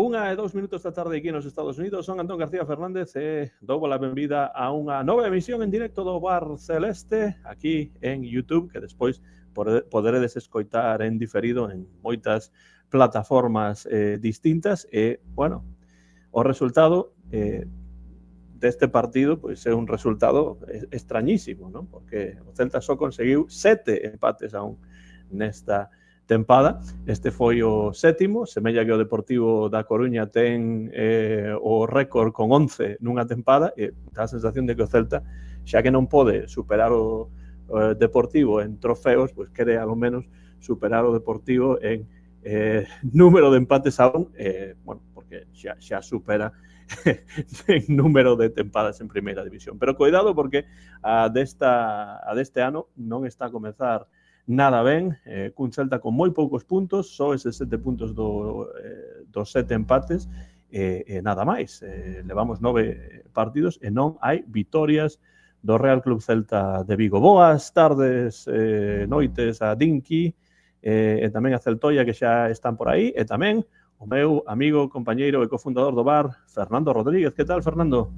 1:02 da tarde aquí nos Estados Unidos. Son Antón García Fernández e dou a benvida a unha nova emisión en directo do Bar Celeste aquí en YouTube, que despois poderedes escoitar en diferido en moitas plataformas distintas. E, bueno, o resultado deste partido pois é un resultado extrañísimo, non? Porque o Celta só conseguiu 7 empates aún nesta tempada. Este foi o sétimo, semella que o Deportivo da Coruña ten o récord con 11 nunha tempada, e dá a sensación de que o Celta, xa que non pode superar o Deportivo en trofeos, pois quere ao menos superar o Deportivo en número de empates aún, bueno, porque xa supera en número de tempadas en primeira división. Pero cuidado, porque a deste ano non está a comezar nada ben, cun Celta con moi poucos puntos, só eses 7 puntos dos 7 empates, e nada máis. Levamos 9 partidos e non hai vitorias do Real Club Celta de Vigo. Boas tardes, noites a Dinky, e tamén a Celtoia, que xa están por aí, e tamén o meu amigo, compañeiro e cofundador do bar, Fernando Rodríguez. Que tal, Fernando?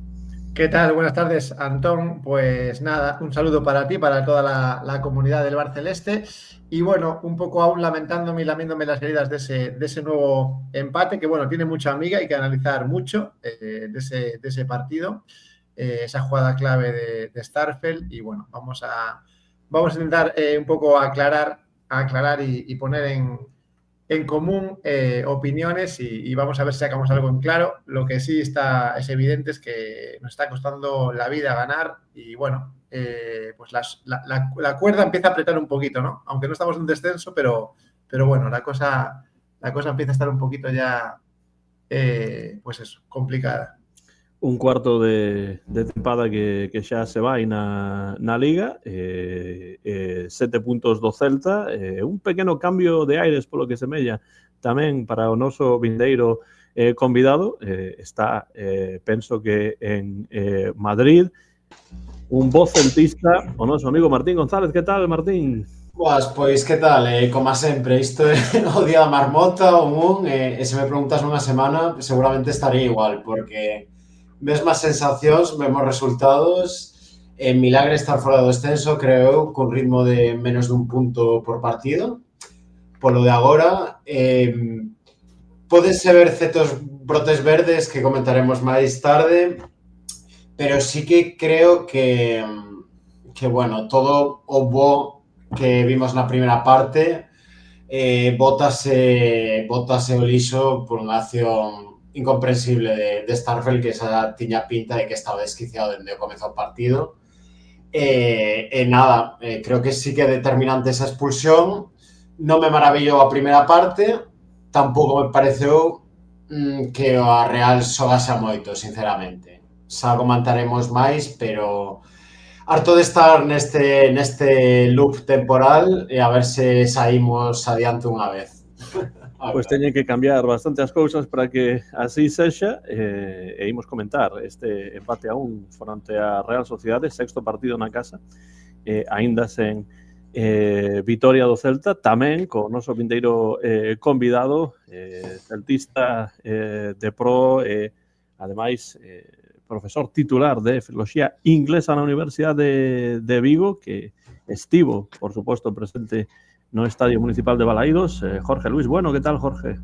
¿Qué tal? Buenas tardes, Antón. Pues nada, un saludo para ti, para toda la comunidad del Bar Celeste. Y bueno, un poco aún lamentándome y lamiéndome las heridas de ese nuevo empate, que bueno, tiene mucha amiga, hay que analizar mucho de ese partido, esa jugada clave de Starfelt. Y bueno, vamos a intentar un poco aclarar y poner en común opiniones y vamos a ver si sacamos algo en claro. Lo que sí es evidente es que nos está costando la vida ganar y bueno, pues la cuerda empieza a apretar un poquito, ¿no? Aunque no estamos en descenso, pero bueno, la cosa empieza a estar un poquito ya, pues eso, complicada. Un cuarto de tempada que xa se vai na Liga, 7 puntos do Celta, un pequeno cambio de aires polo que semella tamén para o noso vindeiro convidado. Está, penso que en Madrid, un bo celtista, o noso amigo Martín González. Que tal, Martín? Pois, que tal? Como sempre, isto é o día da marmota, o mun, e se me preguntas nunha semana, seguramente estaría igual, porque mesmas sensacións, mesmos resultados, milagre estar fora do descenso, creo eu, con ritmo de menos dun punto por partido. Polo de agora, pódense ver certos brotes verdes que comentaremos máis tarde, pero sí que creo que bueno, todo o bo que vimos na primeira parte bótase o lixo por unha acción incomprensible de Starfelt, que xa tiña pinta de que estaba desquiciado dende o comezo do partido. Nada, creo que sí que é determinante esa expulsión. Non me maravillou a primeira parte, tampouco me pareceu que a Real xogase a moito, sinceramente. Xa comentaremos máis, pero harto de estar neste loop temporal e a ver se saímos adiante unha vez. Pois teñen que cambiar bastante as cousas para que así sexa, e imos comentar este empate a 1 fronte a Real Sociedade, sexto partido na casa, aínda sen vitoria do Celta, tamén co noso vindeiro convidado, celtista de pro, ademais profesor titular de Filoloxía Inglesa na Universidade de Vigo, que estivo, por suposto, presente no Estadio Municipal de Balaídos. Jorge Luis Bueno, que tal, Jorge?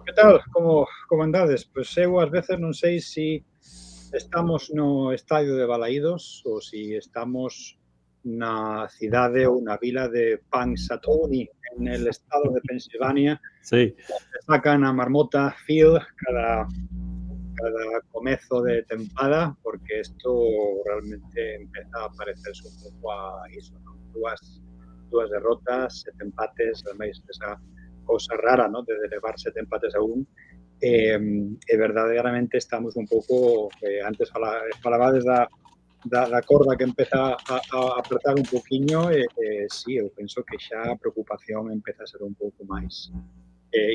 Que tal? Como andades? Pois eu ás veces non sei se estamos no Estadio de Balaídos ou se estamos na cidade ou na vila de Punxsutawney, en el estado de Pensilvania. Sí. Sacan a marmota Phil cada comezo de tempada, porque isto realmente empeza a parecerse un pouco a iso, non? Dúas derrotas, 7 empates, ademais esa cousa rara, ¿no?, de levar 7 empates a 1, e verdadeiramente estamos un pouco, antes falabades da corda que empeza a apretar un poquinho, sí, eu penso que xa a preocupación empeza a ser un pouco máis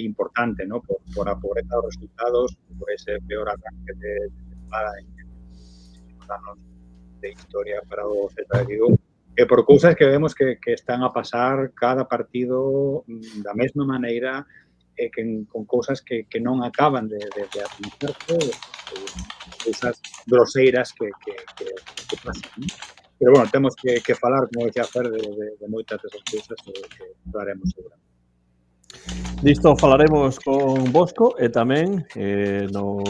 importante, ¿no?, por a pobreza dos resultados, por ese peor arranque de tempada en anos de historia para o Celta de Vigo, e por cousas que vemos que están a pasar cada partido da mesma maneira, con cousas que non acaban de aplicarse, cousas groseiras que pasan, ¿no? Pero, bueno, temos que falar, como decía Fer, de moitas desas cousas que falaremos seguramente. Disto falaremos con Bosco e tamén no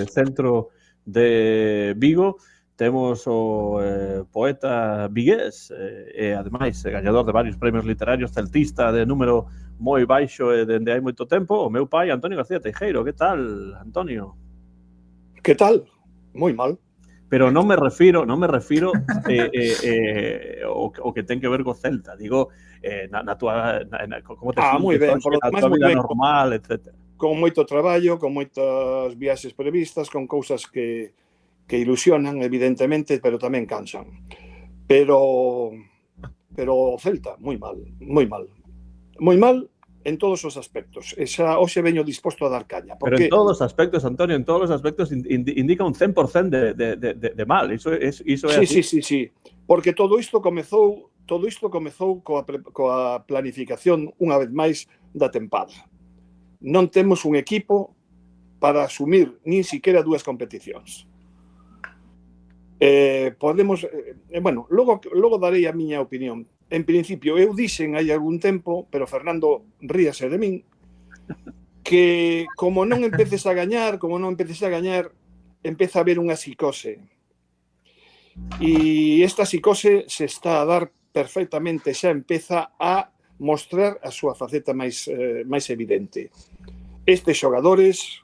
centro de Vigo temos o poeta vigués e ademais gañador de varios premios literarios, celtista de número moi baixo e dende hai moito tempo, o meu pai Antonio García Teijeiro. Que tal, Antonio? Que tal? Moi mal. Pero non me refiro o que ten que ver co Celta, digo na tua como te moi ben, por lo na demais tua moi vida ben, normal, etc. con moito traballo, con moitas viaxes previstas, con cousas que ilusionan, evidentemente, pero tamén cansan. Pero o Celta, moi mal, moi mal. Moi mal en todos os aspectos. E xa hoxe veño disposto a dar caña. Pero en todos os aspectos, Antonio, en todos os aspectos indica un 100% de mal. Iso é así. Sí. Porque todo isto comezou coa planificación, unha vez máis, da tempada. Non temos un equipo para asumir nin siquiera 2 competicións. Bueno, logo darei a miña opinión. En principio, eu dixen hai algún tempo, pero Fernando ríase de min, que como non empeces a gañar, empeza a haber unha psicose. E esta psicose se está a dar perfectamente, xa empeza a mostrar a súa faceta máis evidente. Estes xogadores,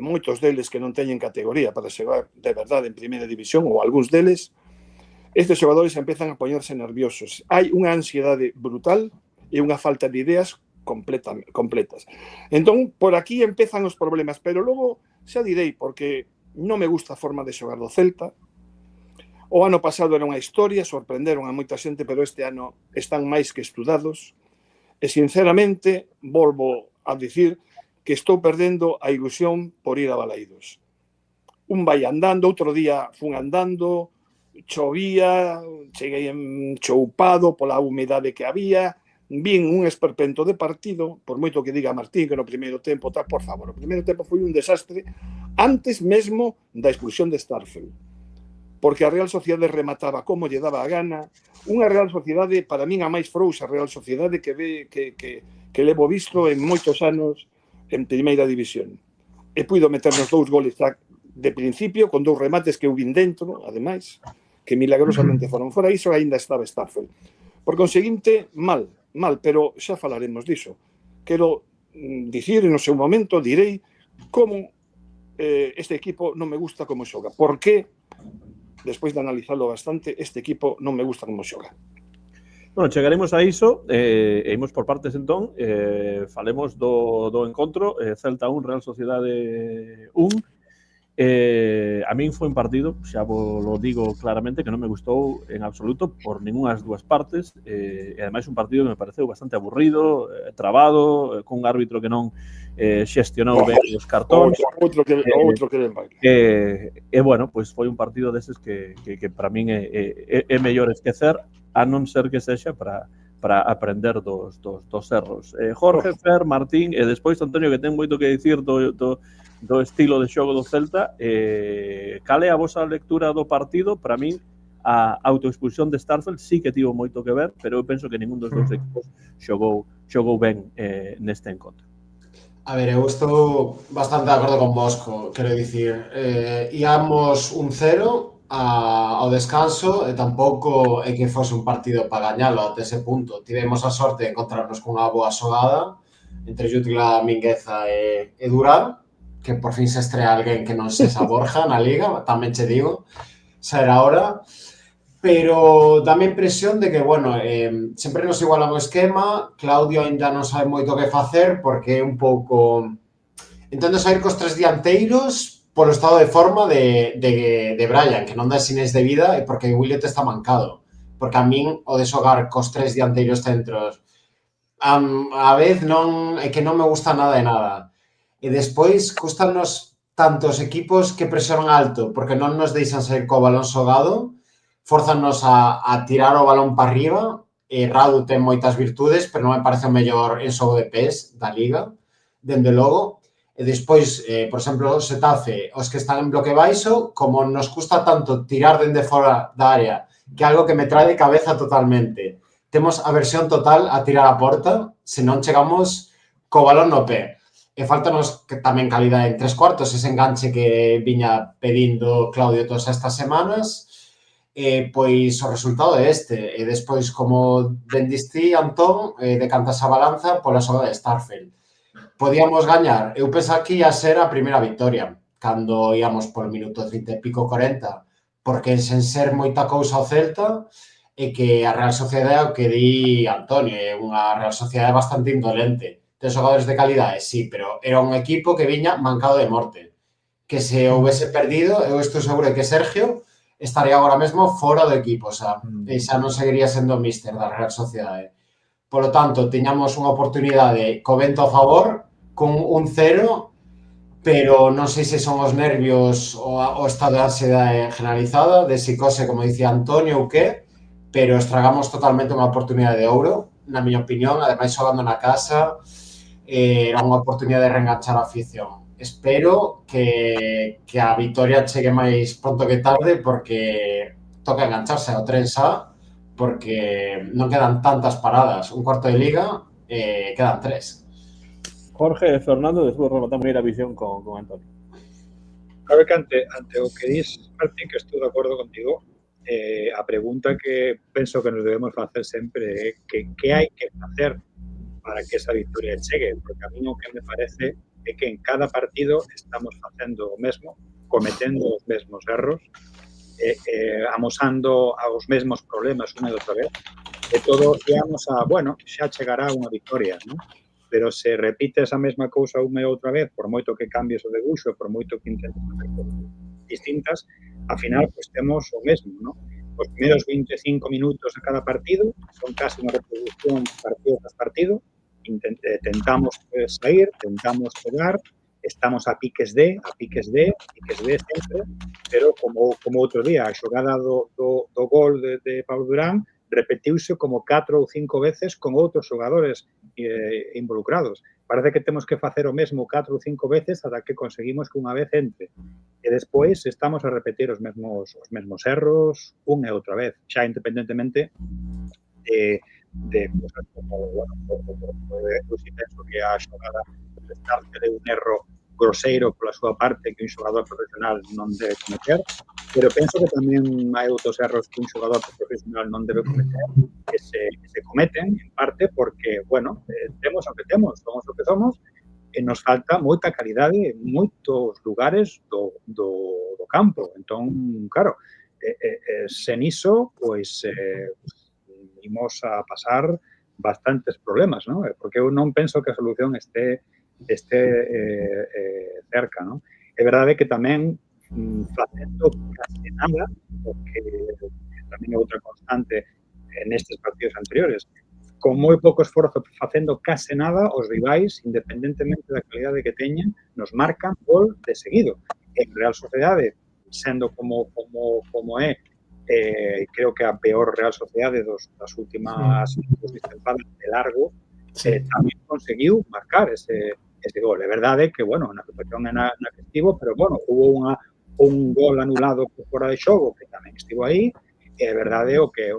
moitos deles que non teñen categoría para xogar de verdade en primeira división, ou algúns deles, estes xogadores empezan a poñerse nerviosos. Hai unha ansiedade brutal e unha falta de ideas completas. Entón, por aquí empezan os problemas, pero logo xa direi, porque non me gusta a forma de xogar do Celta. O ano pasado era unha historia, sorprenderon a moita xente, pero este ano están máis que estudados. E, sinceramente, volvo a dicir que estou perdendo a ilusión por ir a Balaídos. Un vai andando, outro día fun andando, chovía, cheguei enchoupado pola humedade que había, vin un esperpento de partido, por moito que diga Martín que no primeiro tempo, por favor, o primeiro tempo foi un desastre, antes mesmo da expulsión de Starfelt, porque a Real Sociedade remataba como lle daba a gana, unha Real Sociedade, para min a máis frouxa Real Sociedade que levo visto en moitos anos en primeira división. E puido meter nos 2 goles de principio, con 2 remates que eu vin dentro, ademais, que milagrosamente foron fora, iso aínda estaba Starfelt. Por conseguinte, mal, pero xa falaremos diso. Quero dicir, no seu momento, direi como este equipo non me gusta como xoga. Por que, despois de analizarlo bastante, este equipo non me gusta como xoga. Bueno, chegaremos a iso e imos por partes entón. Falemos do encontro Celta 1, Real Sociedade 1. A min foi un partido, xa lo digo claramente, que non me gustou en absoluto por ningunhas dúas partes, e ademais un partido que me pareceu bastante aburrido, trabado, con un árbitro que non xestionou ben os cartóns. Outro que den baile. E bueno, pois foi un partido deses que para min é mellor esquecer, a non ser que sexa para aprender dos erros. Jorge, Fer, Martín e despois Antonio, que ten moito que dicir do estilo de xogo do Celta. Cal é a vosa lectura do partido? Para min, a autoexpulsión de Starfelt sí que tivo moito que ver, pero eu penso que ningún dos dous equipos xogou ben neste encontro. A ver, eu estou bastante de acordo con Bosco, quero dicir, íamos 1-0 ao descanso e tampouco é que fose un partido para gañalo até ese punto. Tivemos a sorte de encontrarnos cunha boa xogada entre Jutgla, Mingueza e Durán, que por fin se estrea alguén que non sexa Borja na Liga, tamén che digo, xa era hora. Pero dame a impresión de que, bueno, sempre nos igualan o esquema, Claudio ainda non sabe moito que facer porque é un pouco... Intento sair cos 3 dianteiros polo estado de forma de Brian, que non dá sinais de vida e porque Williot está mancado. Porque a min o de xogar cos 3 dianteiros centros a vez non é que non me gusta nada de nada. E despois custanos tantos equipos que presionan alto porque non nos deixan sair co balón xogado, forzannos a tirar o balón para arriba Radu ten moitas virtudes, pero non me parece o mellor en xogo de pés da Liga, dende logo. E despois, por exemplo, o Xetafe, os que están en bloque baixo, como nos custa tanto tirar dende fora da área, que é algo que me trae de cabeza totalmente. Temos aversión total a tirar a porta, se non chegamos co balón no pé. E faltanos que tamén calidade en 3/4, ese enganche que viña pedindo Claudio todas estas semanas. Pois o resultado é este. E despois, como ben distí, Antón, decantas a balanza pola xoga de Starfield. Podíamos gañar. Eu pensaba que ia ser a primeira victoria, cando íamos polo minuto 30 e pico 40, porque sen ser moita cousa o Celta, e que a Real Sociedade é o que di Antonio, é unha Real Sociedade bastante indolente. Ten xogadores de calidade, sí, pero era un equipo que viña mancado de morte. Que se houvese perdido, eu estou seguro de que Sergio estaría agora mesmo fora do equipo, xa non seguiría sendo o míster da Real Sociedade. Polo tanto, tiñamos unha oportunidade co vento a favor, con un 0, pero non sei se son os nervios ou o estado de ansiedade generalizada, de psicose, como dicía Antonio, ou que, pero estragamos totalmente unha oportunidade de ouro, na miña opinión, ademais xogando na casa, era unha oportunidade de reenganchar a afición. Espero que a vitoria chegue máis pronto que tarde, porque toca engancharse ao tren xa, porque non quedan tantas paradas. Un cuarto de liga, quedan 3. Jorge, Fernando, despois rematamos a visión con Antonio. Claro que ante o que dis, Martín, que estou de acordo contigo, a pregunta que penso que nos debemos facer sempre é que hai que facer para que esa victoria chegue, porque a mí o que me parece é que en cada partido estamos facendo o mesmo, cometendo os mesmos erros, amosando aos mesmos problemas unha e outra vez, e todos íamos a, bueno, xa chegará unha victoria, non? Pero se repite esa mesma cousa unha e outra vez, por moito que cambies o debuxo, por moito que intentes facer cousas distintas, ao final, pues, temos o mesmo, non? Os primeiros 25 minutos de cada partido son casi unha reproducción partido tras partido, tentamos sair, tentamos pegar, estamos a piques de sempre, pero como outro día, a xogada do gol de Pablo Durán repetiuse como 4 ou 5 veces con outros xogadores involucrados. Parece que temos que facer o mesmo 4 ou 5 veces ata que conseguimos que unha vez entre. E despois estamos a repetir os mesmos erros unha e outra vez, xa independentemente de cosas como, bueno, eu si penso que a xogada de Starfield é un erro groseiro pola súa parte que un xogador profesional non debe cometer, pero penso que tamén hai outros erros que un xogador profesional non debe cometer, que se cometen, en parte, porque, bueno, temos o que temos, somos o que somos, e nos falta moita calidade en moitos lugares do campo. Entón, claro, sen iso, pois, imos a pasar bastantes problemas, non? Porque eu non penso que a solución este cerca, non? É verdade que tamén facendo case nada, porque tamén é outra constante nestes partidos anteriores, con moi pouco esforzo facendo case nada, os rivais, independentemente da calidade que teñen, nos marcan gol de seguido. En Real Sociedade, sendo como é, creo que a peor Real Sociedade das últimas tempadas de largo, tamén conseguiu marcar ese gol. É verdade que, bueno, na situación na que estivo, pero, bueno, hubo un gol anulado por fora de xogo que tamén estivo aí, e é verdade o que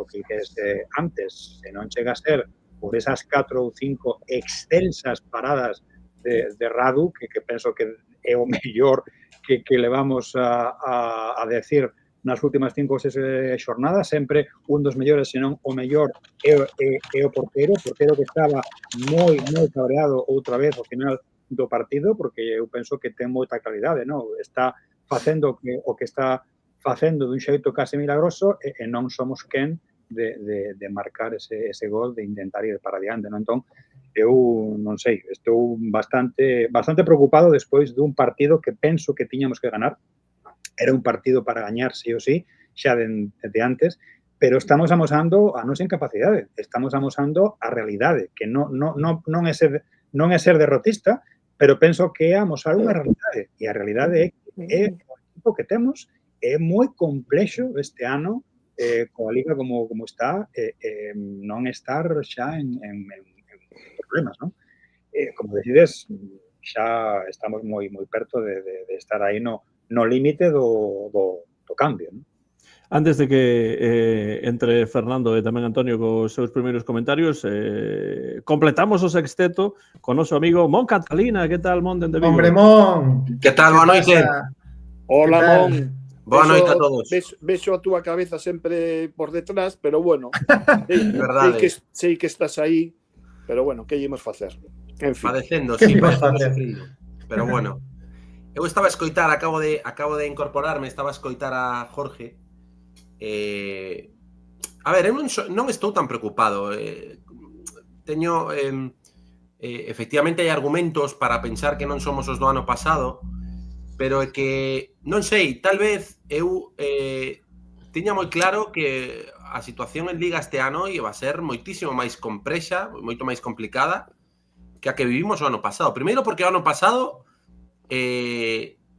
antes, se non chega a ser por esas 4 ou 5 excelsas paradas de Radu, que penso que é o mellor que levamos a decir nas últimas 5 ou 6 xornadas, sempre un dos mellores, senón o mellor, é o portero que estaba moi cabreado outra vez ao final do partido, porque eu penso que ten moita calidade, non? Está facendo o que está facendo dun xeito case milagroso e non somos quen de marcar ese gol, de intentar ir para adiante, non? Entón, eu non sei, estou bastante preocupado despois dun partido que penso que tiñamos que ganar. Era un partido para gañar, sí ou sí, xa de antes, pero estamos amosando a nosa incapacidade, estamos amosando a realidade, que non é ser derrotista, pero penso que é amosar unha realidade, e a realidade é o equipo que temos é moi complexo este ano coa Liga como está, non estar xa en problemas, non? Como decides, xa estamos moi perto de estar aí no límite do cambio, non? Antes de que entre Fernando e tamén Antonio cos seus primeiros comentarios, completamos o sexteto con noso amigo Mon Catalina. Que tal, Mon, dende Vigo? Hombre, Mon. Que tal? Boa noite. Hola, Que tal? Mon. Boa noite a todos. Vexo a túa cabeza sempre por detrás, pero bueno, Verdade. sei que estás aí, pero bueno, que íamos facer? En fin. Padecendo, Que sí, ibas padecendo facer? sufrindo. Pero bueno. Eu estaba a escoitar, acabo de incorporarme, estaba a escoitar a Jorge. A ver, eu non estou tan preocupado. Teño efectivamente hai argumentos para pensar que non somos os do ano pasado, pero é que non sei, tal vez eu tiña moi claro que a situación en Liga este ano iba a ser moitísimo máis complexa, moito máis complicada que a que vivimos o ano pasado. Primeiro porque o ano pasado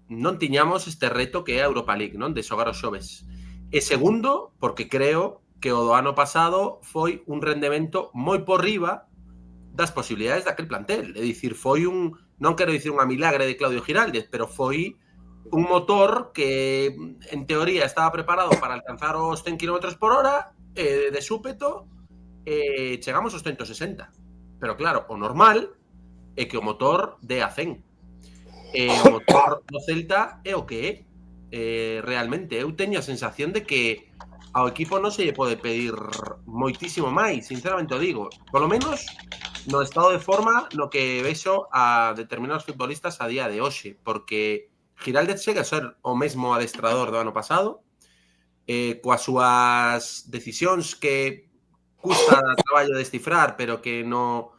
non tiñamos este reto que é a Europa League, non? De xogar os xoves. E segundo, porque creo que o do ano pasado foi un rendemento moi por riba das posibilidades daquel plantel. É dicir, foi non quero dicir unha milagre de Claudio Giraldez, pero foi un motor que en teoría estaba preparado para alcanzar os 100 km por hora, de súpeto chegamos aos 160. Pero claro, o normal é que o motor dé a 100. O motor do Celta é o que é. Realmente, eu teño a sensación de que ao equipo non se lle pode pedir moitísimo máis, sinceramente o digo. Polo menos no estado de forma no que vexo a determinados futbolistas a día de hoxe, porque Giraldez chega a ser o mesmo adestrador do ano pasado, coas súas decisións que custa traballo descifrar, pero que no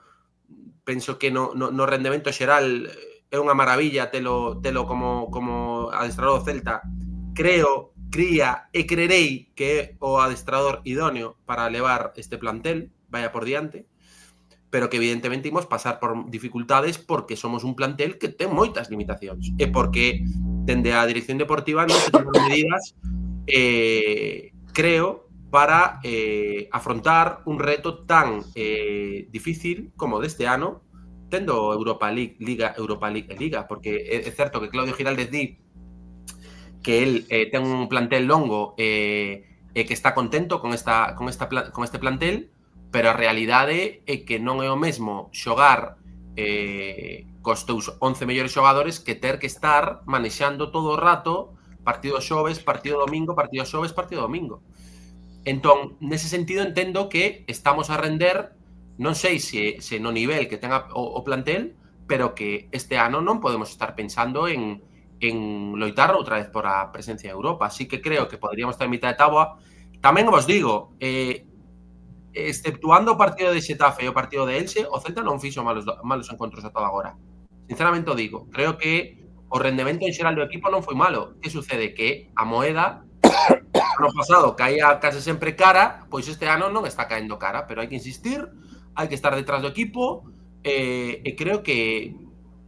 penso que no rendemento xeral é unha maravilla telo como adestrador do Celta. Cría e crerei que é o adestrador idóneo para levar este plantel, vaya por diante, pero que evidentemente imos pasar por dificultades porque somos un plantel que ten moitas limitacións e porque dende a dirección deportiva non se toman medidas, creo, para afrontar un reto tan difícil como deste ano, tendo Europa League, Liga, Europa League e Liga, porque é certo que Claudio Giraldez di que el ten un plantel longo e que está contento con este plantel, pero a realidade é que non é o mesmo xogar cos teus 11 mellores xogadores que ter que estar manexando todo o rato partido xoves, partido domingo, partido xoves, partido domingo. Entón, nese sentido entendo que estamos a render, non sei se no nivel que tenga o plantel, pero que este ano non podemos estar pensando en loitar outra vez por a presencia de Europa. Así que creo que poderíamos estar en mitad de táboa. Tamén vos digo, exceptuando o partido de Xetafe e o partido de Elxe, o Celta non fixo malos encontros a toda agora. Sinceramente o digo. Creo que o rendemento en xeral do equipo non foi malo. Que sucede? Que a moeda ano pasado caía case sempre cara, pois este ano non está caendo cara, pero hai que insistir, hai que estar detrás do equipo e creo que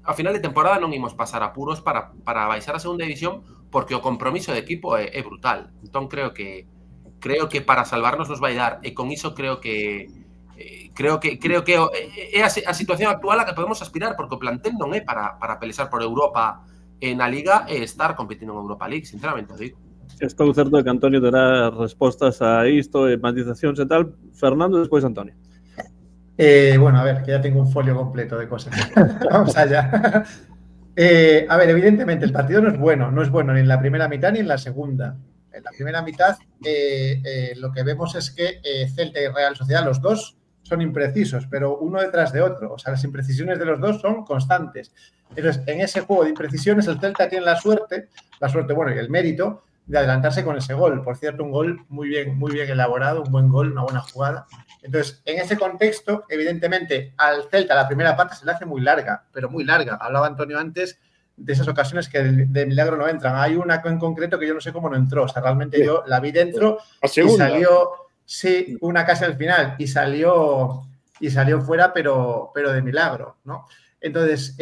a final de temporada non imos pasar apuros para baixar a segunda división porque o compromiso de equipo é brutal. Entón creo que para salvarnos nos vai dar e con iso creo que é a situación actual a que podemos aspirar, porque o plantel non é para pelexar por Europa na Liga e estar competindo en Europa League, sinceramente o digo. Estou certo de que Antonio terá respostas a isto e matizacións e tal. Fernando, despois Antonio. Bueno, a ver, que ya tengo un folio completo de cosas. Vamos allá. A ver, evidentemente el partido no es bueno ni en la primera mitad ni en la segunda. En la primera mitad lo que vemos es que Celta y Real Sociedad, los dos son imprecisos, pero uno detrás de otro. O sea, las imprecisiones de los dos son constantes. Entonces, en ese juego de imprecisiones, el Celta tiene la suerte, bueno, y el mérito de adelantarse con ese gol. Por cierto, un gol muy bien elaborado, un buen gol, una buena jugada. Entonces, en ese contexto, evidentemente, al Celta la primera parte se le hace muy larga, pero muy larga. Hablaba Antonio antes de esas ocasiones que de milagro no entran. Hay una en concreto que yo no sé cómo no entró. O sea, realmente yo la vi dentro y salió, sí, una casi al final y salió fuera, pero de milagro, ¿no? Entonces,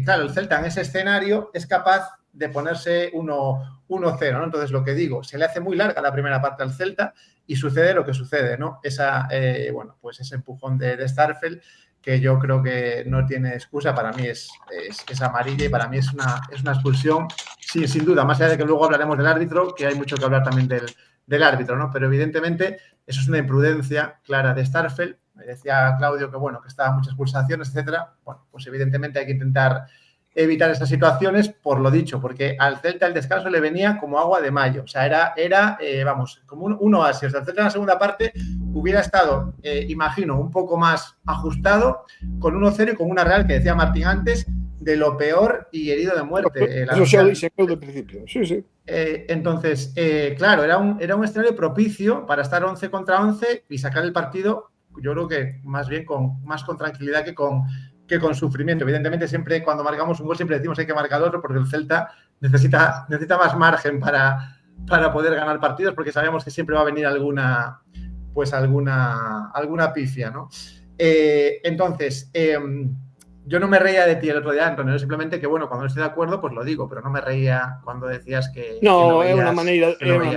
claro, el Celta en ese escenario es capaz de ponerse 1-0, ¿no? Entonces, lo que digo, se le hace muy larga la primera parte al Celta y sucede lo que sucede, ¿no? Bueno, pues ese empujón de Starfelt, que yo creo que no tiene excusa, para mí es amarilla y para mí es una expulsión, sí, sin duda, más allá de que luego hablaremos del árbitro, que hay mucho que hablar también del árbitro, ¿no? Pero evidentemente eso es una imprudencia clara de Starfelt. Me decía Claudio que, bueno, que estaban muchas pulsaciones, etcétera. Bueno, pues evidentemente hay que intentar evitar estas situaciones por lo dicho, porque al Celta el descanso le venía como agua de mayo. O sea, era como un oasis. O sea, el Celta en la segunda parte hubiera estado, imagino, un poco más ajustado, con 1-0 y con una Real, que decía Martín antes, de lo peor y herido de muerte. Eso se lo dice desde el principio, sí. Entonces, claro, era un escenario propicio para estar 11 contra 11 y sacar el partido, yo creo que más bien más con tranquilidad que con sufrimiento. Evidentemente, siempre cuando marcamos un gol siempre decimos que hay que marcar otro porque el Celta necesita más margen para poder ganar partidos, porque sabemos que siempre va a venir alguna pifia, ¿no? Entonces, yo no me reía de ti el otro día, Antonio, simplemente que, bueno, cuando no estoy de acuerdo, pues lo digo, pero no me reía cuando decías que no veías, es una manera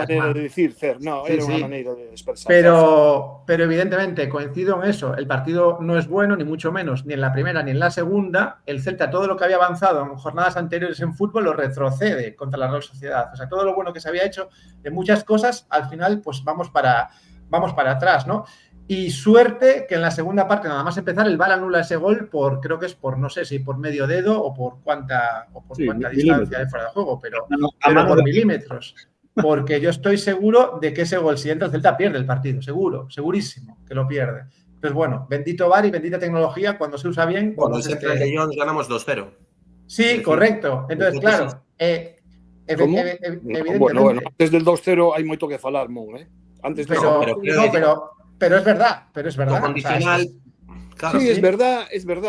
mal. de decir, Fer, no, Sí, era una sí. manera de expresar. Pero evidentemente coincido en eso, el partido no es bueno, ni mucho menos, ni en la primera ni en la segunda. El Celta, todo lo que había avanzado en jornadas anteriores en fútbol, lo retrocede contra la Real Sociedad. O sea, todo lo bueno que se había hecho en muchas cosas, al final, pues vamos para atrás, ¿no? Y suerte que en la segunda parte, nada más empezar, el VAR anula ese gol creo que es por, no sé si por medio dedo o por cuánta distancia de fuera de juego, pero por milímetros. Porque yo estoy seguro de que ese gol, si entra el Celta, pierde el partido, segurísimo que lo pierde. Entonces, bueno, bendito VAR y bendita tecnología cuando se usa bien. Bueno, ese tras de Jones ganamos 2-0. Sí, correcto. Entonces, claro, evidentemente. Bueno, antes del 2-0 hay mucho que falar, Mon, ¿eh? Antes de pero es verdad, condicional. Claro, sí, es verdad,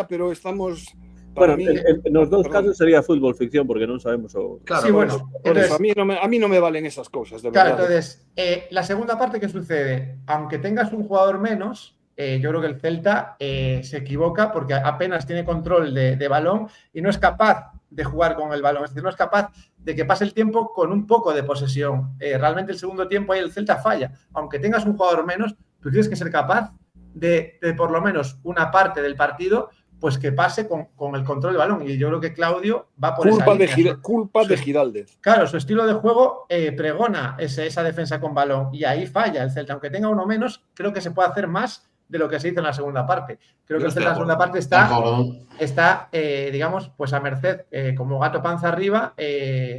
pero estamos. Bueno, en los dos casos sería fútbol ficción porque no sabemos. Claro, sí, bueno. Entonces, a mí no me valen esas cosas, de verdad. Claro, entonces, la segunda parte, ¿qué sucede? Aunque tengas un jugador menos, yo creo que el Celta se equivoca porque apenas tiene control de balón y no es capaz de jugar con el balón. Es decir, no es capaz de que pase el tiempo con un poco de posesión. Realmente el segundo tiempo ahí el Celta falla. Aunque tengas un jugador menos, tú tienes que ser capaz de por lo menos una parte del partido pues que pase con el control del balón. Y yo creo que Claudio va por esa línea. Culpa de Giraldez. Claro, su estilo de juego pregona esa defensa con balón y ahí falla el Celta. Aunque tenga uno menos, creo que se puede hacer más de lo que se hizo en la segunda parte. Creo que el Celta en la segunda parte está digamos, pues a merced, como gato panza arriba,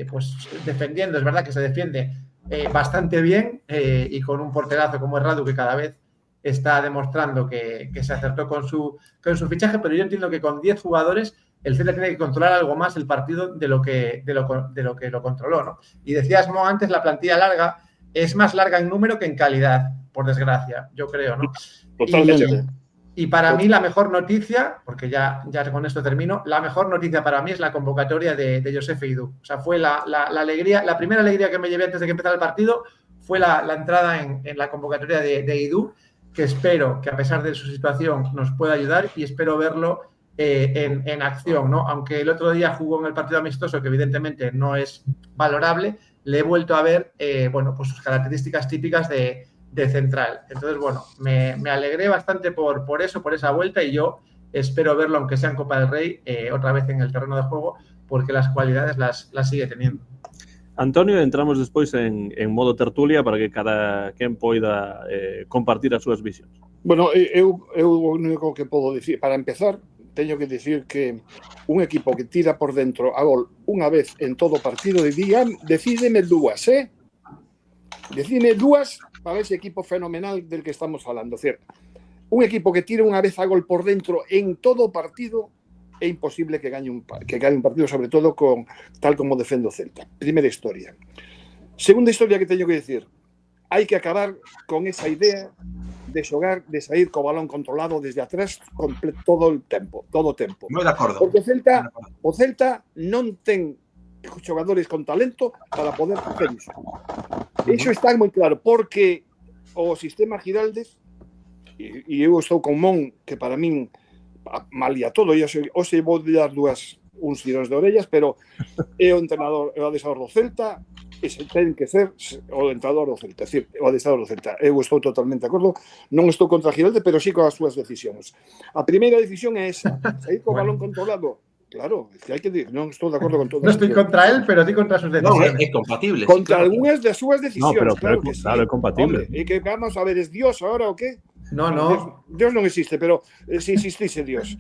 pues defendiendo. Es verdad que se defiende bastante bien y con un porterazo como es Radu, que cada vez está demostrando que se acertó con su fichaje, pero yo entiendo que con 10 jugadores el Celta tiene que controlar algo más el partido de lo que lo controló, ¿no? Y decías, Mo, antes, la plantilla larga es más larga en número que en calidad, por desgracia, yo creo, ¿no? Totalmente. Y para mí la mejor noticia, porque ya con esto termino, la mejor noticia para mí es la convocatoria de Josef Eidú. O sea, fue la alegría, la primera alegría que me llevé antes de que empezara el partido fue la entrada en la convocatoria de Eidú, que espero que a pesar de su situación nos pueda ayudar y espero verlo en acción, ¿no? Aunque el otro día jugó en el partido amistoso, que evidentemente no es valorable, le he vuelto a ver, pues sus características típicas de central. Entonces, bueno, me alegré bastante por eso, por esa vuelta, y yo espero verlo, aunque sea en Copa del Rey, otra vez en el terreno de juego, porque las cualidades las sigue teniendo. Antonio, entramos despois en modo tertulia para que cada quen poida compartir as súas visións. Bueno, eu o único que podo dicir, para empezar, teño que dicir que un equipo que tira por dentro a gol unha vez en todo partido, decídeme dúas, Decídeme dúas para ese equipo fenomenal del que estamos falando, cierto? Un equipo que tira unha vez a gol por dentro en todo partido é imposible que gane un partido, sobre todo tal como defende o Celta. Primeira historia. Segunda historia que teño que decir, hai que acabar con esa idea de xogar, de sair co balón controlado desde atrás todo o tempo. Moi de acordo. Porque o Celta non ten xogadores con talento para poder facer iso. Iso está moi claro, porque o sistema Giraldez, e eu estou con Mon, que para min malia todo, e hoxe vou dar dúas uns tiróns de orellas, pero é o entrenador, é o adestrador do Celta, ese ten que ser o entrenador do Celta, é dicir, o adestrador do Celta. Eu estou totalmente de acordo, non estou contra Giralde, pero sí coas súas decisións. A primeira decisión é esa, sair co balón controlado. Claro, es que hai que dir, non estou de acordo con todo. No estoy contra él, pero sí contra sus decisiones. No, é compatible. Contra sí, claro. algunhas das súas decisións, claro que sí. Claro, é compatible. Hombre, e que vamos a ver, es Dios ahora o qué? No, no. Dios non existe, pero si existise Dios.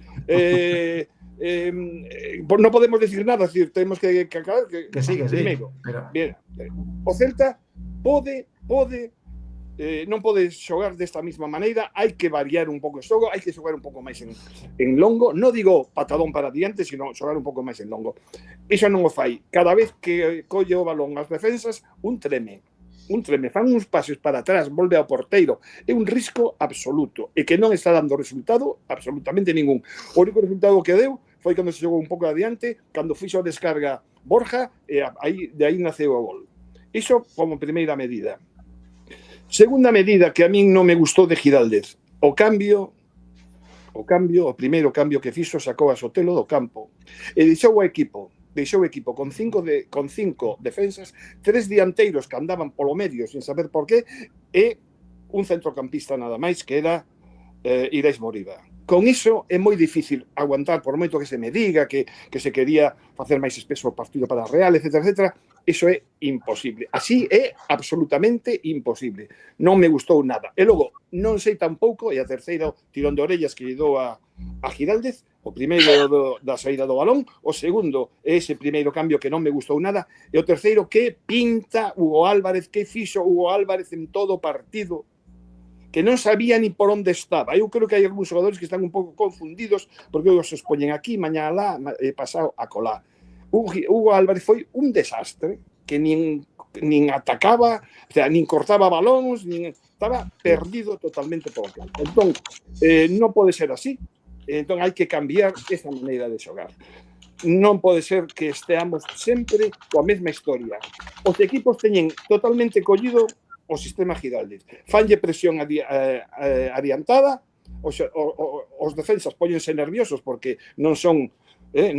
No podemos decir nada, es decir, tenemos que aclarar que sí. Primeiro, Pero... bien, o Celta pode non pode xogar desta mesma maneira, hai que variar un pouco o xogo, hai que xogar un pouco máis en longo, non digo patadón para diante, sino xogar un pouco máis en longo. Iso non o fai. Cada vez que colle o balón as defensas, un treme, fan uns pasos para atrás, volve ao porteiro, é un risco absoluto, e que non está dando resultado absolutamente ningún. O único resultado que deu foi cando se xogou un pouco adiante, cando fixo a descarga Borja, e de aí naceu o gol. Iso como primeira medida. Segunda medida que a min non me gustou de Giraldez, o primeiro cambio que fixo, sacou a Sotelo do campo e deixou o equipo con cinco defensas, 3 dianteiros que andaban polo medio sin saber por qué e un centrocampista nada máis que era Irais Moriba. Con iso é moi difícil aguantar, por moito que se me diga que se quería facer máis espeso o partido para a Real, etc. Iso é imposible. Así é absolutamente imposible. Non me gustou nada. E logo, non sei tampouco, e a terceira tirón de orellas que lle dou a Giraldez, o primeiro da saída do balón, o segundo é ese primeiro cambio que non me gustou nada, e o terceiro que pinta Hugo Álvarez, que fixo Hugo Álvarez en todo o partido, que non sabía ni por onde estaba. Eu creo que hai algúns xogadores que están un pouco confundidos porque os expoñen aquí, mañá lá, pasado a colá. Hugo Álvarez foi un desastre, que nin atacaba, o sea, nin cortaba balóns, estaba perdido totalmente por o campo. Entón, non pode ser así. Entón, hai que cambiar esa maneira de xogar. Non pode ser que esteamos sempre coa mesma historia. Os equipos teñen totalmente collido o sistema Giraldez. Fanlle presión adiantada, os defensas póñense nerviosos porque non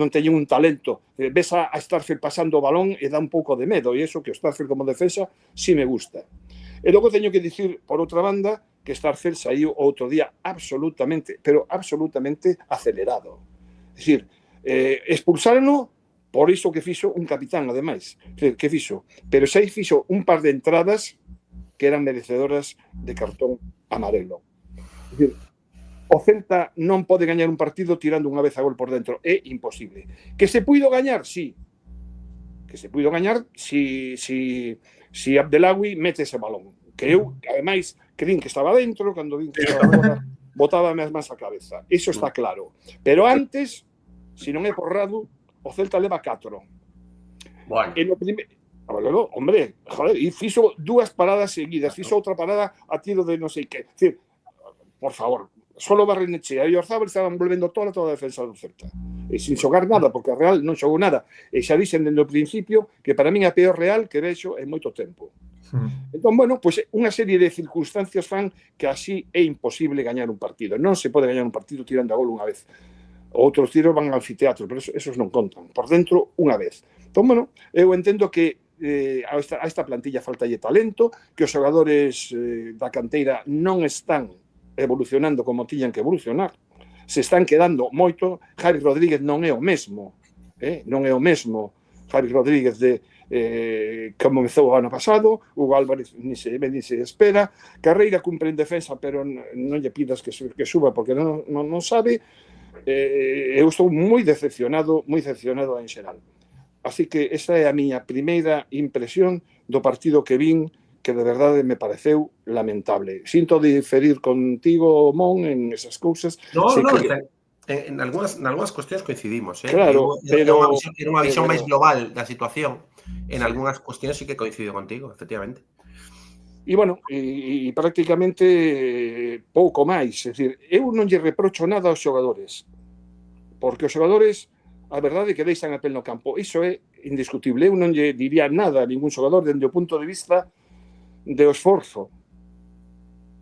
teñen un talento. Ves a Starfield pasando o balón e dá un pouco de medo, e iso que o Starfield como defensa sí me gusta. E logo teño que dicir, por outra banda, que Starfield saiu outro día absolutamente acelerado. É dicir, expulsaron por iso que fixo un capitán, ademais. Que fixo? Pero xa fixo un par de entradas que eran merecedoras de cartón amarelo. É dicir, o Celta non pode gañar un partido tirando unha vez a gol por dentro. É imposible. Que se puido gañar? Sí. Que se puido gañar si Abdelawi mete ese balón. Que eu, ademais, crin que estaba dentro, cando vin que estaba botaba máis a cabeza. Iso está claro. Pero antes, se non é porrado, o Celta leva 4. Bueno. E no primeiro... Hombre, joder, e fixo 2 paradas seguidas, fixo outra parada a tiro de non sei que. É dicir, por favor, solo Barrenechea e Orzábal estaban volvendo toda a defensa do Celta. E sin xogar nada, porque a Real non xogou nada. E xa dixen dende o principio que para min a peor Real que vexo en moito tempo. Entón, bueno, pois unha serie de circunstancias fan que así é imposible gañar un partido. Non se pode gañar un partido tirando a gol unha vez. Outros tiros van ao anfiteatro, pero esos non contan. Por dentro, unha vez. Entón, bueno, eu entendo que a esta plantilla faltalle talento, que os xogadores da canteira non están evolucionando como tiñan que evolucionar, se están quedando moito. Javi Rodríguez non é o mesmo, non é o mesmo Javi Rodríguez que comezou o ano pasado. Hugo Álvarez ni se espera. Carreira cumpre en defensa, pero non lle pidas que suba porque non sabe. Eu estou moi decepcionado en xeral. Así que esa é a miña primeira impresión do partido que vin, que de verdade me pareceu lamentable. Sinto diferir contigo, Mon, en esas cousas. En algunhas cuestións coincidimos. Claro, pero... Era unha visión máis global da situación. En algunhas cuestións sí que coincido contigo, efectivamente. E, bueno, e prácticamente pouco máis. É dicir, eu non lle reprocho nada aos xogadores, porque os xogadores, a verdade é que deixan a pel no campo. Iso é indiscutible. Eu non lle diría nada a ningún xogador dende o punto de vista de esforzo.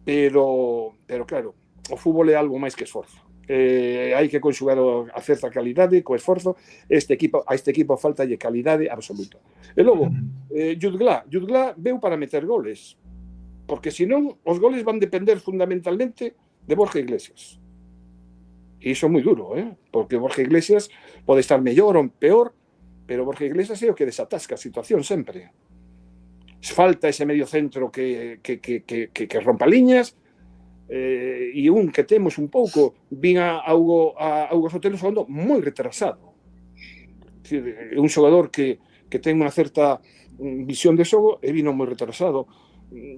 Pero claro, o fútbol é algo máis que esforzo. hai que conxugar a certa calidade co esforzo. A este equipo faltalle calidade absoluta. E logo, Jude Glá veu para meter goles, porque senón os goles van depender fundamentalmente de Borja Iglesias. E iso é moi duro, porque Borja Iglesias pode estar mellor ou peor, pero Borja Iglesias é o que desatasca a situación sempre. Falta ese medio centro que rompa liñas, e un que temos un pouco, vin a Hugo Sotelo xogando moi retrasado. É un xogador que ten unha certa visión de xogo e vino moi retrasado.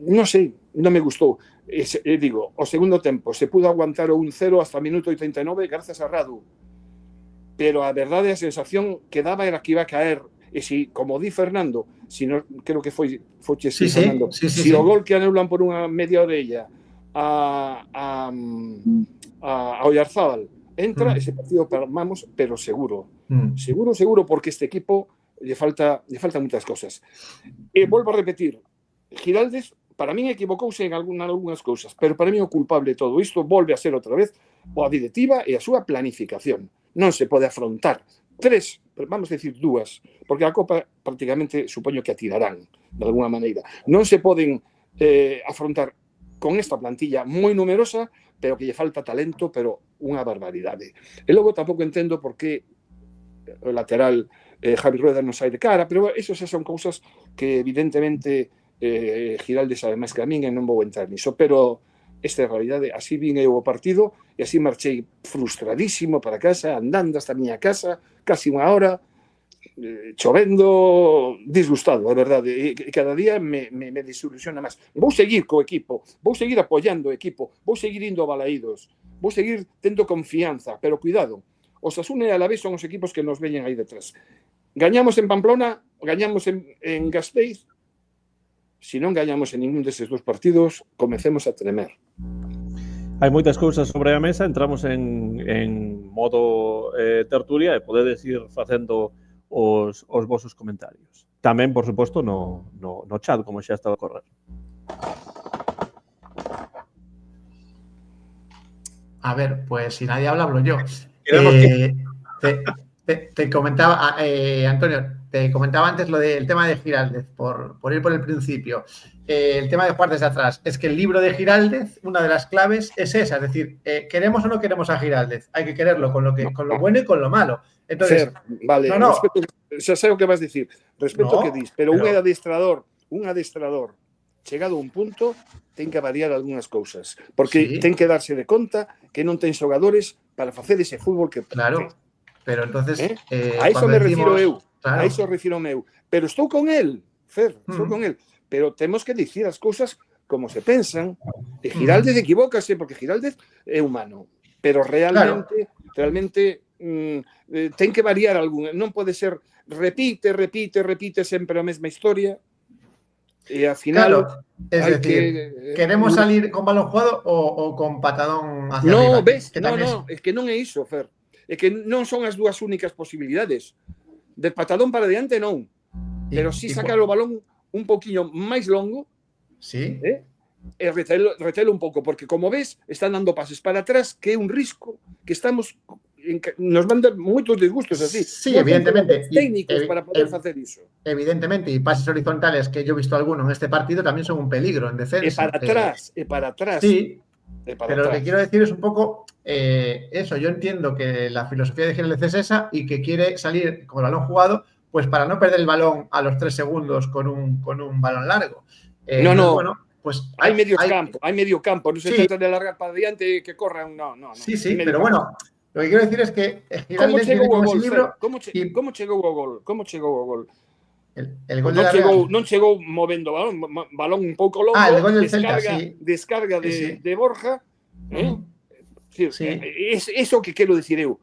Non sei, non me gustou. Digo, o segundo tempo se pudo aguantar o 1-0 hasta o minuto 89 grazas a Radu, pero a verdade, a sensación que daba era que iba a caer. E si, como di Fernando, si no, creo que foi Fernando, si o gol que anulan por unha media orella a Oyarzábal entra, ese partido palmamos, pero seguro. Seguro, porque este equipo lle falta moitas cosas. E volvo a repetir, Giraldez, para min equivocouse en algunhas cousas, pero para min o culpable de todo isto volve a ser outra vez a directiva e a súa planificación. Non se pode afrontar 3, vamos a decir 2, porque a Copa prácticamente supoño que a tirarán de alguna maneira. Non se poden afrontar con esta plantilla moi numerosa, pero que lle falta talento, pero unha barbaridade. E logo tampouco entendo por que o lateral Javi Rueda non sai de cara, pero eso xa son cousas que evidentemente Giraldez sabe máis que a min e non vou entrar niso, pero esta é a realidade. Así vin eu o partido e así marchei frustradísimo para casa, andando hasta a miña casa, casi unha hora, chovendo, disgustado, a verdade. E cada día me desilusiona máis. Vou seguir co equipo, vou seguir apoiando o equipo, vou seguir indo a Balaídos, vou seguir tendo confianza, pero cuidado, os Osasuna e Alavés son os equipos que nos veñen aí detrás. Gañamos en Pamplona, gañamos en Gasteiz. Se non gañamos en ningún deses dos partidos, comecemos a tremer. Hai moitas cousas sobre a mesa, entramos en modo tertulia e podedes ir facendo os vosos comentarios. Tamén, por suposto, no chat, como xa está a correr. A ver, pues si nadie habla, hablo yo. Te comentaba, Antonio, te comentaba antes lo del tema de Giraldez, por ir por el principio. El tema de jugar desde atrás. Es que el libro de Giraldez, una de las claves es esa, es decir, ¿queremos o no queremos a Giraldez? Hay que quererlo con lo bueno y con lo malo. Entonces, vale, respeto, xa sei o que vas dicir, respeto o que dis, pero un adestrador chegado a un punto ten que variar algunhas cousas, porque ten que darse de conta que non ten xogadores para facer ese fútbol que claro, pero entonces a iso me refiro eu, claro. A iso refiro eu, pero estou con el, Fer, estou con el, pero temos que dicir as cousas como se pensan, e Giraldez equivócase, porque Giraldez é humano, pero realmente ten que variar algún, non pode ser repite sempre a mesma historia e ao final es decir, queremos salir con balón jugado o con patadón hacia arriba. Ves, é que non é iso, Fer, é que non son as dúas únicas posibilidades, de patadón para diante non, pero si sacar o balón un poquinho máis longo, sí, e retelo un pouco, porque como ves, están dando pases para atrás, que é un risco que nos mandan moitos disgustos así. Sí, evidentemente. Técnicos para poder facer iso. Evidentemente, y pases horizontales que yo he visto alguno en este partido también son un peligro en defensa. E para atrás. Sí, pero lo que quiero decir es un poco eso. Yo entiendo que la filosofía de Giraldez es esa y que quiere salir con el balón jugado, pues para no perder el balón a los 3 segundos con un balón largo. Bueno, pues hay medio campo, no se trata de alargar para adelante que corran, no. Sí, pero bueno, lo que quiero decir es que Giraldez viene con ese libro. ¿Cómo chegou o gol? El gol de la Real. Non chegou movendo balón un pouco longo, el gol del Celta, descarga de Borja. Eso que quero dicir eu.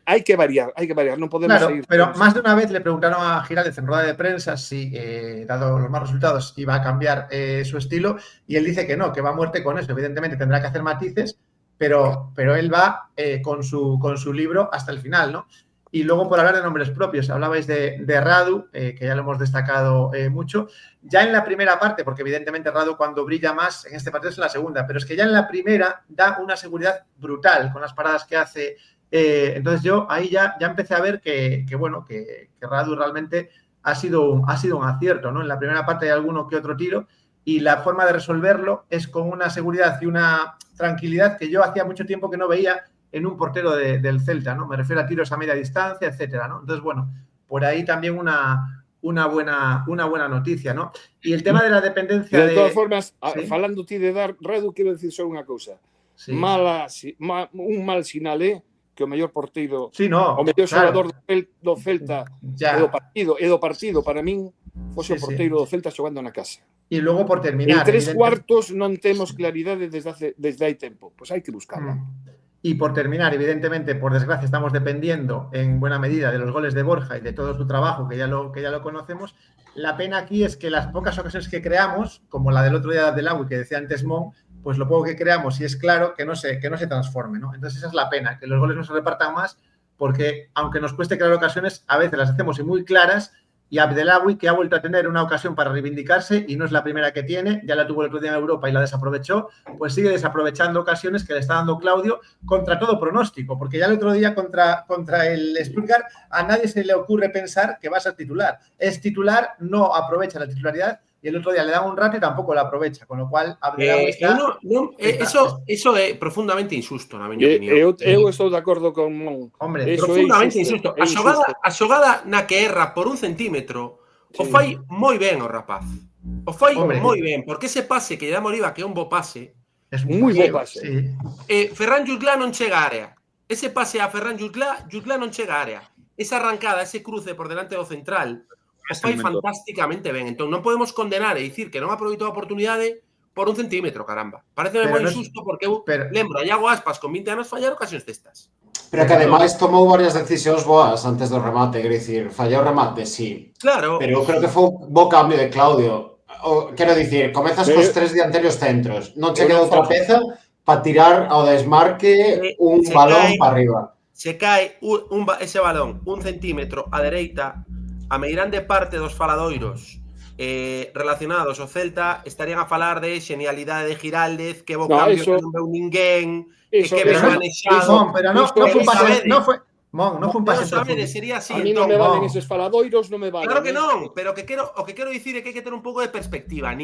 Hay que variar, non podemos seguir. Pero más de una vez le preguntaron a Giraldez en rueda de prensa si, dado los malos resultados, iba a cambiar su estilo, y él dice que no, que va a muerte con eso. Evidentemente tendrá que hacer matices, pero él va con su libro hasta el final, ¿no? Y luego, por hablar de nombres propios, hablabais de Radu, que ya lo hemos destacado mucho. Ya en la primera parte, porque evidentemente Radu cuando brilla más en este partido es en la segunda, pero es que ya en la primera da una seguridad brutal con las paradas que hace. Entonces yo ahí ya empecé a ver que Radu realmente ha sido un acierto, ¿no? En la primera parte hay alguno que otro tiro y la forma de resolverlo es con una seguridad y una tranquilidad que yo hacía mucho tiempo que no veía en un portero del Celta, ¿no? Me refiero a tiros a media distancia, etcétera, ¿no? Entonces, bueno, por ahí también una buena noticia, ¿no? Y el tema de la dependencia de todas formas, ¿sí? Falando ti de dar Radu, quero dicir só unha cousa. Sí. Un mal sinal que o mellor porteiro, sí, no, o mellor claro. xogador do Celta e do partido para min fose o porteiro do Celta xogando na casa. E logo por terminar, en 3 cuartos non temos claridade desde hai tempo, pois hai que buscarla. Y por terminar, evidentemente, por desgracia, estamos dependiendo en buena medida de los goles de Borja y de todo su trabajo, que ya lo conocemos. La pena aquí es que las pocas ocasiones que creamos, como la del otro día del Agua que decía antes Mon, pues lo poco que creamos, y es claro que no se transforme, ¿no? Entonces esa es la pena, que los goles no se repartan más, porque aunque nos cueste crear ocasiones, a veces las hacemos y muy claras, y Abdelawi, que ha vuelto a tener una ocasión para reivindicarse y no es la primera que tiene, ya la tuvo el otro día en Europa y la desaprovechó, pues sigue desaprovechando ocasiones que le está dando Claudio contra todo pronóstico, porque ya el otro día contra el Stuttgart a nadie se le ocurre pensar que va a ser titular. Es titular, no aprovecha la titularidad y el otro día le da un rato y tampoco la aprovecha, con lo cual Abdelawi eso é profundamente injusto, na miña opinión. Eu estou de acordo con Mon. Hombre, eso profundamente injusto. A xogada na que erra por 1 centímetro o fai moi ben o rapaz. O fai moi ben, porque ese pase que lle dá Moriba, que é un bo pase, es moi bo pase. Sí. Ferran Jutgla non chega á área. Ese pase a Ferran Jutgla non chega á área. Esa arrancada, ese cruce por delante do central, o fai fantásticamente ben. Entón non podemos condenar e dicir que non aproveitou a oportunidade por 1 centímetro, caramba. Parece moi injusto porque eu lembro a Iago Aspas con 20 anos fallar ocasións destas. Pero que ademais tomou varias decisións boas antes do remate, quero dicir, fallou o remate, sí. Claro. Pero creo que foi un bo cambio de Claudio. Quero dicir, comezas cos 3 dianteiros centros, non che queda outra peza para tirar ao desmarque un balón para arriba. Se cae ese balón 1 centímetro á dereita, a meirande parte dos faladoiros relacionados ao Celta estarían a falar de xenialidade de Giraldez, que bo cambio que non veu ninguén, que ben manexado. Pero non foi un pase, non foi un pase. Sería así. A mí non me valen eses faladoiros, non me valen. Claro que non, pero o que quero dicir é que hai que ter un pouco de perspectiva.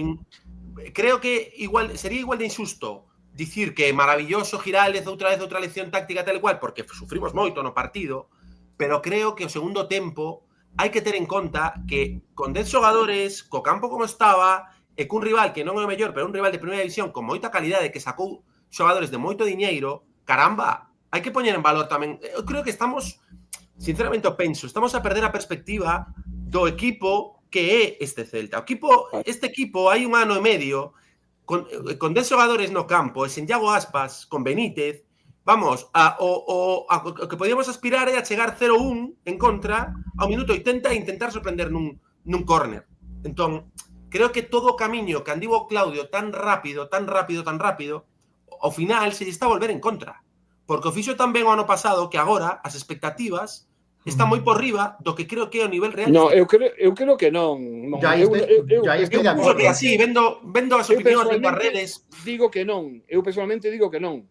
Creo que sería igual de injusto dicir que maravilloso Giraldez outra lección táctica tal e cual, porque sufrimos moito no partido, pero creo que o segundo tempo hai que ter en conta que con 10 xogadores, co campo como estaba, e cun rival que non é o mellor, pero un rival de primeira división con moita calidade, que sacou xogadores de moito diñeiro, caramba, hai que poñer en valor tamén. Eu creo que estamos, sinceramente o penso, estamos a perder a perspectiva do equipo que é este Celta. Este equipo hai 1 ano e medio con 10 xogadores no campo, e sen Iago Aspas, con Benítez, vamos, o que podíamos aspirar é a chegar 0-1 en contra ao minuto 80 e intentar sorprender nun córner. Entón, creo que todo o camiño que andivo Claudio tan rápido, ao final se lle está a volver en contra. Porque o fixo tan ben o ano pasado que agora as expectativas están moi por riba do que creo que é o nivel real. No, eu creo que non. Estou de acordo. Que así, vendo as opinións das redes, digo que non. Eu personalmente digo que non.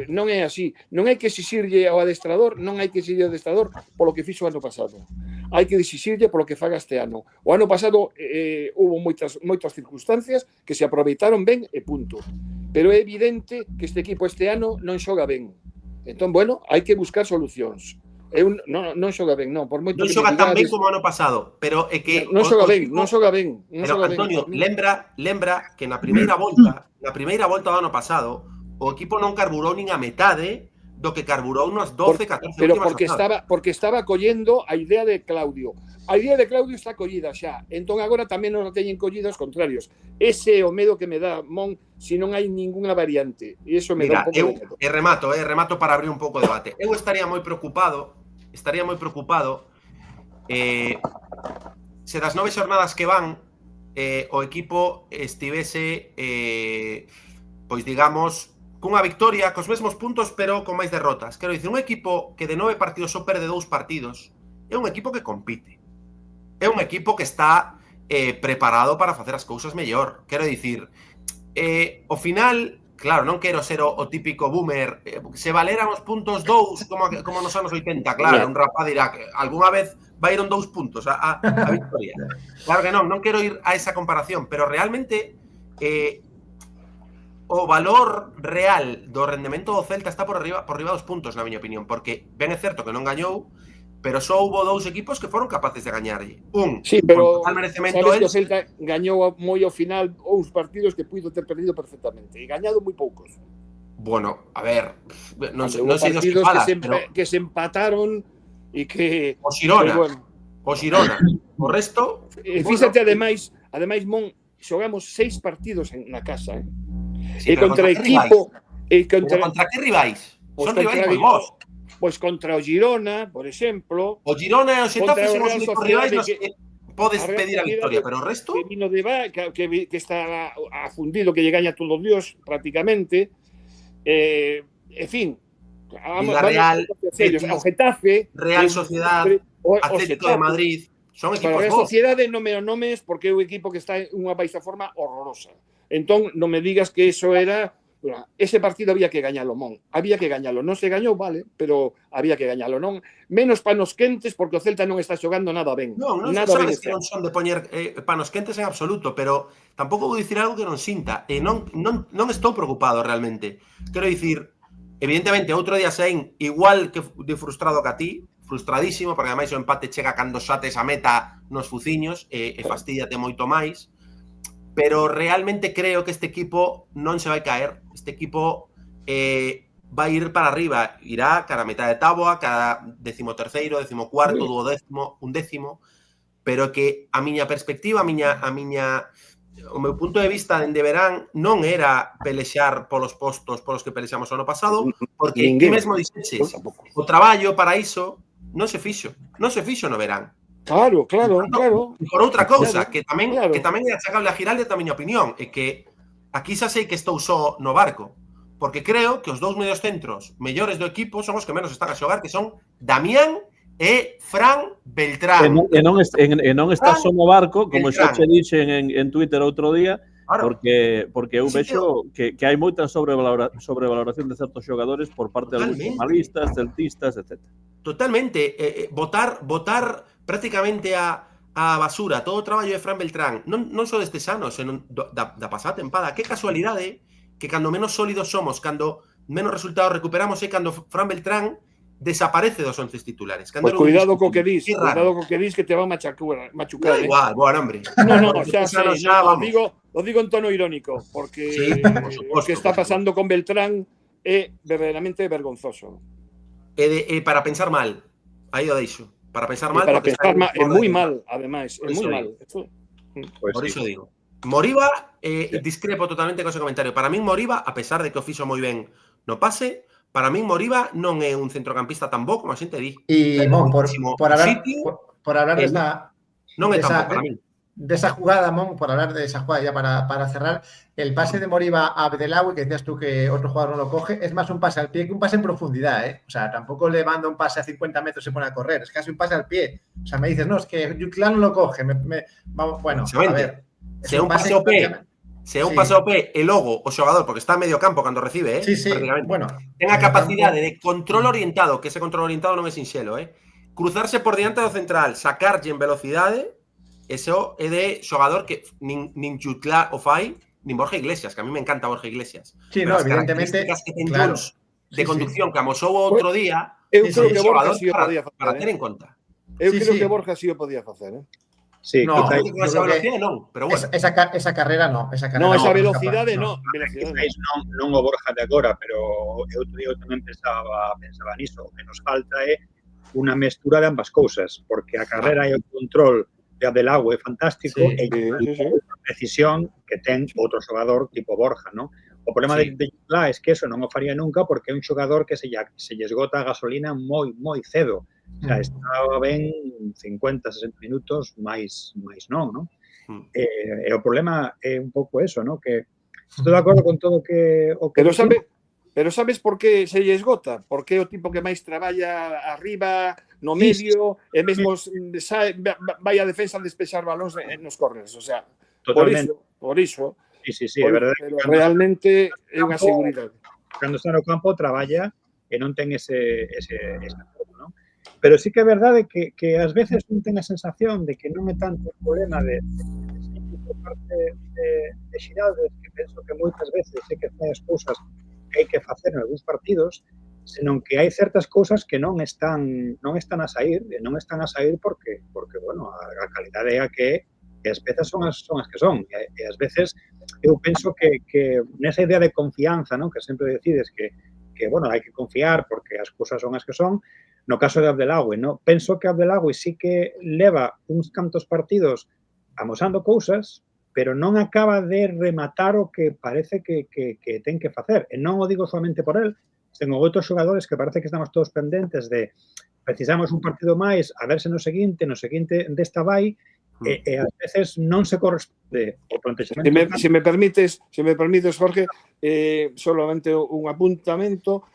Non é así. Non hai que exixirlle ao adestrador, polo que fixo o ano pasado. Hai que exixirlle polo que faga este ano. O ano pasado houve moitas circunstancias que se aproveitaron ben e punto. Pero é evidente que este equipo este ano non xoga ben. Entón, bueno, hai que buscar solucións. Non xoga ben, non. Por moito non xoga tan ben como o ano pasado, pero é que non xoga ben. Pero Antonio, lembra que na primeira volta do ano pasado o equipo non carburou nin a metade do que carburou nas 12, 14 pero últimas porque estaba collendo a idea de Claudio. A idea de Claudio está collida xa. Entón agora tamén non a teñen collida os contrarios. Ese é o medo que me dá Mon se non hai ningunha variante. E iso me dá un pouco de medo. Remato para abrir un pouco o debate. Eu estaría moi preocupado se das 9 xornadas que van o equipo estivese pois digamos cunha victoria, cos mesmos puntos, pero con máis derrotas. Quero dicir, un equipo que de 9 partidos só perde 2 partidos é un equipo que compite. É un equipo que está preparado para facer as cousas mellor. Quero dicir, ao final, claro, non quero ser o típico boomer, se valeran os puntos 2 como nos anos 80, claro, un rapaz dirá que algunha vez vairon 2 puntos a victoria. Claro que non quero ir a esa comparación, pero realmente o valor real do rendemento do Celta está por riba dos puntos, na miña opinión, porque ben é certo que non gañou, pero só houbo 2 equipos que foron capaces de gañarlle. Sí, pero con total merecemento sabes que o Celta gañou moi ao final uns partidos que puido ter perdido perfectamente e gañado moi poucos. Bueno, a ver, non sei dos que falas, pero que se empataron e que o Xirona, que, bueno, o Xirona, o resto, fíxate, ademais, Mon, xogamos 6 partidos na casa, sí, e contra equipo contra que rivais? Son rivais moi vos. Pois contra o Girona, por exemplo. O Girona e o Xetafe son os únicos rivais nos que podes a pedir a victoria, pero o resto que vino de que está afundido, que lle gaña todo Dios prácticamente. En fin, Villarreal, o Getafe, Real Sociedad, Atlético de Madrid, son equipos a vos. Sociedade non me o nomes porque é un equipo que está en unha baixa forma horrorosa. Entón, non me digas que eso era... Ese partido había que gañalo, Mon. Había que gañalo. Non se gañou, vale, pero había que gañalo, non? Menos panos quentes porque o Celta non está xogando nada ben. Non sabes que non son de poñer panos quentes en absoluto, pero tampouco vou dicir algo que non sinta. Non estou preocupado realmente. Quero dicir, evidentemente, outro día saín igual que de frustrado que a ti, frustradísimo, porque ademais o empate chega cando xates a meta nos fuciños e fastídiate moito máis. Pero realmente creo que este equipo non se vai caer. Este equipo vai ir para arriba. Irá cara a metade de táboa, cara 13º, 14º, 12º, 11º. Pero que a miña perspectiva, o meu punto de vista dende verán non era pelexar polos postos polos que pelexamos o ano pasado, porque ti mesmo dixeches, o traballo para iso non se fixo no verán. Claro. E por outra cousa, que tamén é achacable a Giralde, da miña opinión, é que aquí xa sei que estou só no barco, porque creo que os 2 medios centros mellores do equipo son os que menos están a xogar, que son Damián e Fran Beltrán. E non está só no barco, como xa che dixen en Twitter outro día, claro, porque eu vexo que hai moita sobrevaloración de certos xogadores por parte de algúns formalistas, celtistas, etc. Totalmente. Botar prácticamente a basura todo o traballo de Fran Beltrán, non só destes anos, senón da pasada tempada. Que casualidade que cando menos sólidos somos, cando menos resultados recuperamos, é cando Fran Beltrán desaparece dos 11 titulares. Pues cuidado co que dis, que te va a machucar. Igual, bueno, hombre. No, xa sei, lo digo en tono irónico, porque o que está pasando con Beltrán é verdadeiramente vergonzoso. Para pensar mal, aí o deixo. Para pensar mal, é moi mal, ademais, é moi mal. Por iso digo. Moriba, discrepo totalmente con ese comentario. Para min Moriba, a pesar de que o fixo moi ben no pase, para min Moriba non é un centrocampista tan bo como a xente di. E, Mon, por hablar desa... Non é tan bo para min. De esa jugada, Mon, por hablar de esa jugada ya para cerrar, el pase de Moriba a Abdelawi, que decías tú que otro jugador no lo coge, es más un pase al pie que un pase en profundidad, ¿eh? O sea, tampoco le manda un pase a 50 metros y se pone a correr, es casi un pase al pie. O sea, me dices, no, es que Yuclán no lo coge. Bueno, a ver. Se un pase ao pé, un pase ao pé e logo o xogador, porque está a medio campo cando recibe, prácticamente, bueno, ten a capacidade de control orientado, que ese control orientado non é sinxelo, cruzarse por diante do central, sacarlle en velocidade. Eso é de xogador que nin Jutla o fai, nin Borja Iglesias, que a mí me encanta Borja Iglesias. Sí, no, evidentemente, que ten de conducción que amosou outro día, eu creo que Borja si o podía facer. Para ter en conta. Eu creo que Borja si o podía facer, Sí, no, esa velocidade non, pero bueno. Esa carrera non. Esa velocidade non. Non o Borja de agora, pero eu tamén pensaba niso. O que nos falta é unha mestura de ambas cousas, porque a carrera e o control de Abdelawi é fantástico e a precisión que ten outro xogador tipo Borja, non? O problema de Jutla é que eso non o faría nunca porque é un xogador que se lle esgota a gasolina moi cedo. O sea, estaba ben 50, 60 minutos, máis non? E o problema é un pouco eso, non? Que estou de acordo con todo o que... Pero Pero sabes por que se lle esgota? Porque é o tipo que máis traballa arriba, no medio, e mesmo vai a defensa a despexar balóns nos corners. O sea, Totalmente. por iso. Sí, é verdade. Pero realmente é unha seguridade. Cando está no campo, traballa e non ten ese forma, non? Pero sí que é verdade que ás veces non ten a sensación de que non é tanto o problema de por parte de Xiraldes, que penso que moitas veces sí que fai as cousas que hai que facer en algúns partidos, senón que hai certas cousas que non están a sair, e non están a sair porque bueno, a calidade é a que é, e as pezas son as que son, e ás veces eu penso que nesa idea de confianza, non, que sempre decides que bueno, hai que confiar porque as cousas son as que son. No caso de Abdelagüe, non? Penso que Abdelagüe sí que leva uns cantos partidos amosando cousas, pero non acaba de rematar o que parece que ten que facer. E non o digo solamente por él, tengo outros xogadores que parece que estamos todos pendentes de precisamos un partido máis, a ver se no seguinte desta vai, e ás veces non se corresponde o plantexamento. Se me permites, Jorge, solamente un apuntamento.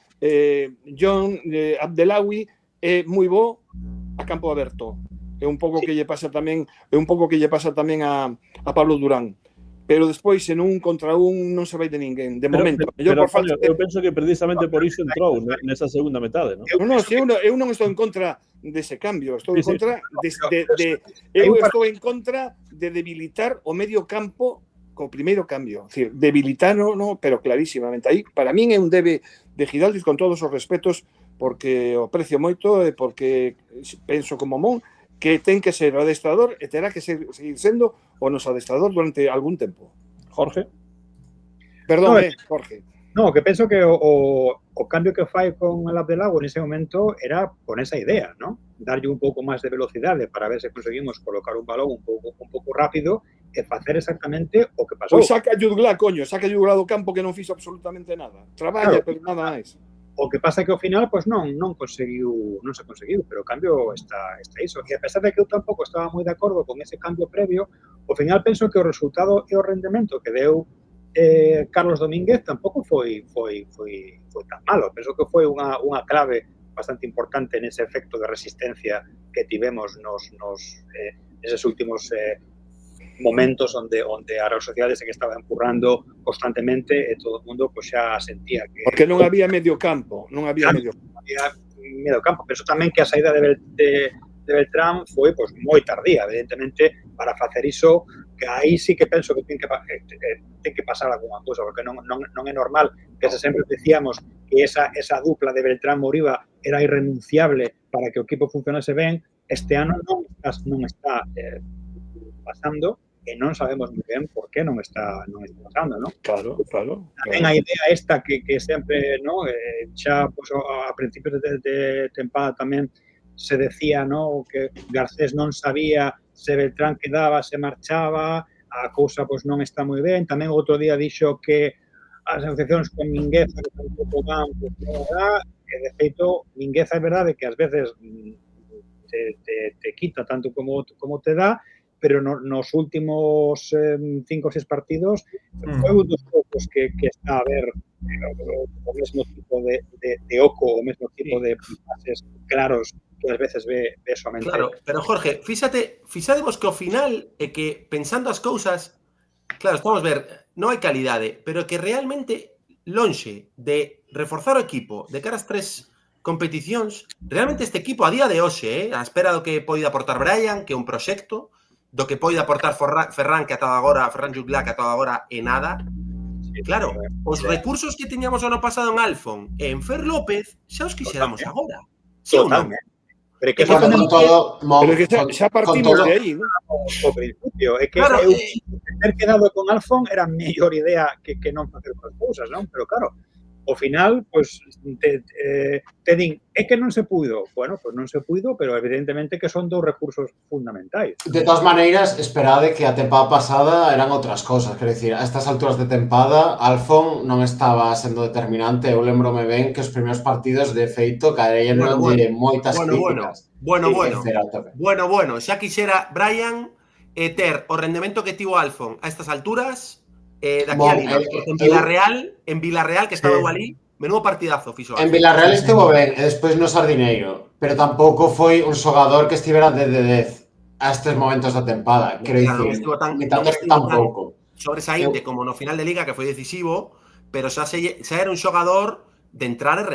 John Abdelagüe é moi bo a campo aberto. É un pouco que lle pasa tamén a Pablo Durán. Pero despois, en un contra un, non se vai de ninguén. De momento. Pero eu penso que precisamente por iso entrou nesa segunda metade, non? Eu non estou en contra dese cambio. Estou en contra de debilitar o medio campo co primeiro cambio. É dicir, debilitarlo, no, pero clarísimamente. Aí, para min, é un debe de Giraldez, con todos os respetos, porque o aprecio moito e porque penso como Mon, que ten que ser o adestrador e terá que seguir sendo o noso adestrador durante algún tempo. Jorge? Perdón, Jorge. No, que penso que o cambio que fai con el Abdelagüe nese momento era con esa idea, ¿no? Darlle un pouco máis de velocidade para ver se conseguimos colocar un balón un pouco rápido e facer exactamente o que pasou. Pois saca Yudglá, coño, saca Yudglá do campo que non fixo absolutamente nada. Traballa, claro, pero nada máis. O que pasa é que ao final pois non se conseguiu, pero o cambio está iso. E a pesar de que eu tampouco estaba moi de acordo con ese cambio previo, ao final penso que o resultado e o rendemento que deu Carlos Domínguez tampouco foi tan malo. Penso que foi unha clave bastante importante nese efecto de resistencia que tivemos neses últimos momentos onde a Real Sociedade se que estaba empurrando constantemente e todo o mundo pues, xa sentía que... Porque non había medio campo, medio campo. Penso tamén que a saída de Beltrán foi pues, moi tardía, evidentemente, para facer iso, que aí sí que penso que ten que pasar alguna cousa, porque non é normal que se sempre decíamos que esa dupla de Beltrán-Moriba era irrenunciable para que o equipo funcionase ben. Este ano non está pasando, e non sabemos moi ben por que non está pasando, non? Claro. Tamén a idea esta que sempre, non? Xa pues, a principios de tempada tamén se decía, non? Que Garcés non sabía se Beltrán quedaba, se marchaba, a cousa pues, non está moi ben. Tamén outro día dixo que as negociacións con Mingueza que tampouco van, pues, non dá, e de feito, Mingueza é verdade que ás veces te quita tanto como te dá, pero nos últimos 5 ou 6 partidos foi un dos poucos que está a ver o mesmo tipo de oco, o mesmo tipo de pases claros que ás veces ve somente. Claro, pero Jorge, fixademos que ao final é que pensando as cousas, claro, estamos a ver, non hai calidade, pero que realmente lonxe de reforzar o equipo de cara ás 3 competicións, realmente este equipo a día de hoxe, a espera do que poida aportar Brian, que é un proxecto, do que poida aportar Ferran, que atado agora, Ferran Jutglà, que atado agora é nada. Claro, os recursos que tiñamos ano pasado en Alfon e en Fer López xa os quixéramos agora. Sí ou non? Pero que xa partimos de aí, non? O principio, é que eu ter quedado con Alfon era a mellor idea que non facer as cousas, non? Pero claro, ao final, pois, te din, é que non se puido. Bueno, pois non se puido, pero evidentemente que son dous recursos fundamentais. De todas maneiras, esperade que a tempada pasada eran outras cosas. Quero dicir, a estas alturas de tempada, Alfon non estaba sendo determinante. Eu lembrome ben que os primeiros partidos, de feito, caeron de moitas críticas. Bueno, xa quixera Brian ter o rendemento que tivo Alfon a estas alturas daqui a Lima, porque en Villarreal, que estaba Walí, menudo partidazo fixo. En Villarreal estivo ben, e despois no Sardineiro, pero tampouco foi un xogador que estivera de 10 a estes momentos da tempada. Quero Claro, dicir, non estivo tan tampouco. sobresaínte como no final de Liga, que foi decisivo, pero xa era un xogador de entrar e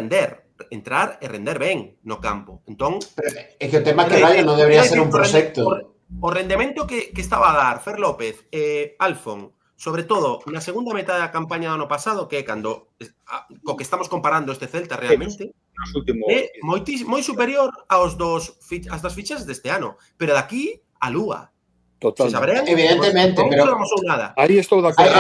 render ben no campo. Entón, Pero é que o tema que Rayo non debería ser un proxecto. O rendemento que estaba a dar Fer López e Alfon, sobre todo na segunda metade da campaña do ano pasado, que é cando co que estamos comparando este Celta realmente, é moi superior ás das fichas deste ano, pero de aquí a Lúa. Total. Evidentemente, pero aí estou de acordo.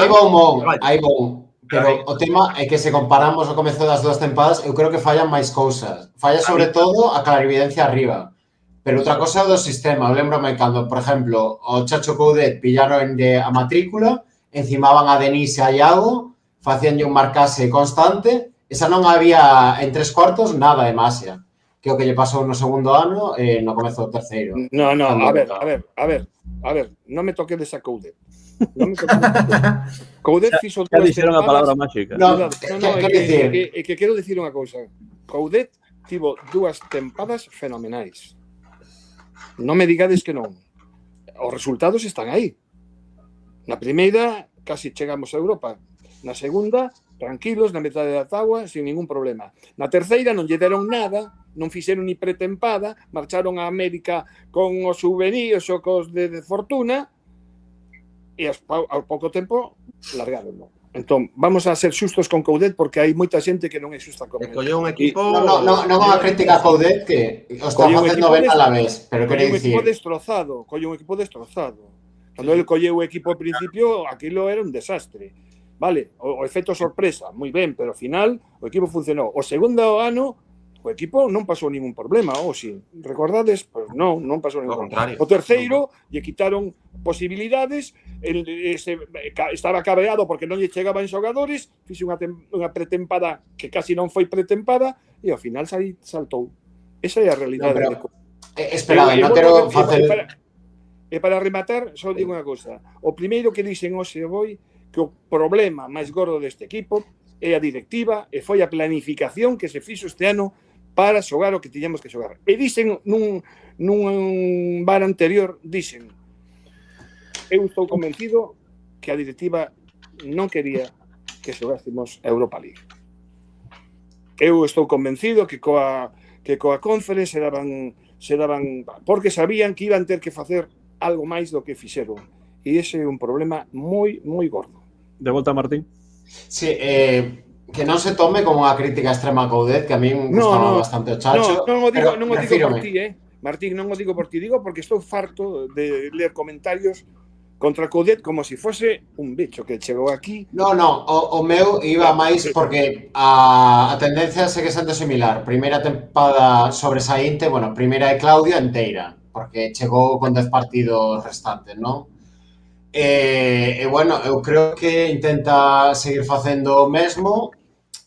Aí bon. Pero o tema é que se comparamos o comezo das dúas tempadas, eu creo que fallan máis cousas. Falla sobre todo a clarividencia arriba. Pero outra cosa é do sistema. Eu lembrome cando, por exemplo, o Chacho Coudet pillaron a matrícula, encimaban a Denise e a Iago, facíanlle un marcase constante, esa non había en 3/4 nada de Masia, que é o que lle pasou no segundo ano e no comezo do terceiro. No, a ver, non me toquedes a Coudet. Coudet fixo dúas tempadas. A palabra máxica. É que quero dicir unha cousa. Coudet tivo dúas tempadas fenomenais. Non me digades que non. Os resultados están aí. Na primeira, casi chegamos a Europa. Na segunda, tranquilos, na metade da táboa, sin ningún problema. Na terceira non lle deron nada, non fixeron ni pretempada, marcharon a América con os souvenirs ou cos de fortuna e ao pouco tempo largaron. Entón, vamos a ser xustos con Coudet porque hai moita xente que non é xusta con ele. Colleu un equipo... Non unha crítica a Coudet que o está facendo ben a la vez, pero quero dicir... Colleu un equipo destrozado. Cando ele colleu o equipo ao principio, aquilo era un desastre. Vale, o efecto sorpresa, moi ben, pero ao final o equipo funcionou. O segundo ano, o equipo non pasou ningún problema, ou si. Recordades? Pois non pasou ningún problema. O terceiro, lle quitaron posibilidades, estaba cabreado porque non lle chegaban xogadores, fixe unha pretempada que casi non foi pretempada e ao final saltou. Esa é a realidade. Espera, non quero facer... E para rematar, só digo unha cousa. O primeiro que dixen hoxe foi que o problema máis gordo deste equipo é a directiva e foi a planificación que se fixo este ano para xogar o que tiñamos que xogar. E dixen nun bar anterior, dixen, eu estou convencido que a directiva non quería que xogásemos a Europa League. Eu estou convencido que coa Conference se daban porque sabían que iban ter que facer algo máis do que fixeron. E ese é un problema moi, moi gordo. De volta, Martín. Sí, que non se tome como unha crítica extrema a Coudet, que a mí me gustaba bastante o Chacho. Non o digo por ti, Martín, non o digo por ti, digo porque estou farto de ler comentarios contra Coudet como se fose un bicho que chegou aquí. Non, o meu iba máis porque a tendencia segue sendo similar. Primeira tempada sobresaínte, bueno, primeira de Claudio enteira, porque chegou con 10 partidos restantes, non? E bueno, eu creo que intenta seguir facendo o mesmo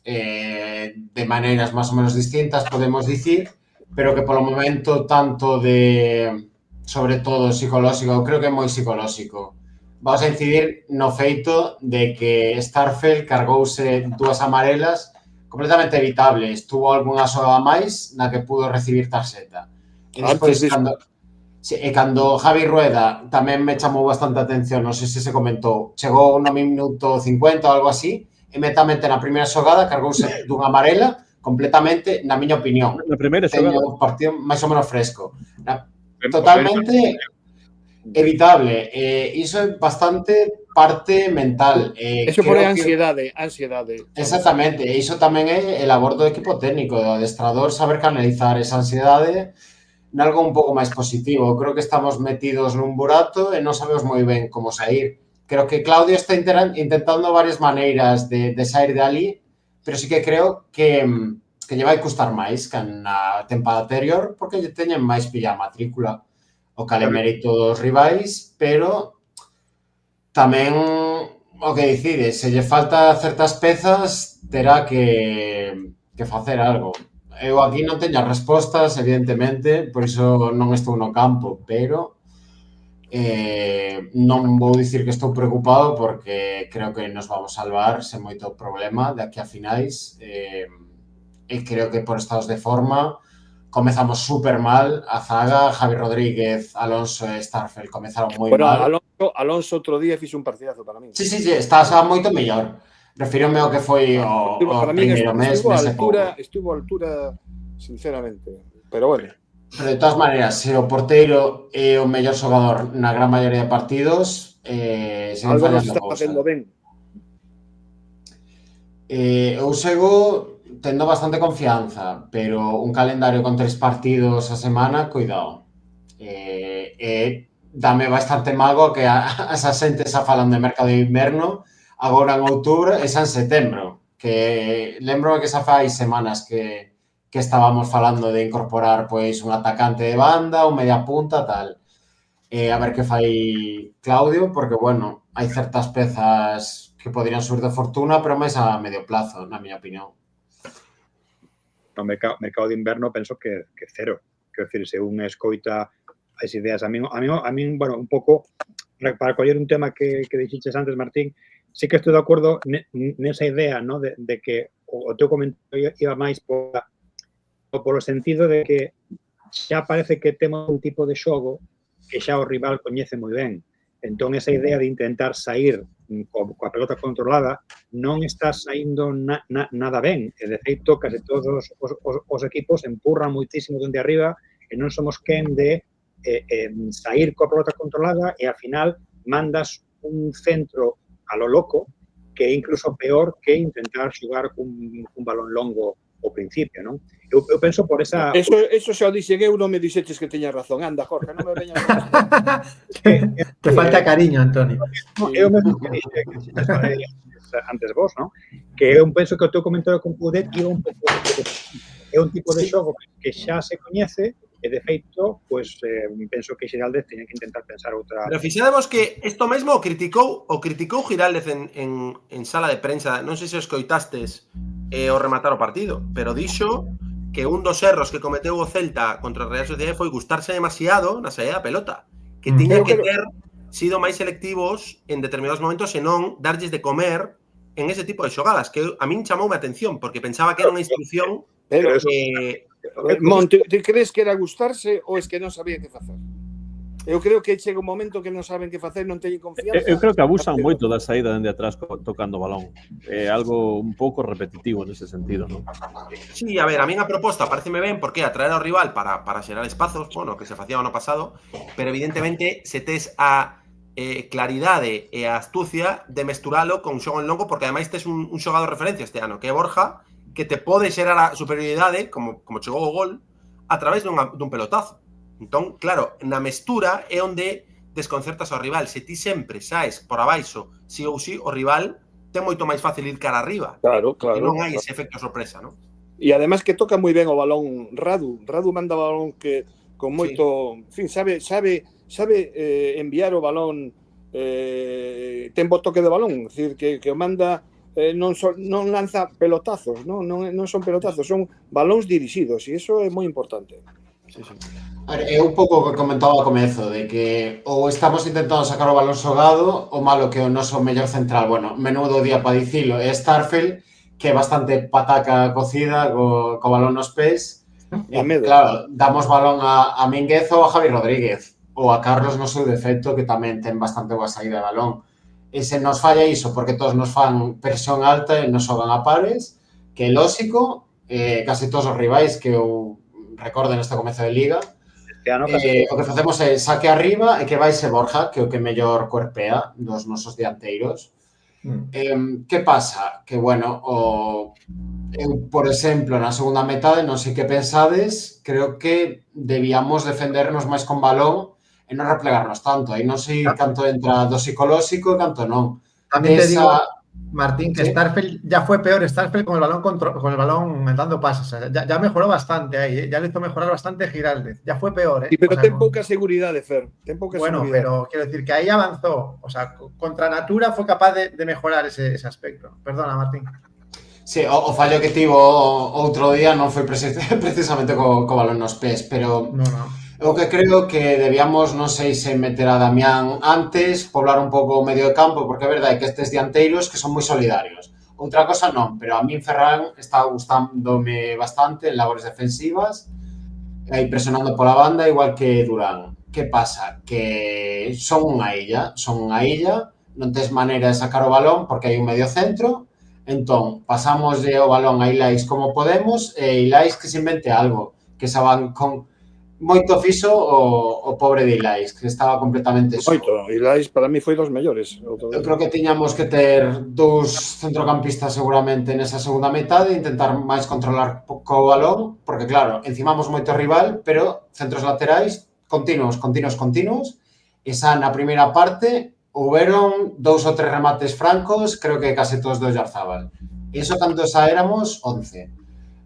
de maneiras máis ou menos distintas, podemos dicir, pero que polo momento tanto de, sobre todo, psicolóxico, eu creo que é moi psicolóxico. Vamos a incidir no feito de que Starfelt cargouse dúas amarelas completamente evitables. Tuvo algunha xogada máis na que pudo recibir tarxeta. E despois, cando Javi Rueda tamén me chamou bastante atención, non sei se se comentou, chegou no minuto 50 ou algo así, e metamente na primeira xogada cargouse dunha amarela completamente, na miña opinión. Na primeira xogada. Teño un partido máis ou menos fresco. Totalmente evitable. Iso é bastante parte mental. Eso por ansiedade. Exactamente. E iso tamén é a labor do equipo técnico, do adestrador, saber canalizar esa ansiedade nalgo un pouco máis positivo. Creo que estamos metidos nun burato e non sabemos moi ben como sair. Creo que Claudio está intentando varias maneiras de sair de ali, pero sí que creo que lle vai custar máis que na tempada anterior, porque lle teñen máis pilla a matrícula o calemérito dos rivais, pero tamén o que decide, se lle falta certas pezas, terá que facer algo. Eu aquí non teño as respostas, evidentemente, por iso non estou no campo, pero Non vou dicir que estou preocupado porque creo que nos vamos salvar sen moito problema de aquí a finais, e creo que por estados de forma comezamos super mal a zaga. Javi Rodríguez, Alonso e Starfel comezaron moi mal. Alonso outro día fixo un partidazo para min. Sí, estás a moito mellor. Refírome ao que foi o primeiro mes e pouco. Estuvo a altura, sinceramente. Pero bueno. Pero de todas maneiras, se o porteiro é o mellor xogador na gran maioría de partidos, algo nos está facendo ben. Eu sigo tendo bastante confianza, pero un calendario con 3 partidos a semana, cuidado. Dame bastante mago que esa xente xa falan de mercado de inverno agora en outubro e xa en setembro, que lembro que xa fai semanas que estábamos falando de incorporar pois un atacante de banda, un media punta, tal. A ver que fai Claudio, porque, bueno, hai certas pezas que poderían subir de fortuna, pero máis a medio plazo, na miña opinión. No mercado de inverno penso que cero. Quero dicir, se un escoita as ideas, a min, bueno, un pouco, para coller un tema que dixiches antes, Martín, sí que estou de acordo nesa idea, ¿no? de que o teu comentario iba máis polo sentido de que xa parece que temos un tipo de xogo que xa o rival coñece moi ben. Entón, esa idea de intentar sair coa pelota controlada non está saindo nada ben. E, de feito, case todos os equipos empurran moitísimo dende arriba e non somos quen de sair coa pelota controlada e, ao final, mandas un centro a lo loco que é incluso peor que intentar xogar un balón longo ao principio, non? Eu penso por esa... Eso xa o dixen eu, non me dixeches que teña razón. Anda, Jorge, non me veñas Te falta cariño, Antonio. Eu me dixen antes vos, non? Que eu penso que o teu comentario con Coudet é un tipo de xogo que xa se coñece e, de feito, pois, penso que Giraldez teña que intentar pensar outra... Pero fixademos que isto mesmo o criticou Giraldez en sala de prensa, non sei se escoitastes o rematar o partido, pero dixo que un dos erros que cometeu o Celta contra a Real Sociedade foi gustarse demasiado na saída da pelota, que tiña que ter sido máis selectivos en determinados momentos e non darlles de comer en ese tipo de xogadas, que a min chamoume a atención, porque pensaba que era unha instrucción que... Monte, ti crees que era gustarse ou es que non sabía que facer? Eu creo que chega un momento que non saben que facer, non teñen confianza. Eu creo que abusan moito da saída dende atrás tocando o balón. É algo un pouco repetitivo nese sentido, non? Sí, a ver, a min a proposta pareceme ben porque atraer ao rival para xerar espazos, bueno, que se facía o ano pasado, pero evidentemente se tes a claridade e a astucia de mesturalo con un xogo en longo, porque ademais tes un xogador de referencia este ano, que é Borja, que te pode xerar a superioridade, como chegou o gol, a través dun pelotazo. Entón, claro, na mestura é onde desconcertas ao rival. Se ti sempre saes por abaixo, sí ou sí, o rival ten moito máis fácil ir cara arriba. Claro. E non hai ese efecto sorpresa, non? E además que toca moi ben o balón Radu. Radu manda o balón que con moito... Sí. En fin, sabe enviar o balón, ten bo toque de balón, é dicir, que o manda... non lanza pelotazos, non son pelotazos, son balóns dirixidos e iso é moi importante. Sí. É un pouco o que comentaba ao comezo, de que ou estamos intentando sacar o balón xogado, o malo que o noso mellor central, bueno, menudo día para dicilo, é Starfel, que é bastante pataca cocida co balón nos pés. Claro, damos balón a Mínguez ou a Javi Rodríguez, ou a Carlos no seu defecto, que tamén ten bastante boa saída de balón. E se nos falla iso, porque todos nos fan presión alta e nos xogan a pares, que é lóxico, case todos os rivais que eu recordo neste comezo de liga, o que facemos é saque arriba e que vaise Borja, que é o que mellor cuerpea dos nosos dianteiros. Que pasa? Que, bueno, eu, por exemplo, na segunda metade, non sei que pensades, creo que debíamos defendernos máis con balón e non replegarnos tanto. Aí non sei canto entra do psicolóxico e canto non. Tamén te digo, Martín, que Starfel ya fue peor. Starfel con el balón dando pases. Ya mejoró bastante ahí. Ya le hizo mejorar bastante Giraldez. Ya fue peor. Sí, pero ten pouca seguridad de Fer. Bueno, pero quiero decir que ahí avanzó. O sea, contra natura fue capaz de mejorar ese aspecto. Perdona, Martín. Sí, o fallo que tivo outro día non foi precisamente co balón nos pés, pero... No. Eu que creo que debíamos, non sei se meter a Damián antes, poblar un pouco o medio de campo, porque é verdade que estes dianteiros que son moi solidarios. Outra cosa non, pero a min Ferran está gustándome bastante en labores defensivas, aí presionando pola banda, igual que Durán. Que pasa? Que son unha illa, non tes maneira de sacar o balón porque hai un medio centro, entón pasamos o balón a Ilais como podemos e Ilais que se invente algo, que se van con moito fixo o pobre de Ilais, que estaba completamente só. Moito, Ilais para mí foi dos mellores. Eu creo que tiñamos que ter dous centrocampistas seguramente nesa segunda metade e intentar máis controlar co balón, porque claro, encimamos moito rival, pero centros laterais continuos, e xa na primeira parte houberon 2 ou 3 remates francos, creo que case todos do Oyarzábal. E iso cando xa éramos 11.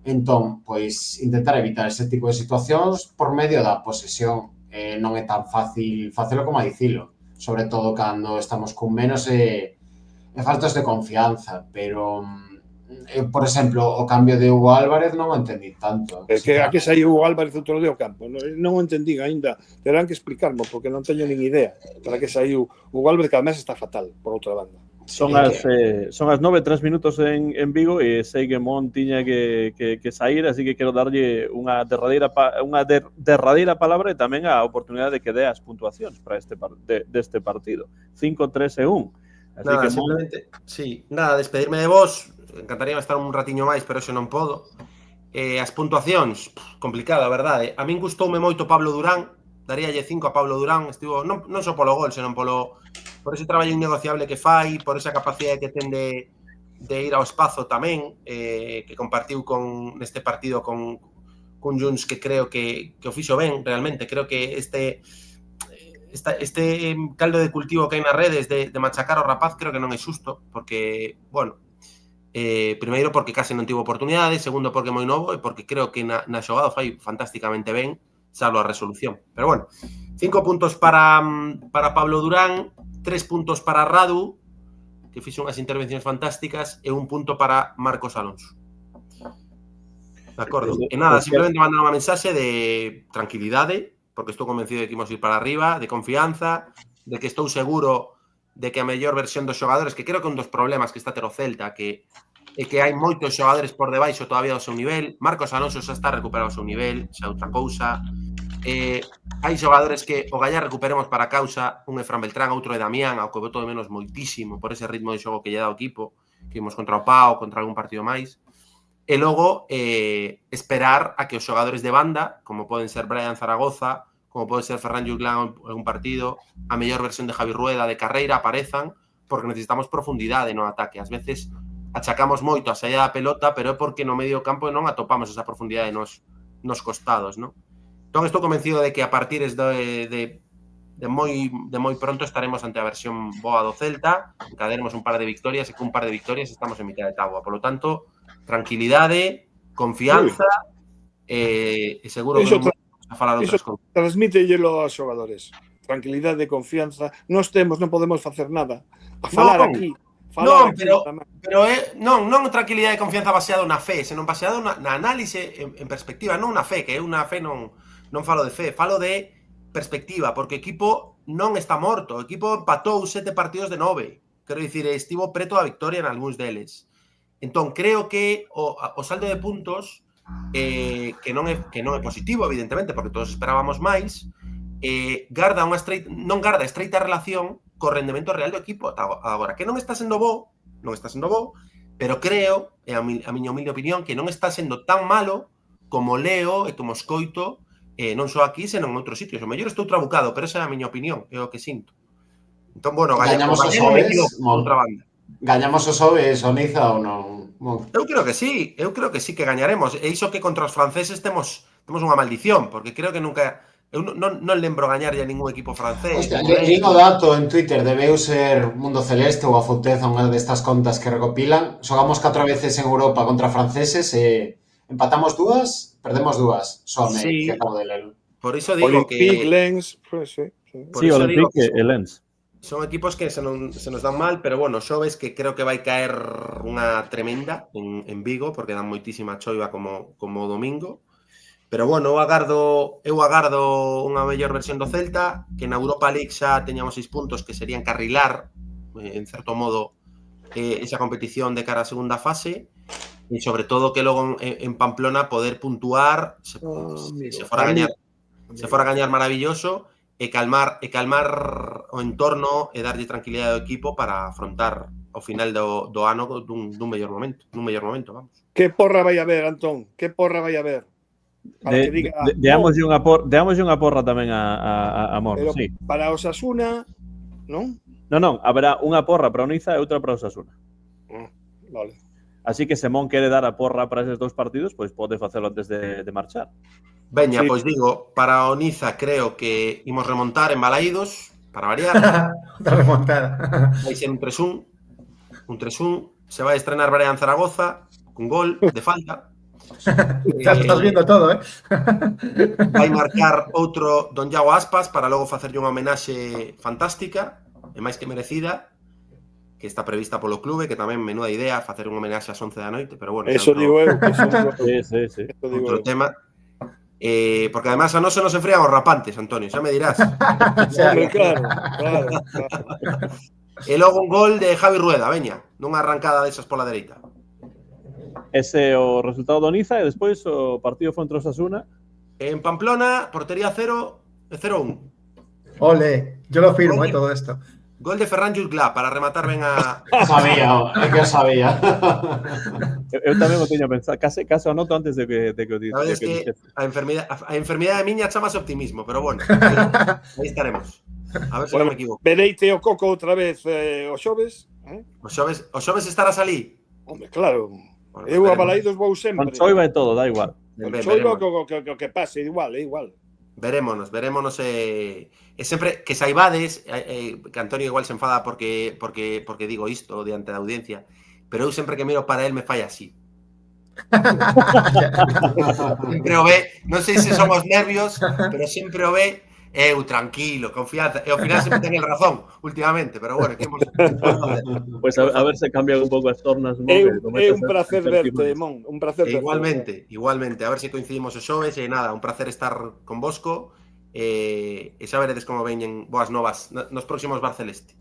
Entón, pois, intentar evitar ese tipo de situacións por medio da posesión. Non é tan fácil facelo como a dicilo, sobre todo cando estamos con menos e faltos de confianza, pero por exemplo, o cambio de Hugo Álvarez non o entendí tanto. É que a que saiu Hugo Álvarez outro día ao campo, non o entendín aínda, terán que explicarmo porque non teño nin idea para que saiu Hugo Álvarez, que además está fatal, por outra banda. Son as 9:03 minutos en Vigo e sei que Mon tiña que sair, así que quero darlle unha derradeira palabra e tamén a oportunidade de que dé as puntuacións para deste partido. 5-3 e 1. Así nada, que simplemente, sí, nada, despedirme de vos, encantaría estar un ratiño máis, pero eso non podo. As puntuacións, complicada, a verdade. A min gustoume moito Pablo Durán, daríalle 5 a Pablo Durán, estivo non só polo gol, senón por ese traballo innegociable que fai, por esa capacidade que ten de ir ao espazo tamén, que compartiu neste partido con Junts, que creo que o fixo ben, realmente. Creo que este caldo de cultivo que hai nas redes de machacar ao rapaz creo que non é xusto, porque, bueno, primeiro porque case non tivo oportunidade, segundo porque é moi novo e porque creo que na xogada fai fantásticamente ben, salvo a resolución. Pero bueno, 5 puntos para Pablo Durán, 3 puntos para Radu, que fixo unhas intervencións fantásticas, e 1 punto para Marcos Alonso. De acordo. E nada, simplemente mandar unha mensaxe de tranquilidade, porque estou convencido de que imos ir para arriba, de confianza, de que estou seguro de que a mellor versión dos xogadores, que creo que un dos problemas que está ter o Celta, é que hai moitos xogadores por debaixo todavía do seu nivel. Marcos Alonso xa está recuperado o seu nivel, xa outra cousa. Hai xogadores que o galla recuperemos para a causa, un é Fran Beltrán, outro é Damián, ao que botou de menos moitísimo por ese ritmo de xogo que lle dá o equipo, que imos contra o Pau, contra algún partido máis. E logo esperar a que os xogadores de banda, como poden ser Brian Zaragoza, como pode ser Ferran Juglán en un partido, a mellor versión de Javi Rueda de carreira, aparezan, porque necesitamos profundidade no ataque. Ás veces achacamos moito a saída da pelota, pero é porque no medio campo non atopamos esa profundidade nos costados, non? Entón, estou convencido de que a partir de moi pronto estaremos ante a versión boa do Celta, encaderemos un par de victorias e con un par de victorias estamos en mitad de táboa. Por lo tanto, tranquilidade, confianza e seguro que non vamos a falar outras cousas. Transmítellelo aos xogadores. Tranquilidade, confianza. Non podemos facer nada. A falar aquí. Non tranquilidade e confianza baseado na fe, senón baseado na análise en perspectiva, non na fe, que é unha fe non falo de fe, falo de perspectiva, porque o equipo non está morto, o equipo empatou 7 partidos de 9, quero dicir, estivo preto da victoria en algúns deles. Entón, creo que o saldo de puntos que non é positivo, evidentemente, porque todos esperábamos máis, non garda estreita relación co rendemento real do equipo agora, que non está sendo bo, pero creo, a miña humilde opinión, que non está sendo tan malo como leo e como escoito, non só aquí, senón en outros sitios. O mellor estou trabucado, pero esa é a miña opinión, é o que sinto. Entón, bueno, gañamos os Oves, gañamos os Oves, o Niza ou non? Eu creo que sí que gañaremos. E iso que contra os franceses temos unha maldición, porque creo que nunca... Eu non lembro gañarlle a ningún equipo francés. Hostia, digo dato en Twitter, debeu ser Mundo Celeste ou a Futeza, unha destas contas que recopilan. Xogamos 4 veces en Europa contra franceses e empatamos 2, perdemos 2. Sí. Que acabo de ler. Por iso digo Olympique, Lens, sí, Olympique e Lens. Son equipos que se nos dan mal, pero bueno, xoves que creo que vai caer unha tremenda en Vigo, porque dan moitísima choiva como o domingo. Pero bueno, eu agardo unha mellor versión do Celta, que na Europa League xa teñamos 6 puntos que serían carrilar, en certo modo, esa competición de cara á segunda fase, e sobre todo que logo en Pamplona poder puntuar, se fora a gañar maravilloso, e calmar o entorno e darlle tranquilidade ao equipo para afrontar o final do ano dun mellor momento, vamos. Que porra vai haber, Antón? Que porra vai haber? Deámoslle unha porra tamén a Moro, sí. Para Osasuna, non? Non, haberá unha porra para Oniza e outra para Osasuna. Vale. Así que se Mon quere dar a porra para esos 2 partidos, pois pode facelo antes de marchar. Veña, pois digo, para Oniza creo que imos remontar en Balaídos, para variar. Otra remontada. Vai ser un 3-1. Un 3-1. Se vai estrenar Brian Zaragoza con gol de falta. Ya estás viendo todo, ¿eh? Vai marcar outro Don Iago Aspas para logo facerlle unha homenaxe fantástica e máis que merecida, que está prevista polo clube, que tamén menuda idea facer unha homenaxe ás 11 da noite, pero bueno, eso digo eu. Sí. Outro tema. Porque además a non se nos enfrían os rapantes, Antonio, xa me dirás. Hombre, claro. E logo un gol de Javi Rueda, veña, nunha arrancada desas pola dereita. Ese o resultado do Oniza e despois o partido contra Osasuna. En Pamplona, portería 0 e 0-1. Ole, yo lo firmo, todo esto. Gol de Ferran Jutgla para rematar ben a... Sabía, é que eu sabía. Eu tamén o teño pensado, case anoto antes de que o dices. A verdade é que a enfermidade miña chamase optimismo, pero bueno, aí estaremos. A ver se non me equivoco. Vereite o Coco outra vez o xoves. O xoves estarás ali? Hombre, claro. Bueno, Eu a Balaídos vou sempre. Con choiva e todo, da igual. Con choiva o que pase, igual, é igual. Verémonos e sempre que saibades que Antonio igual se enfada porque digo isto diante da audiencia, pero eu sempre que miro para él me falla así. Sempre o ve, non sei se somos nervios, pero sempre o ve tranquilo, confianza. E ao final sempre ten el razón últimamente, pero bueno, que hemos... Pues a ver se cambian un pouco as tornas. É un placer verte, Mon, un placer verte. Igualmente, a ver se coincidimos os xoves e nada, un placer estar con vosco e xa veredes como veñen boas novas nos próximos Bar Celeste.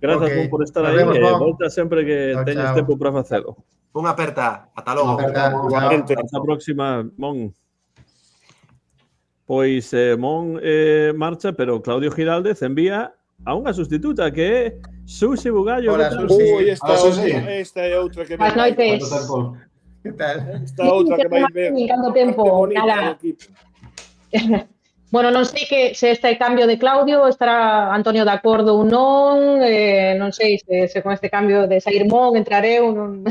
Grazas por estar aí, volta sempre que teñas tempo para facelo. Unha aperta, ata logo. Ata a próxima, Mon. Pois Mon marcha, pero Claudio Giraldez envía a unha sustituta que é Susi Bugallo. Hola, Susi. Esta é outra que Buenas noites. Que tal? Esta outra que vai ver. Cando tempo, nada. Bueno, non sei que se este cambio de Claudio estará Antonio de acordo ou non, non sei se con este cambio de sair Mon entraré ou non.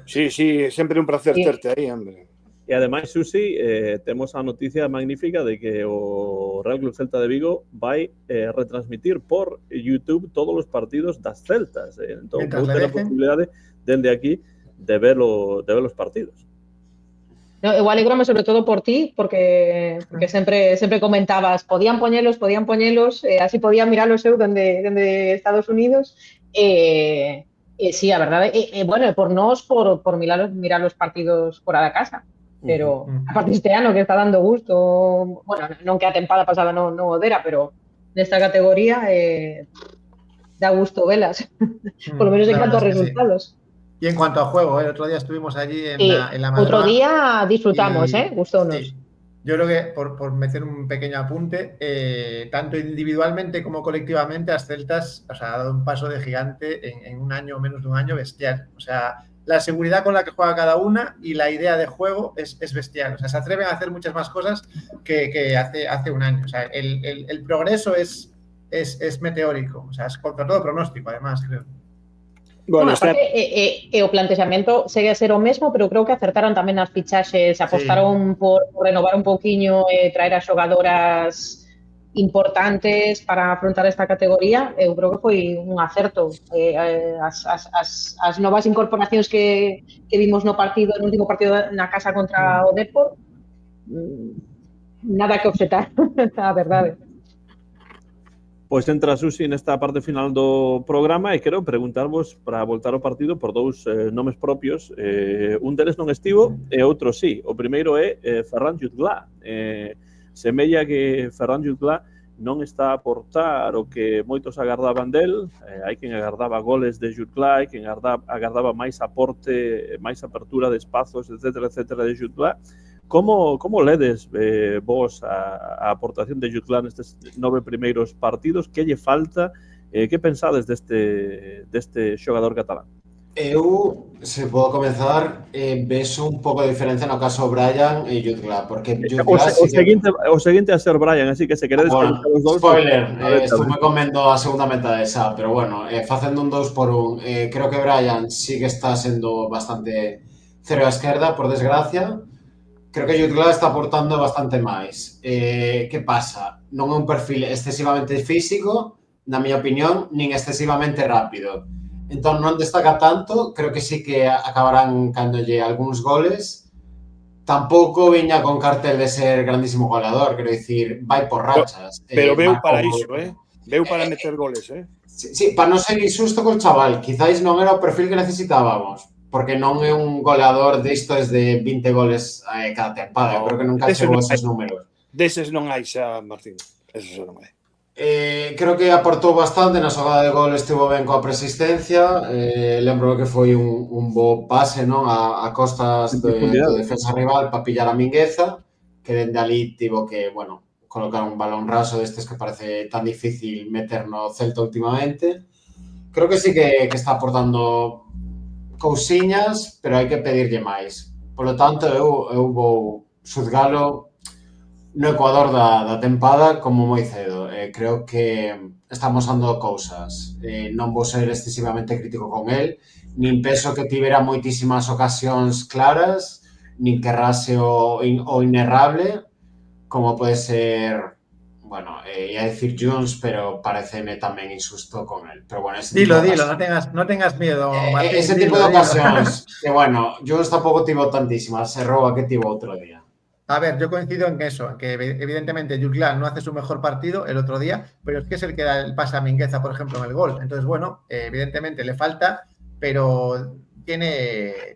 Sí, sempre un placer terte aí, hombre. E ademais, Susi, temos a noticia magnífica de que o Real Club Celta de Vigo vai retransmitir por YouTube todos os partidos das Celtas. Entón, vou ter a posibilidade dende aquí de ver os partidos. No, eu alegrome sobre todo por ti, porque sempre comentabas, podían poñelos, así podían miralos eu dende Estados Unidos. Sí, a verdade, bueno, por nós, por mirar os partidos fora da casa. Pero, aparte este ano que está dando gusto, bueno, non que a tempada pasada non o dera, pero nesta categoría da gusto velas, por lo menos en cuanto a resultados. Y en cuanto a juego, el otro día estuvimos allí en la madrugada. Otro día disfrutamos, gustónos. Sí. Yo creo que, por meter un pequeño apunte, tanto individualmente como colectivamente, las Celtas ha dado un paso de gigante en un año o menos de un año bestial. O sea, la seguridad con la que juega cada una y la idea de juego es bestial. O sea, se atreven a hacer muchas más cosas que hace un año. O sea, el progreso es meteórico. O sea, es contra todo pronóstico, además, creo. Bueno, aparte, o plantexamento segue a ser o mesmo, pero creo que acertaron tamén as fichaxes, apostaron por renovar un pouquiño e traer as xogadoras importantes para afrontar esta categoría. Eu creo que foi un acerto. As novas incorporacións que vimos no último partido na casa contra o Depor, nada que obxetar, a verdade. Pois entra Susi nesta parte final do programa e quero preguntarvos para voltar ao partido por dous nomes propios. Un deles non estivo e outro sí. O primeiro é Ferran Jutgla. Semella que Ferran Jutgla non está a aportar o que moitos agardaban del. Hai quen agardaba goles de Jutgla, hai quen agardaba máis aporte, máis apertura de espazos, etcétera, etcétera, de Jutgla. Como ledes vos a aportación de Jutgla nestes 9 primeiros partidos? Que lle falta? Que pensades deste xogador catalán? Eu, se podo comenzar, ves un pouco de diferencia no caso Brian e Jutgla, porque Jutgla o seguinte a ser Brian, así que se queredes comentar os dous... Spoiler, estuve comendo a segunda metade esa, pero bueno, facendo un 2 por 1, creo que Brian sí que está sendo bastante cero a esquerda, por desgracia. Creo que Jutgla está aportando bastante máis. Que pasa? Non é un perfil excesivamente físico, na miña opinión, nin excesivamente rápido. Entón, non destaca tanto, creo que sí que acabarán cándolle algúns goles. Tampouco viña con cartel de ser grandísimo goleador, quero dicir, vai por rachas. Pero veu para iso, veu para meter goles, Sí, para non ser insusto col chaval, quizáis non era o perfil que necesitábamos, porque non é un goleador destes de 20 goles cada tempada, creo que nunca chegou esos números. Deses non hai xa, Martín, esos non hai. Creo que aportou bastante na xogada de gol, estivo ben coa persistencia. Lembro que foi un bo pase, non, a costas do defensa rival para pillar a Mingueza, que dende ali tivo que, bueno, colocar un balón raso destes que parece tan difícil meter no Celta últimamente. Creo que sí que está aportando cousiñas, pero hai que pedirlle máis. Por lo tanto, eu vou xuzgalo no Ecuador da tempada como moi cedo. Creo que está mosando cousas. Non vou ser excesivamente crítico con el, nin penso que tivera moitísimas ocasións claras, nin que rase o inerrable, como pode ser, bueno, ia decir Jones, pero pareceme tamén insusto con el. Pero bueno, dilo, no tengas miedo, Martín. Ese tipo de ocasións, que bueno, Jones tampouco tivo tantísimas, se roba que tivo outro día. A ver, yo coincido en eso, que evidentemente Jutgla no hace su mejor partido el otro día, pero es que es el que da el pase a Mingueza, por ejemplo, en el gol. Entonces, bueno, evidentemente le falta, pero tiene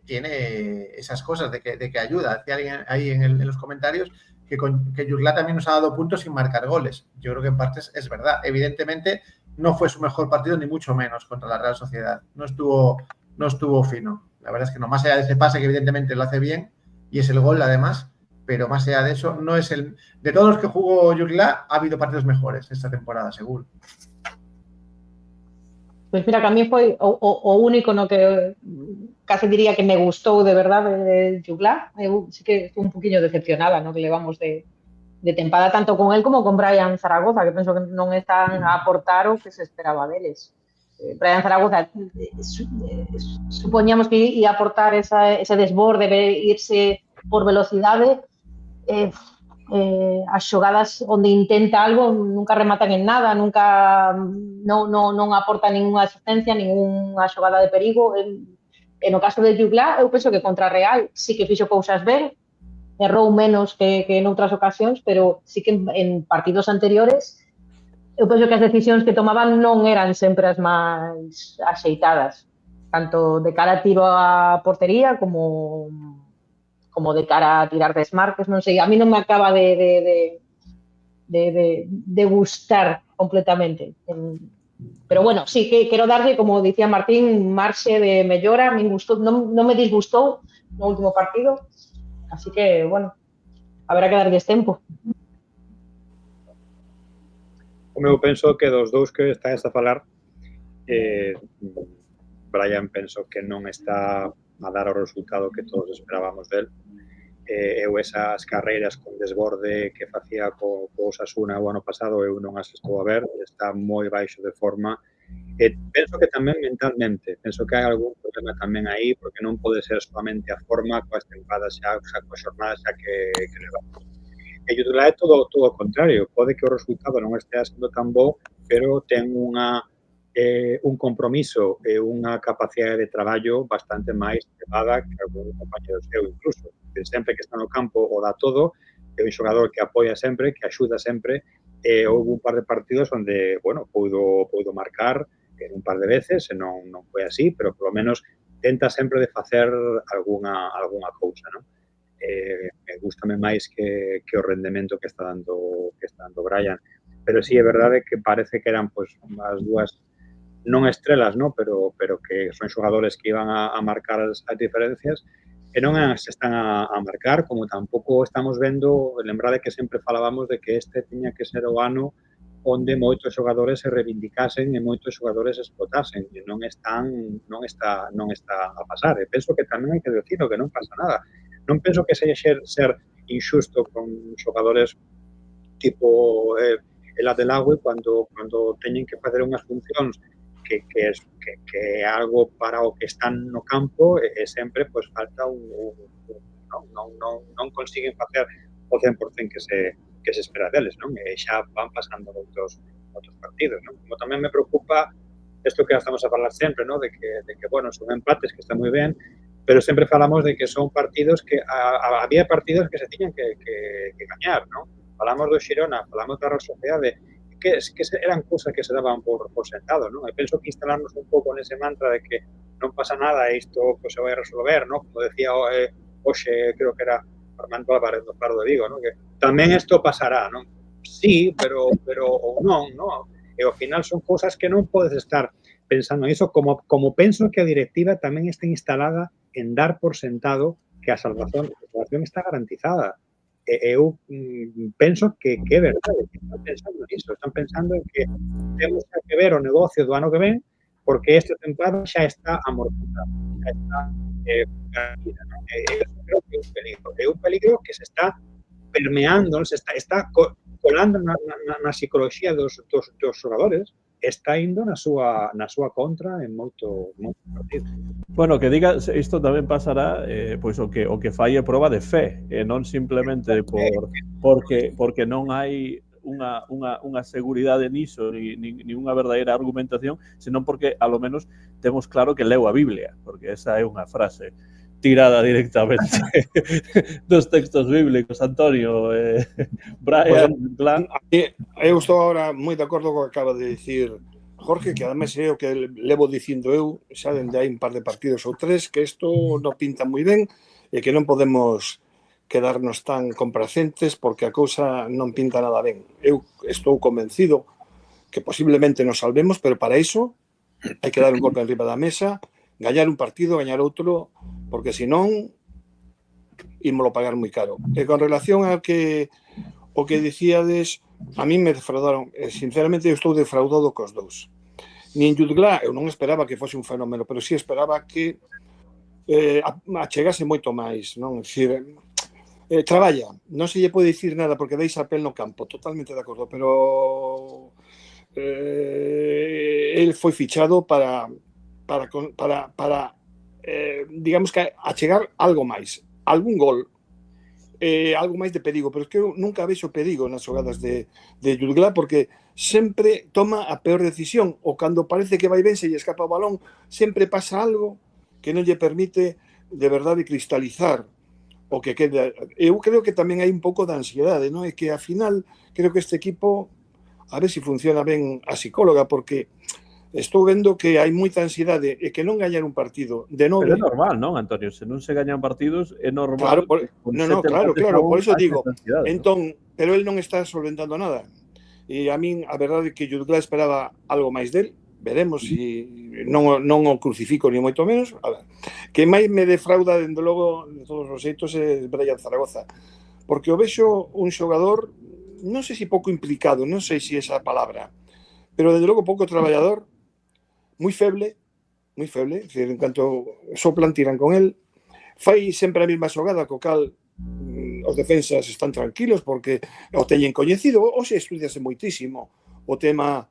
esas cosas de que ayuda. Decía alguien ahí en los comentarios que Jutgla también nos ha dado puntos sin marcar goles. Yo creo que en parte es verdad. Evidentemente no fue su mejor partido, ni mucho menos contra la Real Sociedad. No estuvo fino. La verdad es que no, más allá de ese pase que evidentemente lo hace bien, y es el gol además, pero más allá de eso, no es el... De todos los que jugó Jutgla, ha habido partidos mejores esta temporada, seguro. Pues mira, que a mí foi o único no que casi diría que me gustou de verdade de Jutgla. Eu sí que estou un poquinho decepcionada, no que levamos de tempada tanto con él como con Brian Zaragoza, que penso que non están a aportar o que se esperaba deles. Brian Zaragoza supoñamos que ia aportar ese desborde, de irse por velocidade. As xogadas onde intenta algo nunca rematan en nada, nunca non aporta ninguna asistencia, ninguna xogada de perigo. En o caso de Jutgla, eu penso que contra Real sí que fixo cousas ben, errou menos que en outras ocasións, pero sí que en partidos anteriores eu penso que as decisións que tomaban non eran sempre as máis axeitadas, tanto de cara a tiro a portería como de cara a tirar desmarques, non sei, a mí non me acaba de gustar completamente. Pero bueno, sí que quero darlle, como dicía Martín, marxe de mellora, a mí non me disgustou no último partido, así que, bueno, haberá que darlles tempo. Eu penso que dos dous que estáis a falar, Brian penso que non está a dar o resultado que todos esperábamos del. Eu esas carreiras con desborde que facía co Osasuna o ano pasado, eu non as estou a ver, está moi baixo de forma. Penso que tamén mentalmente, penso que hai algún problema tamén aí, porque non pode ser solamente a forma coas tempadas xa coas xornadas xa que levamos. E Jutgla é todo o contrario, pode que o resultado non estea sendo tan bo, pero ten un compromiso e unha capacidade de traballo bastante máis elevada que algún compañero seu, incluso. Sempre que está no campo o dá todo, é un xogador que apoia sempre, que axuda sempre, houve un par de partidos onde, bueno, puido marcar un par de veces, e non foi así, pero polo menos tenta sempre de facer algunha cousa, non? Me gustame máis que o rendemento que está dando Brian, pero sí é verdade que parece que eran pois as dúas non estrelas, non? Pero que son xogadores que iban a marcar as diferencias e non se están a marcar, como tampouco estamos vendo, lembrade que sempre falábamos de que este tiña que ser o ano onde moitos xogadores se reivindicasen e moitos xogadores explotasen, e non está a pasar. E penso que tamén hai que decirlo, que non pasa nada. Non penso que sexa ser injusto con xogadores tipo el Adelaide cando teñen que facer unhas funcións que é algo para o que están no campo e sempre pois falta non consiguen facer o 100% que se espera deles, non? E xa van pasando outros partidos, non? Como tamén me preocupa isto que estamos a falar sempre, non? De que bueno, son empates que están moi ben, pero sempre falamos de que son partidos que había partidos que se tiñan que gañar, non? Falamos do Xirona, falamos da Real Sociedade, que eran cousas que se daban por sentado, non? E penso que instalarnos un pouco nese mantra de que non pasa nada e isto pues, se vai a resolver, non? Como decía hoxe, creo que era Armando Álvarez do Pardo de Vigo, non? Que tamén isto pasará, non? Sí, pero ou non, non? E ao final son cousas que non podes estar pensando en iso, como penso que a directiva tamén está instalada en dar por sentado que a salvación está garantizada. Eu penso que é verdade, que están pensando nisso, están pensando en que temos que ver o negocio do ano que ven, porque esta temporada xa está amortizada, xa está garantida, non? Creo que é un peligro que se está permeando, se está colando na psicología dos xogadores, está indo na súa contra en moito partido. Bueno, que diga, isto tamén pasará pois o que fai é proba de fe, e non simplemente porque non hai unha seguridade niso ni unha verdadeira argumentación, senón porque a lo menos temos claro que leu a Biblia, porque esa é unha frase tirada directamente dos textos bíblicos. Antonio, Brian, pues, plan... Eu estou agora moi de acordo co que acaba de dicir Jorge, que ademais é o que levo dicindo eu xa dende hai un par de partidos ou tres, que isto non pinta moi ben e que non podemos quedarnos tan complacentes porque a cousa non pinta nada ben. Eu estou convencido que posiblemente nos salvemos, pero para iso hai que dar un golpe enriba da mesa, gañar un partido, gañar outro, porque senón ímolo pagar moi caro. E con relación ao que dicíades, a mí me defraudaron. Sinceramente, eu estou defraudado cos dous. Nin Jutgla, eu non esperaba que fose un fenómeno, pero sí esperaba que achegase moito máis, non? Dicir, traballa, non se lle pode dicir nada porque deixa a pel no campo, totalmente de acordo, pero el foi fichado para digamos que achegar algo máis, algún gol, algo máis de perigo, pero es que eu nunca vexo perigo nas xogadas de Jutgla porque sempre toma a peor decisión, ou cando parece que vai ben se lle escapa o balón, sempre pasa algo que non lle permite de verdade cristalizar o que queda. Eu creo que tamén hai un pouco de ansiedade, non? É que, ao final, creo que este equipo, a ver se funciona ben a psicóloga, porque estou vendo que hai moita ansiedade e que non gañar un partido de 9... Pero é normal, non, Antonio? Se non se gañan partidos, é normal... Claro, por eso digo. Entón, pero el non está solventando nada. E a min, a verdade é que Jutgla esperaba algo máis del. Veremos se non o crucifico ni moito menos. A ver, que máis me defrauda, dende logo, de todos os xeitos, é Brian Zaragoza. Porque o vexo un xogador, non sei se pouco implicado, non sei se esa palabra, pero, desde logo, pouco traballador, moi feble, é dicir, en canto soplan, tiran con el, fai sempre a mesma xogada, co cal os defensas están tranquilos porque o teñen coñecido, hoxe estudiase moitísimo o tema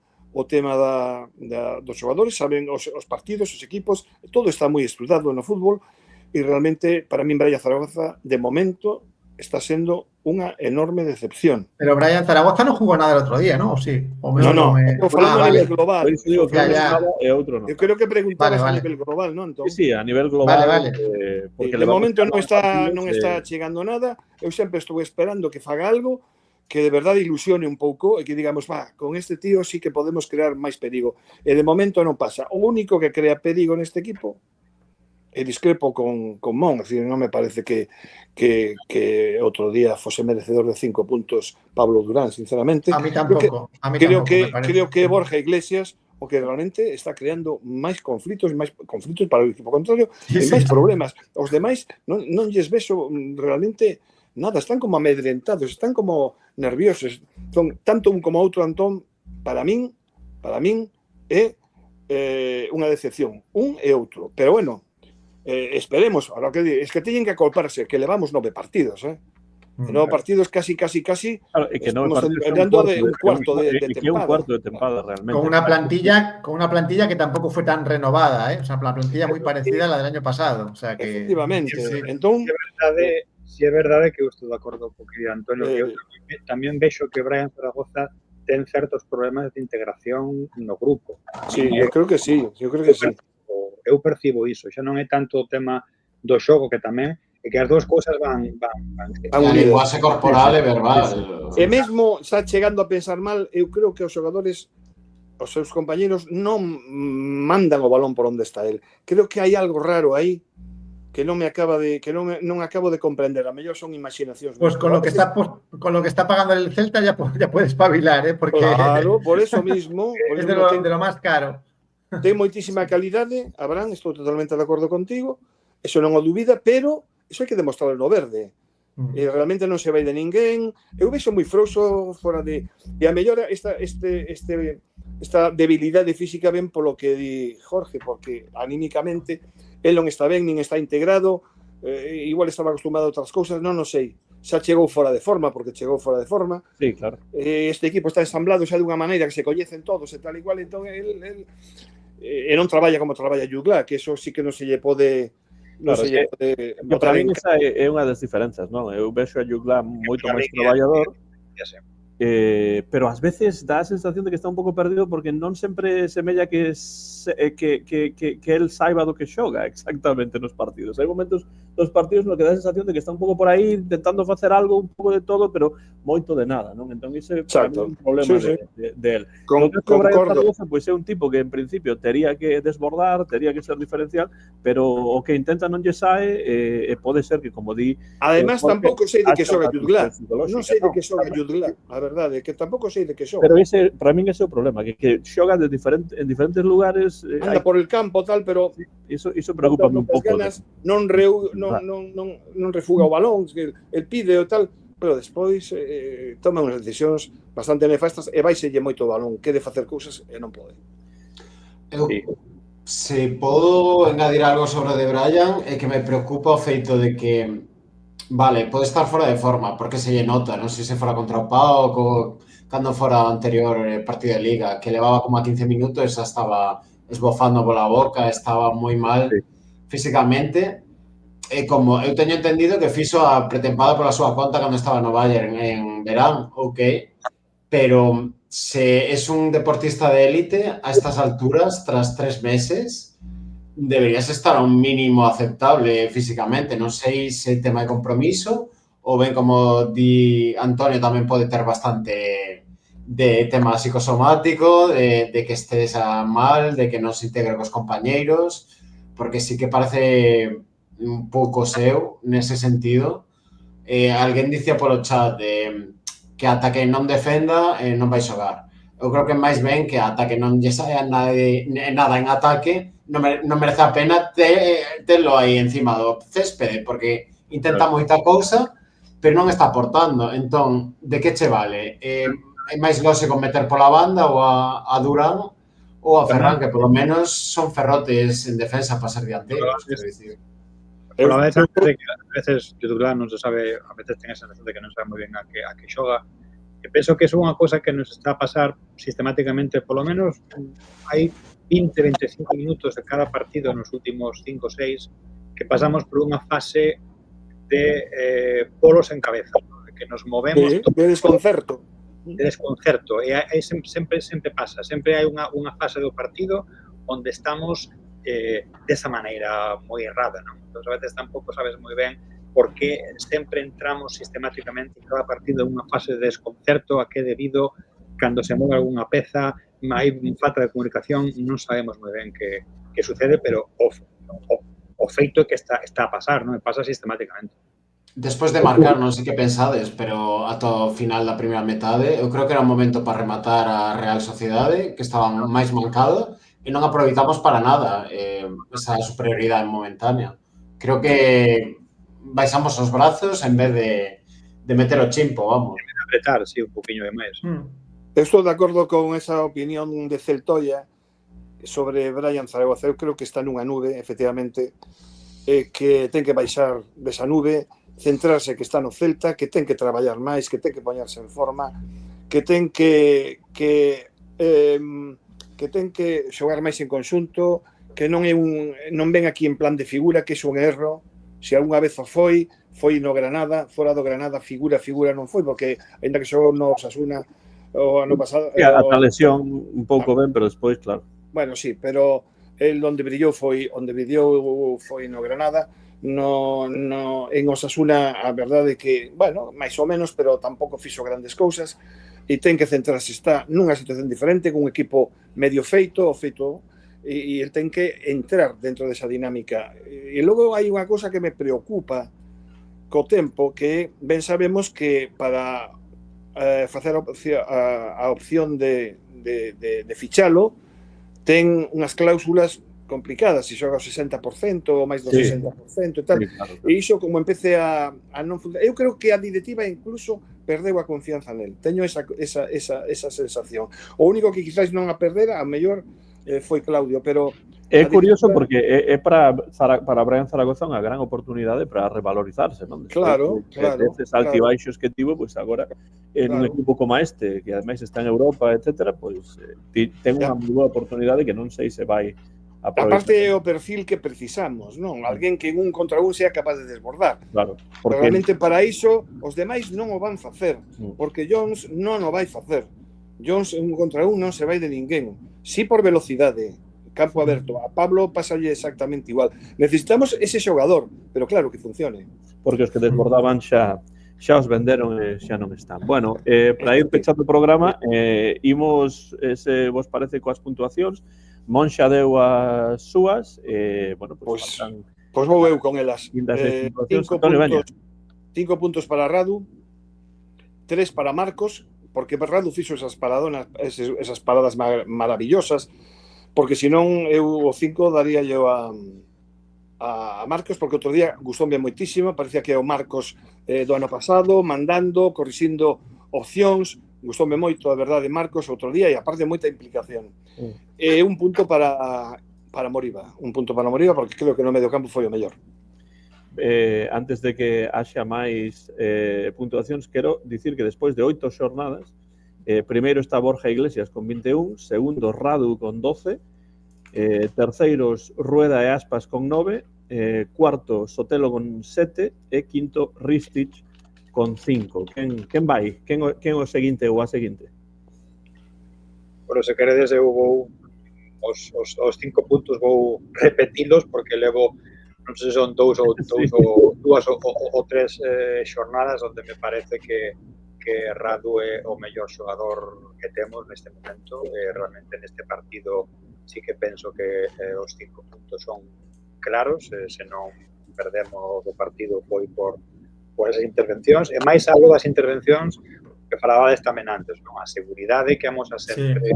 dos xogadores, saben os partidos, os equipos, todo está moi estudado no fútbol e realmente, para min, Brian Zaragoza, de momento, está sendo unha enorme decepción. Pero Brian Zaragoza non jugou nada el outro día, ¿no? ¿O sí? O no, estou falando a nivel global. Eu creo que preguntabas a nivel global, ¿no? Entón, sí, a nivel global. Vale. De momento non está chegando nada. Eu sempre estou esperando que faga algo, que de verdade ilusione un pouco e que digamos, con este tío sí que podemos crear máis perigo. E de momento non pasa. O único que crea perigo neste equipo, e discrepo con Mon, es decir, non me parece que outro día fose merecedor de 5 puntos Pablo Durán, sinceramente. A mí tampouco. Creo que Borja Iglesias o que realmente está creando máis conflitos para o equipo contrario e máis problemas. Os demais non lles vexo realmente nada, están como amedrentados, están como nerviosos. Son tanto un como outro, Antón, para min é unha decepción, un e outro. Pero bueno, esperemos, ahora que es que teñen que acolparse, que levamos 9 partidos, E 9 partidos casi. Claro, e que estamos hablando de un cuarto de tempada. Un cuarto de tempada, realmente. Con una plantilla que tampoco fue tan renovada, O sea, una plantilla muy parecida a la del año pasado. O sea que, efectivamente. Sí. Entón, Si é verdade que eu estou de acordo co que Antonio, que eu tamén vexo que Brian Zaragoza ten certos problemas de integración no grupo. Sí, eu creo que sí. Eu percibo iso, xa non é tanto o tema do xogo, que tamén é que as dúas cousas van A linguaxe corporal e verbal. E mesmo xa chegando a pensar mal, eu creo que os xogadores, os seus compañeros, non mandan o balón por onde está el. Creo que hai algo raro aí que non acabo de comprender. A mellor son imaginacións. Pues con lo que está pagando el Celta ya puede espabilar, porque claro, por eso mismo, es de lo más caro. Ten moitísima calidade, Abraham, estou totalmente de acordo contigo, eso non o dubida, pero iso hai que demostrarlo no verde. Realmente non se vai de ninguén. Eu vexo moi frouxo fora de... E a mellor esta debilidade física ven polo que di Jorge, porque anímicamente el non está ben, nin está integrado, igual estaba acostumado a outras cousas, non sei. Xa chegou fora de forma, porque chegou fora de forma. Sí, claro. Este equipo está ensamblado xa dunha maneira que se coñecen todos e tal igual, entón non traballa como traballa Jugla, que eso sí que non se lle pode... Claro, para mí esa é unha das diferenzas, non? Eu vexo a Jugla moito máis traballador, pero ás veces dá a sensación de que está un pouco perdido porque non sempre semella que el saiba do que xoga exactamente nos partidos. Hai momentos dos partidos no que dá a sensación de que está un pouco por aí intentando facer algo, un pouco de todo, pero moito de nada, non? Entón ese é un problema de él. Concordo. Pois é un tipo que en principio tería que desbordar, tería que ser diferencial, pero o que intenta non lle sae e pode ser que, como di... Además, tampouco sei de que xoga Jugla. Non sei de que xoga Jugla, a verdade, que tampouco sei de que xoga. Pero para min ese é o problema, que xoga en diferentes lugares. Anda por el campo, tal, pero... Iso preocupa un pouco. Non refuga o balón, el pide o tal, pero despois toma unhas decisións bastante nefastas e vaiselle moito o balón, quere facer cousas e non pode. Se podo engadir algo sobre o de Brian, é que me preocupa o feito de que vale, pode estar fora de forma, porque se lle nota, non sei se fora contra o PAOK ou cando fora o anterior partido de Liga, que levaba como a 15 minutos e xa estaba esbofando pola boca, estaba moi mal físicamente. E como eu teño entendido que fixo a pretempada pola súa conta cando estaba no Bayern en verán, pero se es un deportista de élite a estas alturas, tras 3 meses, deberías estar a un mínimo aceptable físicamente. Non sei se tema de compromiso ou ben, como di Antonio, tamén pode ter bastante de tema psicosomático, de que estés mal, de que non se integre cos compañeiros, porque sí que parece un pouco seu nese sentido. Alguén dicía polo chat que ata que non defenda non vai xogar. Eu creo que máis ben que ata que non lle saia nada en ataque non merece a pena telo aí encima do céspede, porque intenta moita cousa, pero non está aportando. Entón, de que che vale? É máis lógico meter pola banda ou a Durán ou a Ferran, que polo menos son ferrotes en defensa para ser dianteiros. A veces Durán non se sabe, a veces ten a sensación de que non sabe moi ben a que xoga. E penso que é unha cosa que nos está a pasar sistemáticamente, polo menos hai 20-25 minutos de cada partido nos últimos 5 ou 6 que pasamos por unha fase de polos en cabeza, que nos movemos de desconcerto. E aí sempre pasa, sempre hai unha fase do partido onde estamos desa maneira moi errada, non? Entón, a veces tampouco sabes moi ben por que sempre entramos sistemáticamente en cada partido en unha fase de desconcerto a que debido cando se move algunha peza, hai falta de comunicación, non sabemos moi ben que sucede, pero o feito é que está a pasar, non? Pasa sistemáticamente. Despois de marcar, non sei que pensades, pero ata o final da primeira metade, eu creo que era un momento para rematar a Real Sociedade, que estaba máis mancada, e non aproveitamos para nada esa superioridade momentánea. Creo que baixamos os brazos en vez de meter o chimpo, vamos. Apretar, sí, un poquinho de máis. Estou de acordo con esa opinión de Celtoia sobre Brian Zaragoza. Eu creo que está nunha nube, efectivamente, que ten que baixar desa nube, centrarse que está no Celta, que ten que traballar máis, que ten que poñerse en forma, que ten que xogar máis en conxunto, que non ven aquí en plan de figura, que é un erro. Se algunha vez o foi no Granada, fora do Granada figura non foi, porque ainda que xogou no Osasuna o ano pasado... A lesión un pouco ben, pero despois, claro. Bueno, sí, pero el onde brillou foi no Granada. En Osasuna a verdade que, bueno, máis ou menos, pero tampouco fixo grandes cousas e ten que centrarse, está nunha situación diferente, con un equipo medio feito, e el ten que entrar dentro desa dinámica. E logo hai unha cousa que me preocupa co tempo, que ben sabemos que para facer a opción de fichalo ten unhas cláusulas complicadas, se xoga o 60% ou máis do 60% e tal. E iso como empece a non funcionar. Eu creo que a directiva incluso perdeu a confianza nel. Teño esa sensación. O único que quizás non a perder, a mellor foi Claudio, pero é curioso porque é para Brian Zaragoza unha gran oportunidade para revalorizarse, non? Claro. Estes altibaixos que tivo, pois agora en un equipo como este, que ademais está en Europa, etcétera, pois ten unha moi boa oportunidade que non sei se vai aparte é o perfil que precisamos, non? Alguén que en un contra un sea capaz de desbordar. Claro. Realmente para iso os demais non o van facer, porque Jones non o vai facer. Jones en un contra un non se vai de ninguén. Si por velocidade, campo aberto. A Pablo pasalle exactamente igual. Necesitamos ese xogador, pero claro que funcione. Porque os que desbordaban xa os venderon e xa non están. Bueno, para ir pechando o programa, imos, se vos parece, coas puntuacións. Monxa deu as súas, bueno, pois vou eu con elas. 5 puntos para Radu, 3 para Marcos, porque Radu fixo esas paradas maravillosas, porque senón eu o 5 daría yo a Marcos, porque outro día gustoume moitísimo, parecía que é o Marcos do ano pasado, mandando, corrixindo opcións. Gustoume moito, a verdade, Marcos, outro día, e aparte moita implicación. Un punto para Moriba. Un punto para Moriba, porque creo que no medio campo foi o mellor. Antes de que haxa máis puntuacións, quero dicir que despois de 8 xornadas, primeiro está Borja Iglesias con 21, segundo Radu con 12, terceiros Rueda e Aspas con 9, cuarto Sotelo con 7 e quinto Ristich con 5. Quen vai? Quen o seguinte ou a seguinte? Bueno, se queredes, eu vou os 5 puntos vou repetilos porque levo, non sei se son dúas ou 3 xornadas onde me parece que Radu é o mellor xogador que temos neste momento. Realmente neste partido sí que penso que os 5 puntos son claros, se non perdemos o partido foi por esas intervencións, e máis algo das intervencións que falabades tamén antes, non? A seguridade que amosa sempre,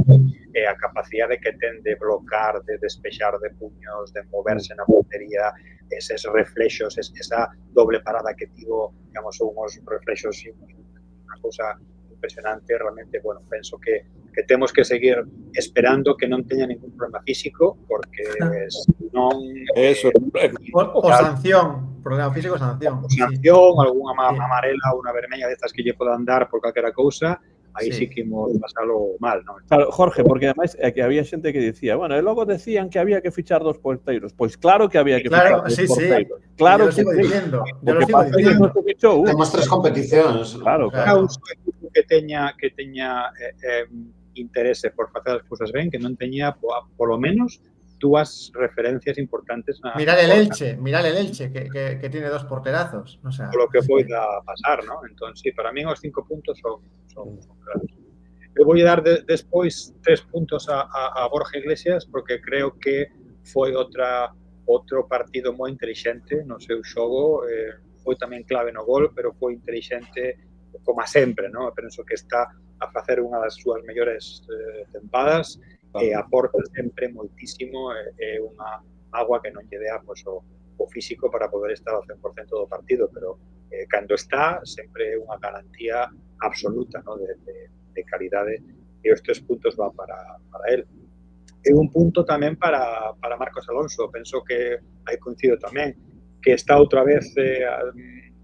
e a capacidade que ten de blocar, de despexar de puños, de moverse na portería, eses reflexos, esa doble parada que tivo, digamos, unhos reflexos, unha cousa impresionante. Realmente, bueno, penso que temos que seguir esperando que non teña ningún problema físico, porque non... O sanción, problema físico, sanción. Algunha amarela ou unha vermella destas que lle podan dar por calquera cousa, aí sí que imos pasalo mal, non? Claro, Jorge, porque ademais que había xente que dicía, bueno, e logo decían que había que fichar 2 porteiros. Pois claro que había que fichar 2 porteiros. Claro que sigo diciendo. Temos 3 competicións. Claro. Que teña interese por facer as cousas ben, que non teña polo menos dúas referencias importantes Mirar el Elche, que tiene 2 porterazos. O sea, polo que poida pasar, ¿no? Entón, sí, para min os 5 puntos son claros. Eu vou dar despois 3 puntos a Borja Iglesias porque creo que foi outro partido moi intelixente no seu xogo, foi tamén clave no gol, pero foi intelixente como sempre, ¿no? Penso que está a facer unha das súas mellores tempadas e aporta sempre moitísimo unha agua que non lle dea pois, o físico para poder estar ao 100% do partido, pero cando está sempre é unha garantía absoluta, ¿no? de calidade e os 3 puntos van para él. E un punto tamén para Marcos Alonso, penso que aí coincido tamén, que está outra vez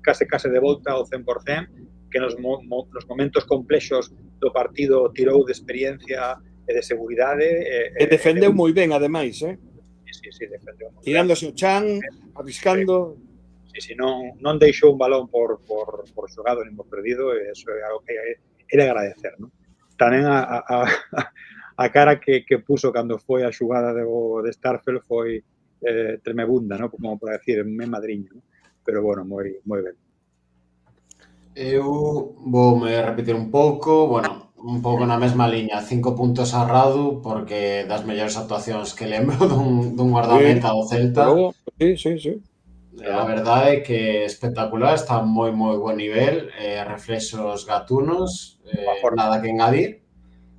case de volta ao 100%, que nos momentos complexos do partido tirou de experiencia e de seguridade. E defendeu moi ben, ademais, Sí, defendeu moi ben. Tirándose o chan, arriscando. Sí, non deixou un balón por xogado nin por perdido, e eso é algo que é de agradecer, ¿no? Tamén a cara que puso cando foi a xugada de Starfelt foi tremebunda, ¿no? Como para decir, me madriño, ¿no? Pero bueno, moi ben. Eu voume repetir un pouco, un pouco na mesma liña, 5 puntos a Radu, porque das mellores actuacións que lembro dun guardameta do Celta. Sí. A verdade é que espectacular, está moi buen nivel, reflexos gatunos, nada que engadir.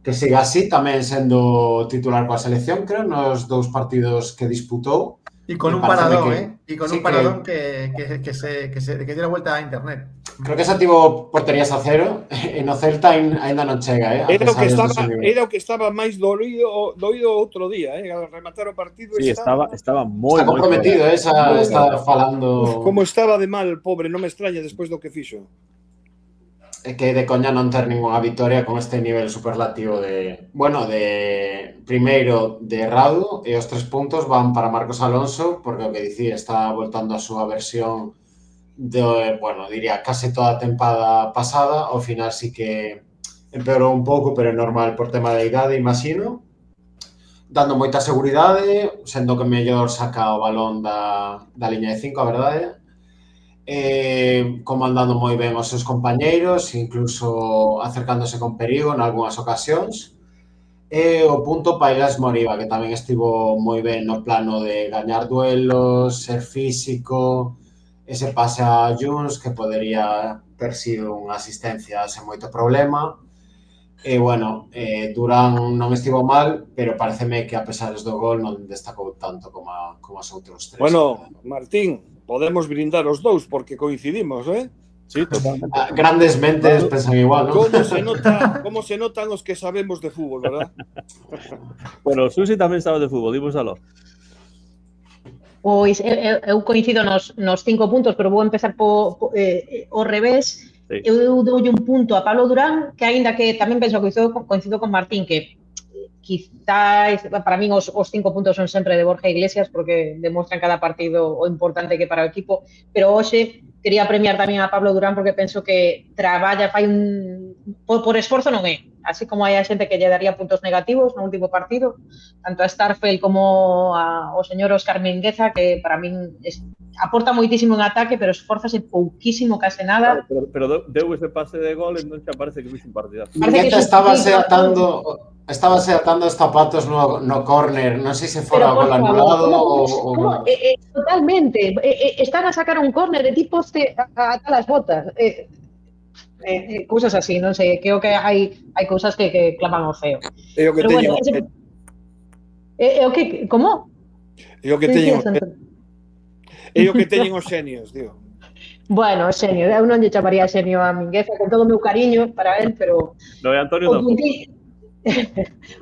Que siga así, tamén sendo titular coa selección, creo, nos 2 partidos que disputou. Y con un paradón, Y con un paradón que dio la vuelta a internet. Creo que xa tivo porterías a cero e no Celta ainda non chega, Era o que estaba máis doído outro día, al rematar o partido. Sí, estaba moi comprometido, está falando. Como estaba de mal, pobre, non me extraña despois do que fixo. É que de coña non ter ninguna vitoria con este nivel superlativo de primeiro de Radu, e os 3 puntos van para Marcos Alonso, porque o que dicía, está voltando a súa versión diría case toda a tempada pasada. Ao final sí que empeorou un pouco, pero é normal por tema de idade, imagino. Dando moita seguridade, sendo que mellor saca o balón da liña de 5, a verdade. Comandando moi ben os seus compañeiros, incluso acercándose con perigo en algunhas ocasións. E o punto para Illas Moriba, que tamén estivo moi ben no plano de gañar duelos, ser físico, ese pase a Junts que podería ter sido unha asistencia sen moito problema. E, Durán non estivo mal, pero pareceme que a pesar do gol non destacou tanto como os outros 3. Bueno, Martín, podemos brindar os 2 porque coincidimos, Sí, totalmente. Grandes mentes pensan igual, ¿no? Como se notan os que sabemos de fútbol, verdad? Bueno, Susi tamén sabe de fútbol, dímosalo. Pois eu coincido nos 5 puntos, pero vou empezar ao revés. Sí. Eu doulle un punto a Pablo Durán, que aínda que tamén penso que coincido con Martín, que quizás para min os 5 puntos son sempre de Borja Iglesias, porque demostran cada partido o importante que para o equipo, pero hoxe quería premiar tamén a Pablo Durán porque penso que traballa, fai por esforzo non é, así como hai a xente que lle daría puntos negativos no último partido, tanto a Starfelt como ao señor Óscar Mingueza, que para min aporta moitísimo en ataque, pero esforzase pouquísimo, case nada. Pero deu ese pase de gol, entón xa parece que fixe un partidazo. Mingueza estábase atando os zapatos no córner, non sei se fora gol anulado ou... Totalmente, están a sacar un córner de tipo a las botas. Cousas así, non sei, creo que hai cousas que claman o feo. É o que teñen. Como? É o que teñen os xenios, tío. Bueno, xenio, eu non lle chamaría xenio a Mingueza, con todo o meu cariño para él, pero no, Antonio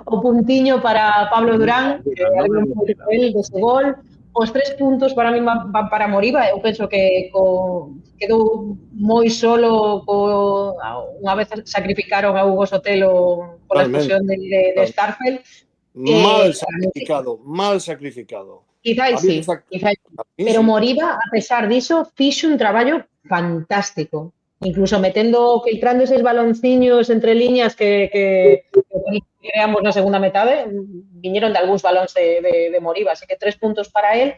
o puntiño para Pablo Durán, que había un pouco de ese gol. Os 3 puntos para mí van para Moriba. Eu penso que quedou moi solo unha vez sacrificaron a Hugo Sotelo pola expulsión de Starfelt. Mal sacrificado. Quizás sí. Pero Moriba, a pesar diso, fixo un traballo fantástico. incluso filtrando esos balonciños entre líneas que creamos na segunda metade, viñeron de algúns balóns de Moriba, así que 3 puntos para él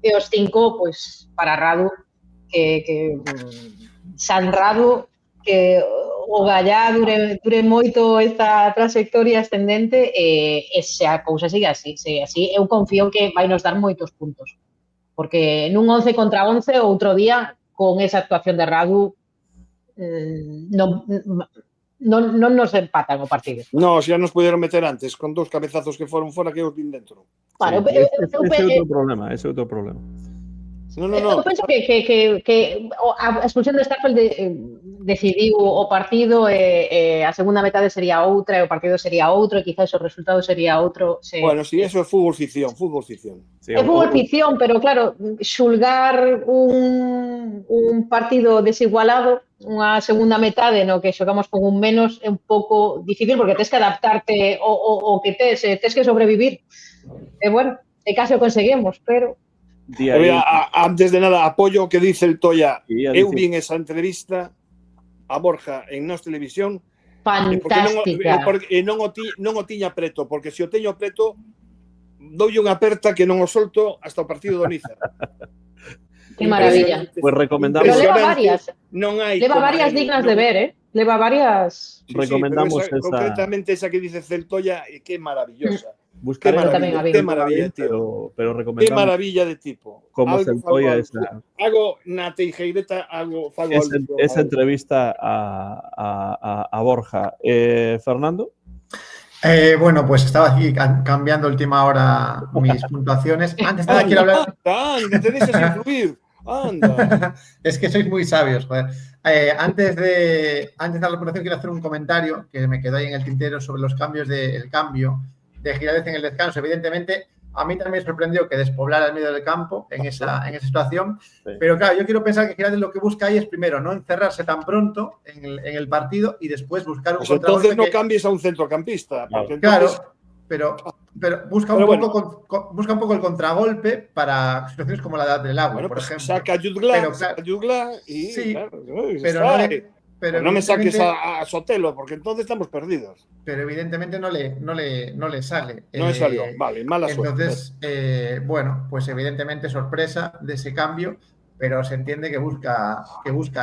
e os 5 pois, para Radu, que San Radu, que o Gallá dure moito esta trayectoria ascendente e se a cousa sigue así, eu confío que vai nos dar moitos puntos, porque nun 11 contra 11 outro día con esa actuación de Radu non nos empatan o partido. No, xa nos puderon meter antes, con 2 cabezazos que foron fora que os vin dentro. Claro, ese é outro problema. No. Eu penso que a expulsión de Starfelt decidiu o partido e a segunda metade sería outra e o partido sería outro e quizás o resultado sería outro. Bueno, si eso é fútbol ficción. Sí, é fútbol ficción, pero claro, xulgar un partido desigualado, unha segunda metade no que xogamos con un menos é un pouco difícil porque tens que adaptarte o que tens que sobrevivir. E bueno, e case o conseguimos, pero... Antes de nada, apoyo o que dice el Toya. Eu vi esa entrevista a Borja en Nos Televisión. Fantástica. E non o tiña preto, porque se o teño preto, doulle unha aperta que non o solto hasta o partido do Niza. Que maravilla. Pues recomendamos. Pero leva varias. Non hai. Leva varias dignas de ver, Leva varias. Recomendamos esa. Concretamente esa que dice Celtoya, que maravillosa. Buscar qué maravilla, tío. Pero recomendamos. Qué maravilla de tipo. Como Celtoya esa. Hago na Teijeireta, esa entrevista a Borja. Fernando. Bueno, pues estaba aquí cambiando última hora mis puntuaciones. Antes de nada quiero hablar... ¡Anda, te dejas influir! ¡Anda! Es que sois muy sabios, joder. Antes de dar la puntuación quiero hacer un comentario que me quedó ahí en el tintero sobre los cambios el cambio de Giradez en el descanso. Evidentemente, a mí también me sorprendió que despoblara el medio del campo en esa situación. Sí. Pero claro, yo quiero pensar que Giradez lo que busca ahí es primero no encerrarse tan pronto en el partido y después buscar un contragolpe. Entonces no cambies a un centrocampista. Porque claro, entonces... pero busca un poco el contragolpe para situaciones como la del agua, bueno, por pues ejemplo. Saca a Yugla y... Sí, claro, pero no me saques a Sotelo, porque entonces estamos perdidos. Pero evidentemente no le sale. No le salió, vale, mala suerte. Entonces, bueno, pues evidentemente sorpresa de ese cambio, pero se entiende que busca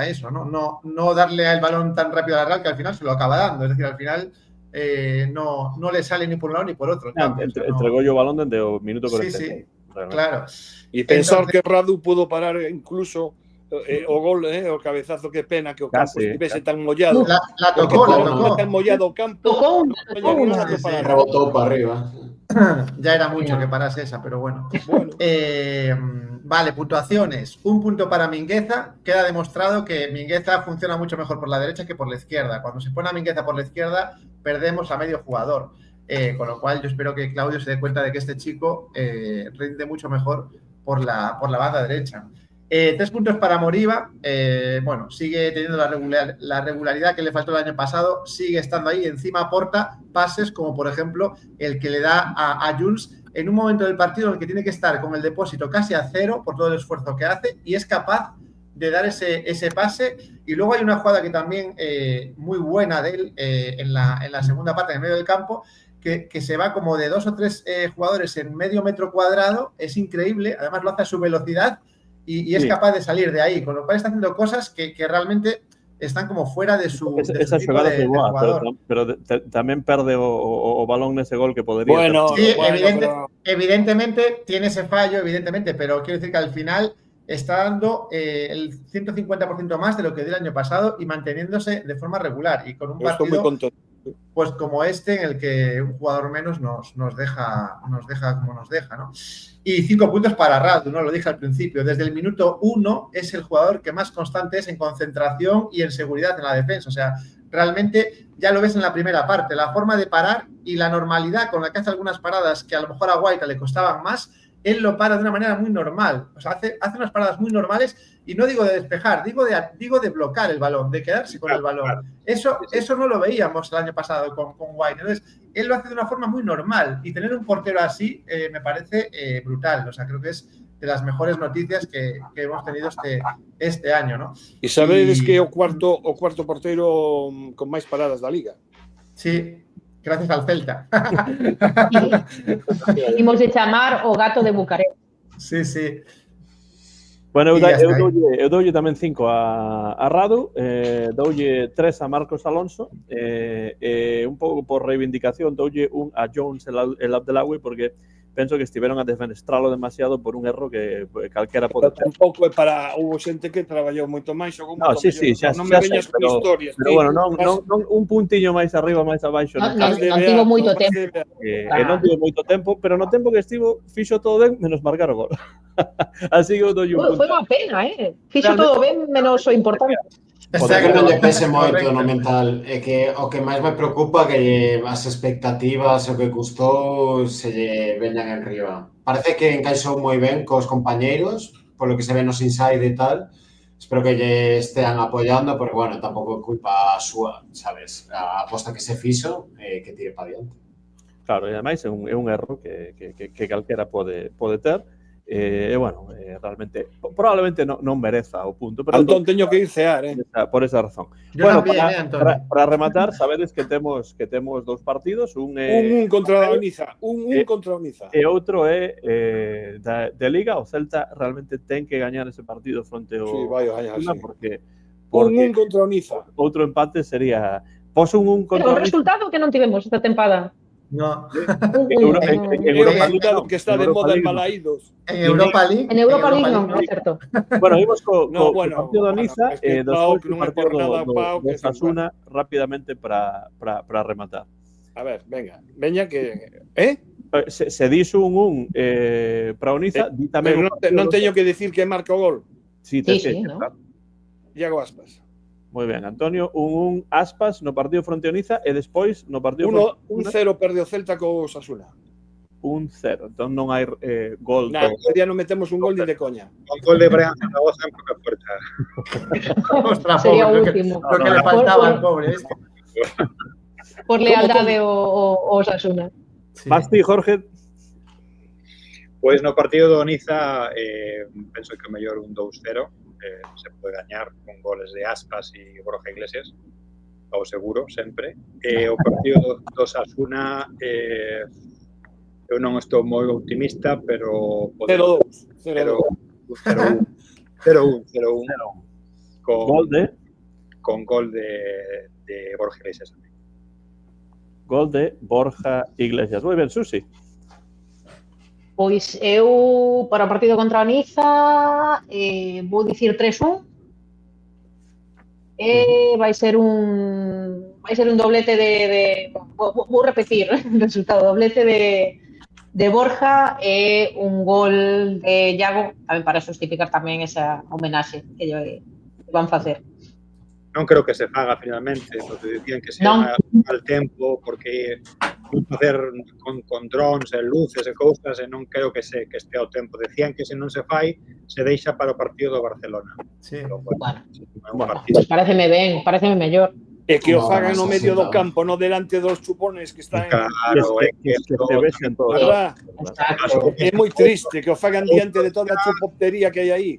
eso, ¿no? No darle el balón tan rápido a la Real que al final se lo acaba dando. Es decir, al final no le sale ni por un lado ni por otro. Entregó yo balón desde el minuto 46. Sí, claro. Y pensar que Radu pudo parar incluso o gol, o cabezazo, qué pena que o campo estuviese tan mollado. La tocó. Tan mollado o campo. Rebotó para arriba. Ya era mucho que parase esa, pero bueno. Vale, puntuaciones. 1 punto para Mingueza. Queda demostrado que Mingueza funciona mucho mejor por la derecha que por la izquierda. Cuando se pone a Mingueza por la izquierda, perdemos a medio jugador. Con lo cual yo espero que Claudio se dé cuenta de que este chico rinde mucho mejor por la banda derecha. 3 puntos para Moriba. Bueno, sigue teniendo la regularidad que le faltó el año pasado. Sigue estando ahí. Encima aporta pases como, por ejemplo, el que le da a Jules en un momento del partido en el que tiene que estar con el depósito casi a cero por todo el esfuerzo que hace y es capaz de dar ese pase. Y luego hay una jugada que también muy buena de él en la segunda parte, en el medio del campo, que se va como de 2 o 3 jugadores en medio metro cuadrado. Es increíble. Además lo hace a su velocidad. Y es capaz de salir de ahí, con lo cual está haciendo cosas que realmente están como fuera de su tipo de jugador. Pero también perde o balón en ese gol que podría... Bueno, sí, evidentemente tiene ese fallo, evidentemente, pero quiero decir que al final está dando el 150% más de lo que dio el año pasado y manteniéndose de forma regular y con un partido pues como en el que un jugador menos nos deja como nos deja, ¿no? Y 5 puntos para Radu, ¿no? Lo dije al principio. Desde el minuto 1 es el jugador que más constante es en concentración y en seguridad en la defensa. O sea, realmente ya lo ves en la primera parte. La forma de parar y la normalidad con la que hace algunas paradas que a lo mejor a Guaita le costaban más, él lo para de una manera muy normal. O sea, hace unas paradas muy normales y no digo de despejar, digo de bloquear el balón, de quedarse con el balón. Claro. Eso no lo veíamos el año pasado con White. Entonces, él lo hace de una forma muy normal y tener un portero así me parece brutal. O sea, creo que es las mejores noticias que hemos tenido este año, ¿no? E sabedes que é o cuarto porteiro con máis paradas da Liga. Sí, gracias al Celta. Imos de chamar o gato de Bucarest. Sí, sí. Bueno, E ya está aí. eu doulle tamén 5 a Radu, doulle 3 a Marcos Alonso, un pouco por reivindicación doulle un a Jones el Abdelawi, porque penso que estiveron a defenestralo demasiado por un erro que calquera pode ter. Tampouco é para... Houve xente que traballou moito máis, xogou moito Sí, xa non me veñas sei, con historias. pero bueno, non un puntiño máis arriba, máis abaixo. Non tivo moito tempo. Non tivo moito tempo, pero no tempo que estivo fixo todo ben, menos marcar o gol. Así que eu dou un punto. Foi unha pena, fixo todo ben, menos o importante. Está que non lle pese moito no mental, é que o que máis me preocupa que as expectativas, o que custou, se lle veñan enriba. Parece que encaixou moi ben cos compañeiros, polo que se ve nos inside e tal. Espero que lle estean apoiando, porque, bueno, tampouco é culpa súa, sabes? A aposta que se fixo, que tire para diante. Claro, e ademais é un erro que calquera pode ter. Bueno, realmente probablemente non mereza o punto, pero Antón, teño que ir cear, por esa razón. Yo Bueno, también, Antón. para rematar, sabedes que temos dous partidos, un contra o Niza, contra o Niza. E outro é de Liga. O Celta realmente ten que gañar ese partido fronte ao Osasuna, porque un contra o Niza. Outro empate sería pos un contra o resultado que non tivemos esta tempada. No. Que está de moda en Balaídos. En Europa League. En Europa League non, é certo. Bueno, imos co partido da Niza e despois o partido do Osasuna rapidamente para rematar. A ver, veña que... Se dis un para o Niza, di tamén... Non teño que decir que marca o gol. Sí, ¿no? Iago Aspas. Moi ben, Antonio, un Aspas no partido fronte ao Niza e despois no partido 1-0 perde o Celta co Osasuna. 1-0, entón non hai gol. Ese día non metemos un gol ni de coña. Un gol de Brian Zaragoza en poca puerta. Ostras, sería pobre, último. Lo que le faltaba al pobre. Por lealdade o Osasuna. Vas ti, Jorge? Pois no partido do Niza penso que mellor un 2-0 se pode gañar con goles de Aspas e Borja Iglesias, ao seguro, sempre. O partido do Osasuna eu non estou moi optimista, pero 0-2. 0-1 con gol de Borja Iglesias. Gol de Borja Iglesias. Moi ben, Susi. Pois eu, para o partido contra o Niza, vou dicir 3-1. Vai ser un doblete vou repetir o resultado, doblete de Borja e un gol de Iago, tamén para justificar tamén esa homenaxe que lle van facer. Non creo que se faga finalmente, porque dicían que se iba al tempo, porque facer con drones e luces e cousas, e non creo que este ao tempo. Decían que se non se fai, se deixa para o partido do Barcelona. Sí. Bueno, pues pareceme ben, pareceme mellor. E que o fagan no medio do campo, no delante dos chupones que están... Claro, que se vexen todos. É moi triste que o fagan diante de toda a chupoptería que hai aí.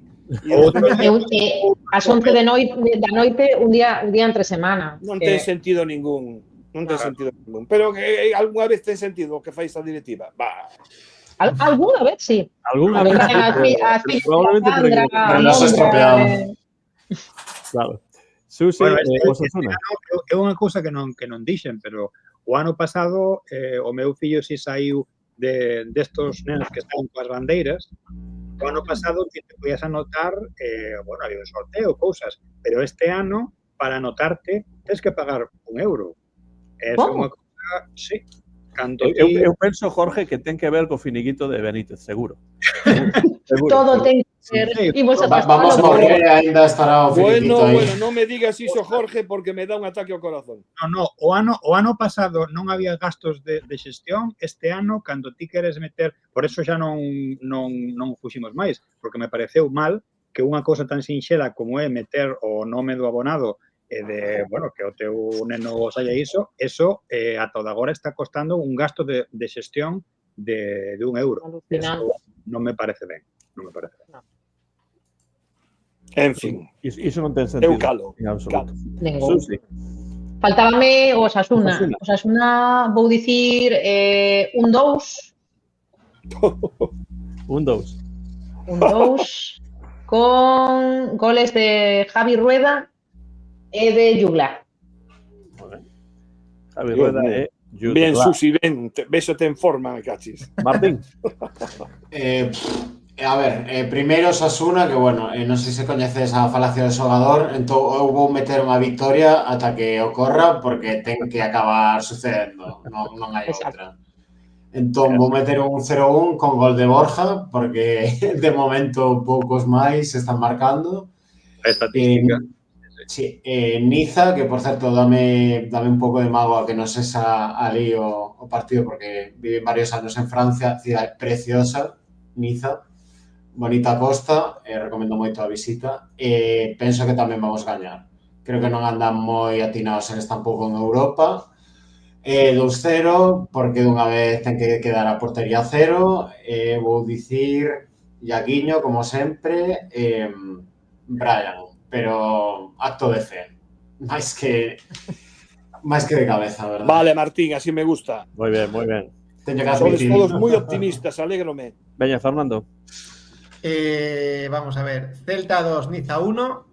As 11 da noite, un día entre semana. Non ten sentido ningún. Non ten sentido ningún. Pero que algunha vez ten sentido o que fai esta directiva. Alguna vez, sí. Alguna vez. Probablemente nos estropeamos. Claro. Susi, Osasuna. É unha cousa que non dixen, pero o ano pasado o meu fillo si saiu destos nenos que están coas bandeiras. O ano pasado te podías anotar, bueno, había un sorteo, cousas, pero este ano, para anotarte, tens que pagar €1. É unha cousa, sí. Eu penso, Jorge, que ten que ver co finiquito de Benítez, seguro. Todo ten que ver. Vamos porque ainda estará o finiquito aí. Bueno, non me digas iso, Jorge, porque me dá un ataque ao corazón. O ano pasado non había gastos de xestión. Este ano, cando ti queres meter... Por eso xa non fuximos máis, porque me pareceu mal que unha cousa tan sinxela como é meter o nome do abonado de, bueno, que o teu neno saia iso, ata agora está costando un gasto de xestión de €1. Alucinante. Eso non me parece ben. Non me parece ben. En fin, Iso non ten sentido. calo, En absoluto. Ningún. Susi, Faltábame o Osasuna. Osasuna. Osasuna, vou dicir un 2. un 2. Un 2 con goles de Javi Rueda e de Juglar. Javi Dios Rueda mío. e Jude bien, Law. Susi, ben, beso en forma, me cachis. Martín, A ver, primeiro Osasuna, que bueno, non sei se coñeces a falacia do xogador, entón eu vou meter unha victoria ata que ocorra porque ten que acabar sucedendo, non hai Exacto. outra. Entón vou meter un 0-1 con gol de Borja porque de momento poucos máis se están marcando. A estadística. Sí, Niza, que por certo dame un pouco de mágoa que non sexa ali o partido porque viví varios anos en Francia, cidade preciosa, Niza, bonita costa, recomendo moito a visita, penso que tamén vamos gañar. Creo que non andan moi atinados eles tampouco en Europa. 2-0, porque dunha vez ten que quedar a portería cero, vou dicir Iaguinho, como sempre, Brian, pero acto de fe, máis que de cabeza, verdad? Vale, Martín, así me gusta. moi ben, moi ben. Teño que Sois admitir. todos moi optimistas, alégrome. Veña, Fernando. Vamos a ver. Celta 2, Niza 1.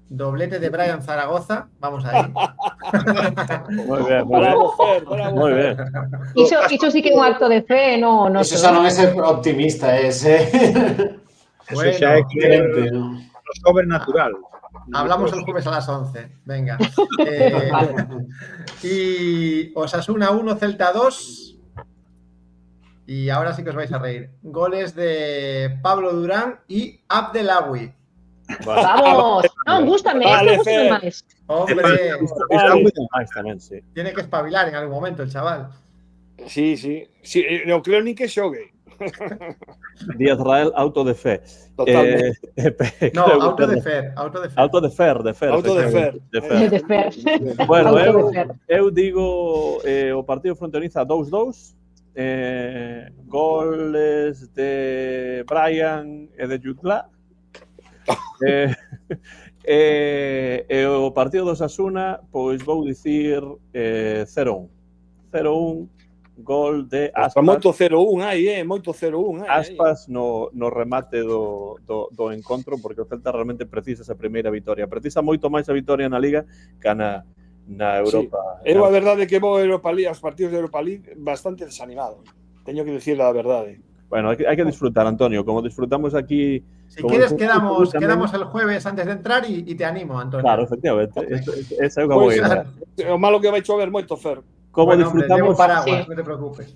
Doblete de Brian Zaragoza. Vamos ahí. Moi ben, moi ben. Bravo, Fer, bravo. Moi ben. Iso sí que é un acto de fe, no Eso xa non é ser optimista, ese. Eso xa é Diferente, ¿no? lo sobrenatural. Hablamos el jueves a las 11. Venga. Y Osasuna 1, Celta 2. Y ahora sí que os vais a reír. Goles de Pablo Durán y Abdelawi. Vale. Vamos. Non, gústame, Vale, gústame Fer. máis. Hombre, Máis tamén, sí. tiene que espabilar en algún momento el chaval. Sí, non creo nin que xogue. Díaz Rael, auto de fe. Totalmente. No, creo auto que- de Fer. Auto de Fer. Auto de fer, de fer. Auto de fer. De fer. De Fer. Bueno, Auto de Fer. eu digo o partido fronteriza 2-2, goles de Brian e de Jude Law. E o partido do Osasuna, pois vou dicir 0-1. 0-1, gol de Hasta Aspas. moito 0-1 aí, moito 0-1 aí. Aspas no remate do encontro, porque o Celta realmente precisa esa primeira vitoria. Precisa moito máis a vitoria na Liga que na Europa. Eu a verdade é que vou a Europa League, aos partidos de Europa League bastante desanimado. Teño que dicir a verdade. Bueno, hai que disfrutar, Antonio, como disfrutamos aquí. Si como quieres, disfrutamos tamén. quedamos el jueves antes de entrar y te animo, Antonio. Claro, efectivamente. Esa é unha boa Pois, idea. o malo que vai chover moito, Fer. Como Bueno, hombre, llevo disfrutamos, paraguas, Sí. no te preocupes.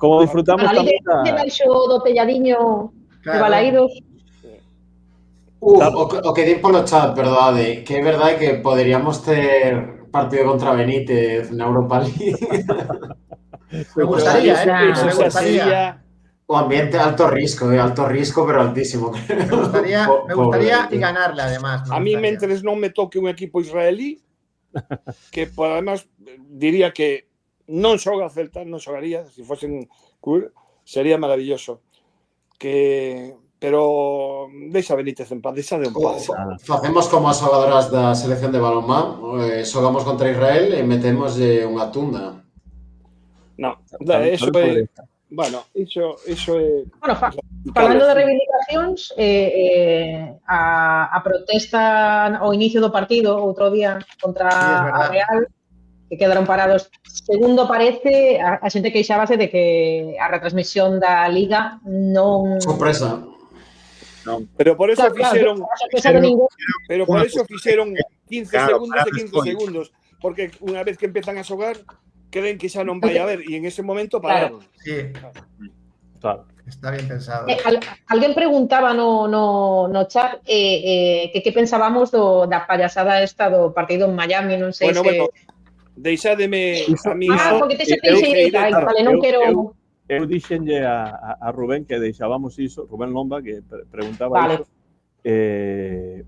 como disfrutamos Ali tamén de baixo do telladiño de Claro. Balaídos. O que din polo chat, verdade, que é verdade que poderíamos ter partido contra Benítez na Europa League. Me gustaría, me Eso xa gustaría. sería... O ambiente alto riesgo, pero altísimo. Me gustaría y ganarle, además. A mí, mentres non me toque un equipo israelí, que por además diría que non xoga Celta, non xogaría, se fosen cool, sería maravilloso. Pero deixa Benítez en paz, deixa de un paz. Facemos como as xogadoras da selección de balonmán, xogamos contra Israel e metemos unha tunda. No, eso é... Bueno, iso é... Bueno, falando de reivindicacións, a protesta ao inicio do partido, outro día, contra a Real, que quedaron parados. Segundo parece, a xente queixábase de que a retransmisión da Liga non... Sorpresa. Non. Pero por eso fixeron... Pero por eso fixeron 15 Claro, segundos e 15 segundos. Porque unha vez que empezan a xogar, creen que xa non vai a haber. E en ese momento pararon. Sí. Claro. Está bien pensado. Alguén preguntaba no chat que pensábamos da payasada esta do partido en Miami, non sei Bueno, deixádeme a mí... porque te xeixei, vale, non quero... Eu dixenlle a Rubén que deixábamos iso, Rubén Lomba, que preguntaba Vale. iso,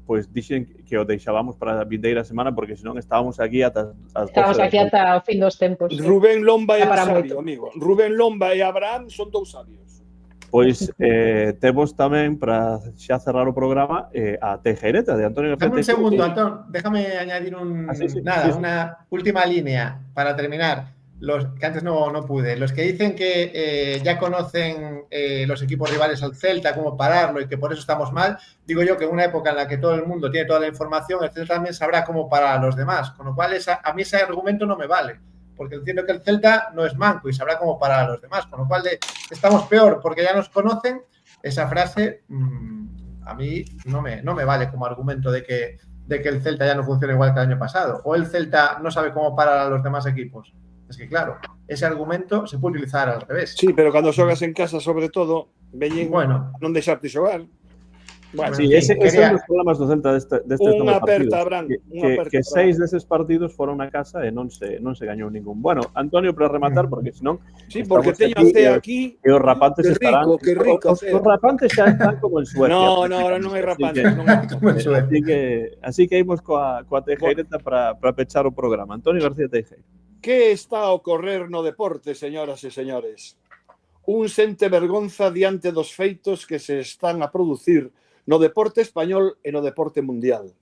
pois dixen que o deixábamos para a vindeira semana porque senón estábamos aquí ata as 12 Estábamos aquí ata o fin dos tempos. Rubén Lomba é Dá para sabio, moito. amigo. Rubén Lomba e Abraham son dous sabios. Pois temos tamén para xa cerrar o programa a Tejereta de Antonio García. Dame un segundo, Antón. Déjame añadir sí. una última línea para terminar. Los que antes no pude. Los que dicen que ya conocen los equipos rivales al Celta, cómo pararlo y que por eso estamos mal, digo yo que en una época en la que todo el mundo tiene toda la información, el Celta también sabrá cómo parar a los demás. Con lo cual, a mí ese argumento no me vale. Porque entiendo que el Celta no es manco y sabrá cómo parar a los demás. Con lo cual, estamos peor porque ya nos conocen. Esa frase a mí no me vale como argumento de que el Celta ya no funciona igual que el año pasado. O el Celta no sabe cómo parar a los demás equipos. Es que, claro, ese argumento se puede utilizar al revés. Sí, pero cando xogas en casa, sobre todo, veñen Bueno, non deixarte xogar. Bueno, Sí, ese é un dos problemas do Celta destes Unha partidos. aperta, Abraham. Que 6 deses partidos foron a casa e non se gañou ningún. Bueno, Antonio, para rematar, porque senón Sí, porque teño aquí, a Cea aquí. e os rapantes Que estarán... rico, que rico. Os rapantes xa están como en Suecia. No, non hai rapantes. Así que imos coa Teijeireta para pechar o programa. Antonio García Teijeira. Que está a ocorrer no deporte, señoras e señores? Un sente vergonza diante dos feitos que se están a producir no deporte español e no deporte mundial.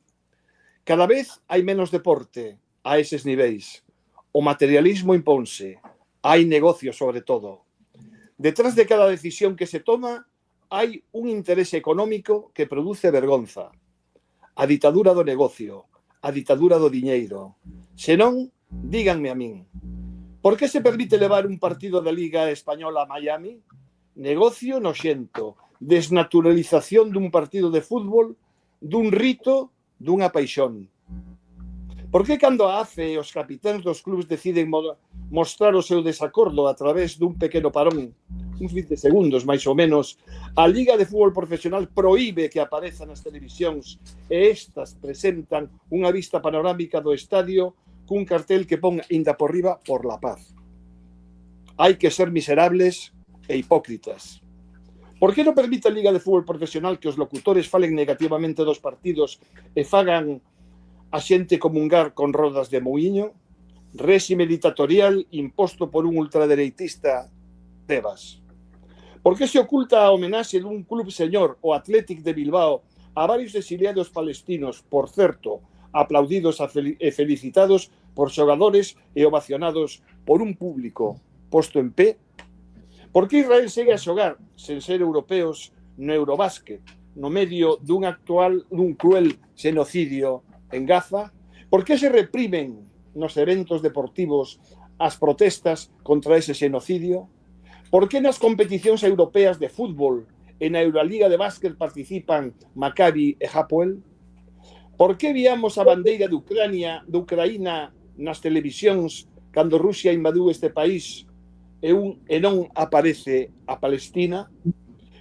Cada vez hai menos deporte a eses niveis. O materialismo imponse. Hai negocio, sobre todo. Detrás de cada decisión que se toma, hai un interese económico que produce vergonza. A ditadura do negocio, a ditadura do diñeiro. Senón, díganme a min, por que se permite levar un partido da Liga Española a Miami? Negocio noxento, desnaturalización dun partido de fútbol, dun rito, dunha paixón. Por que cando a AFE e os capitáns dos clubs deciden mostrar o seu desacordo a través dun pequeno parón, uns 20 segundos máis ou menos, a Liga de Fútbol Profesional proíbe que apareza nas televisións e estas presentan unha vista panorámica do estadio cun cartel que pon inda por riba por la paz? Hai que ser miserables e hipócritas. Por que non permite a Liga de Fútbol Profesional que os locutores falen negativamente dos partidos e fagan a xente comungar con rodas de muiño? Réxime dictatorial imposto por un ultradereitista Tebas. Por que se oculta a homenaxe dun club señor, o Athletic de Bilbao, a varios exiliados palestinos, por certo, aplaudidos e felicitados por xogadores e ovacionados por un público posto en pé? Por que Israel segue a xogar, sen ser europeos, no Eurobásquet, no medio dun cruel xenocidio en Gaza? Por que se reprimen nos eventos deportivos as protestas contra ese xenocidio? Por que nas competicións europeas de fútbol e na Euroliga de básquet participan Maccabi e Hapoel? Por que viamos a bandeira de Ucraína nas televisións cando Rusia invadiu este país e non aparece a Palestina?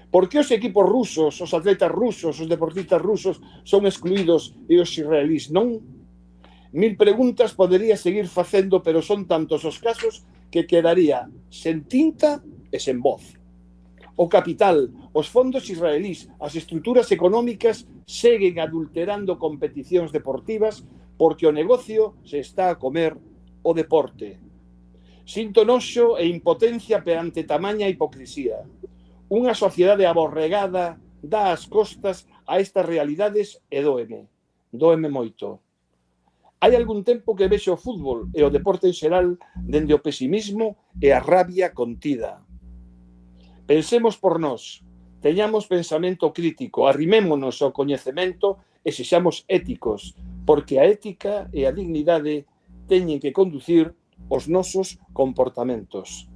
Por que os equipos rusos, os atletas rusos, os deportistas rusos son excluídos e os israelís non? Mil preguntas podería seguir facendo, pero son tantos os casos que quedaría sen tinta e sen voz. O capital, os fondos israelís, as estruturas económicas seguen adulterando competicións deportivas porque o negocio se está a comer o deporte. Sinto noxo e impotencia perante tamaña hipocrisía. Unha sociedade aborregada dá as costas a estas realidades e dóeme moito. Hai algún tempo que vexo o fútbol e o deporte en xeral dende o pesimismo e a rabia contida. Pensemos por nós, teñamos pensamento crítico, arrimémonos ao coñecemento e sexamos éticos, porque a ética e a dignidade teñen que conducir os nosos comportamentos.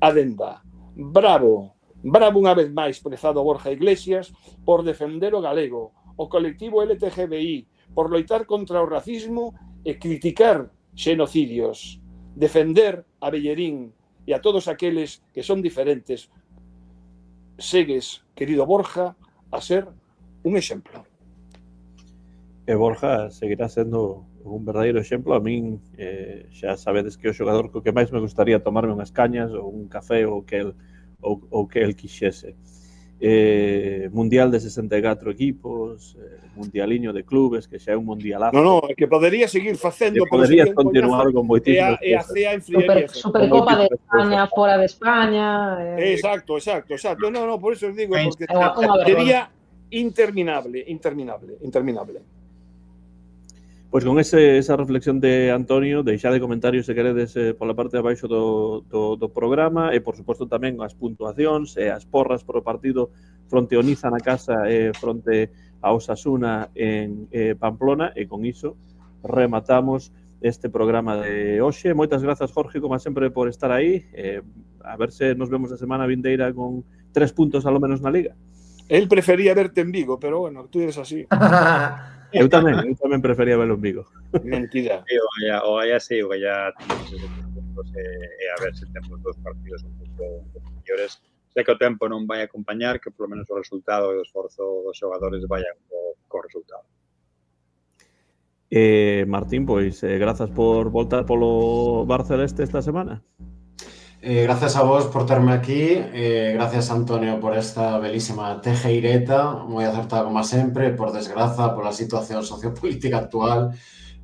Adenda, bravo, bravo unha vez máis, prezado Borja Iglesias, por defender o galego, o colectivo LGTBI, por loitar contra o racismo e criticar xenocidios, defender a Bellerín e a todos aqueles que son diferentes. Segues, querido Borja, a ser un exemplo. E Borja seguirá sendo un verdadeiro exemplo. A min xa sabedes que o xogador co que máis me gustaría tomarme unhas cañas ou un café ou que el quixese. Mundial de 64 equipos, mundialiño de clubes, que xa é un mundialazo. No, que podería seguir facendo, que poderías continuar con moitísimas e a cosas. CEA enfriaría. Supercopa de España, fora de España. Exacto. No, por eso os digo, porque Unha sería interminable. Pois con esa reflexión de Antonio, deixade comentarios se queredes pola parte de abaixo do programa e, por suposto, tamén as puntuacións e as porras pro partido fronte ao Niza na casa e fronte a Osasuna en Pamplona, e con iso rematamos este programa de hoxe. Moitas grazas, Jorge, como sempre, por estar aí. A ver se nos vemos a semana vindeira con 3 puntos alo menos na Liga. Él prefería verte en Vigo, pero bueno, tú eres así. Eu tamén prefería verlo en Vigo. Mentira. O allá sí, o allá puntos, a ver se temos 2 partidos un pouco mellores. Sei que o tempo non vai acompañar, que polo menos o resultado e o esforzo dos xogadores vayan co resultado. Martín, pois grazas por voltar polo Bar Celeste esta semana. Gracias a vos por terme aquí, gracias Antonio por esta belísima tejeireta, moi acertada como sempre, por desgraza, pola situación sociopolítica actual,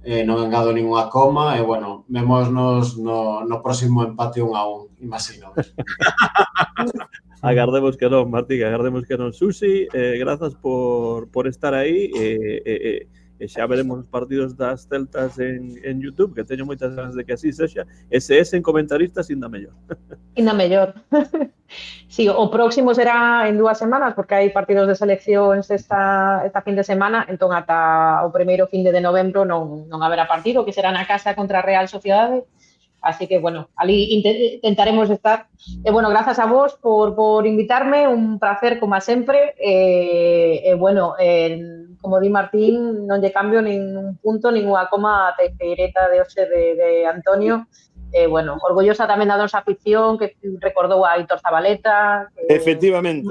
non engado ninguna coma, e bueno, vémonos no próximo empate 1-1, imagino. Agardemos que non, Martín, agardemos que non. Susi, grazas por estar aí, e xa veremos os partidos das Celtas en YouTube, que teño moitas ganas de que así sexa, e se esen comentaristas, ainda mellor. Ainda mellor. Sí, o próximo será en 2 semanas, porque hai partidos de seleccións esta fin de semana, entón ata o primeiro fin de novembro non haberá partido, que será na casa contra a Real Sociedade. Así que, bueno, ali intentaremos estar. E, bueno, grazas a vos por invitarme, un placer, como sempre. Bueno, como di Martín, non lle cambio nin un punto, ninguna coma a tejeireta de hoxe de Antonio. Bueno, orgullosa tamén da nosa afición, que recordou a Aitor Zabaleta. Efectivamente.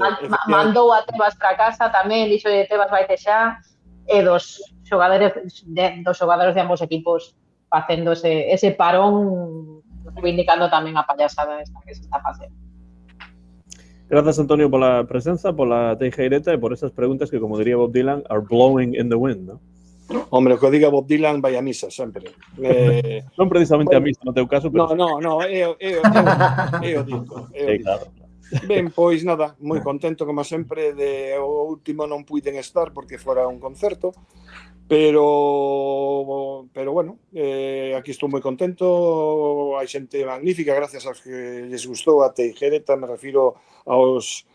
Mandou a Tebas para casa tamén, dixo de Tebas vaite xa, e dos xogadores de ambos equipos facendo ese parón, reivindicando tamén a payasada esta que se está facendo. Grazas, Antonio, pola presenza, pola teijeireta e por esas preguntas que, como diría Bob Dylan, are blowing in the wind, ¿no? Hombre, o que diga Bob Dylan vai a misa sempre. Non precisamente a misa no teu caso, pero... No, eu digo. Claro. Ben, pois nada, moi contento como sempre, de o último non puiden estar porque fora un concerto, pero bueno, aquí estou moi contento, hai xente magnífica, gracias aos que les gustou a teijereta, me refiro aos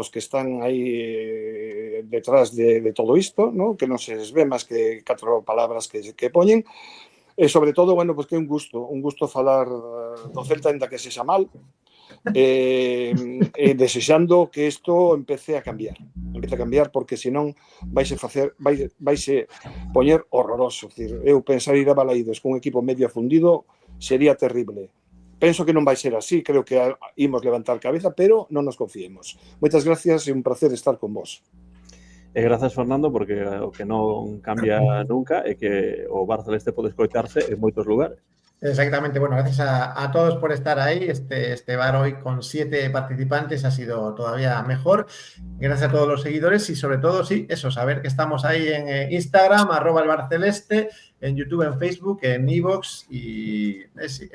que están aí detrás de todo isto, ¿no? Que non se ve máis que 4 palabras que poñen, e sobre todo, bueno, pues que é un gusto falar do Celta, ainda que sexa mal, desexando que isto empece a cambiar porque senón vaise poñer horroroso. Eu pensar ir a Balaídos con un equipo medio afundido sería terrible. Penso que non vai ser así, creo que imos levantar cabeza, pero non nos confiemos. Moitas gracias e un placer estar con vos. E grazas, Fernando, porque o que non cambia nunca é que o Bar Celeste pode escoitarse en moitos lugares. Exactamente, bueno, gracias a todos por estar ahí. Este bar hoy con 7 participantes ha sido todavía mejor. Gracias a todos los seguidores y sobre todo, sí, eso, saber que estamos ahí en Instagram, @elbarceleste, en YouTube, en Facebook, en iVoox y es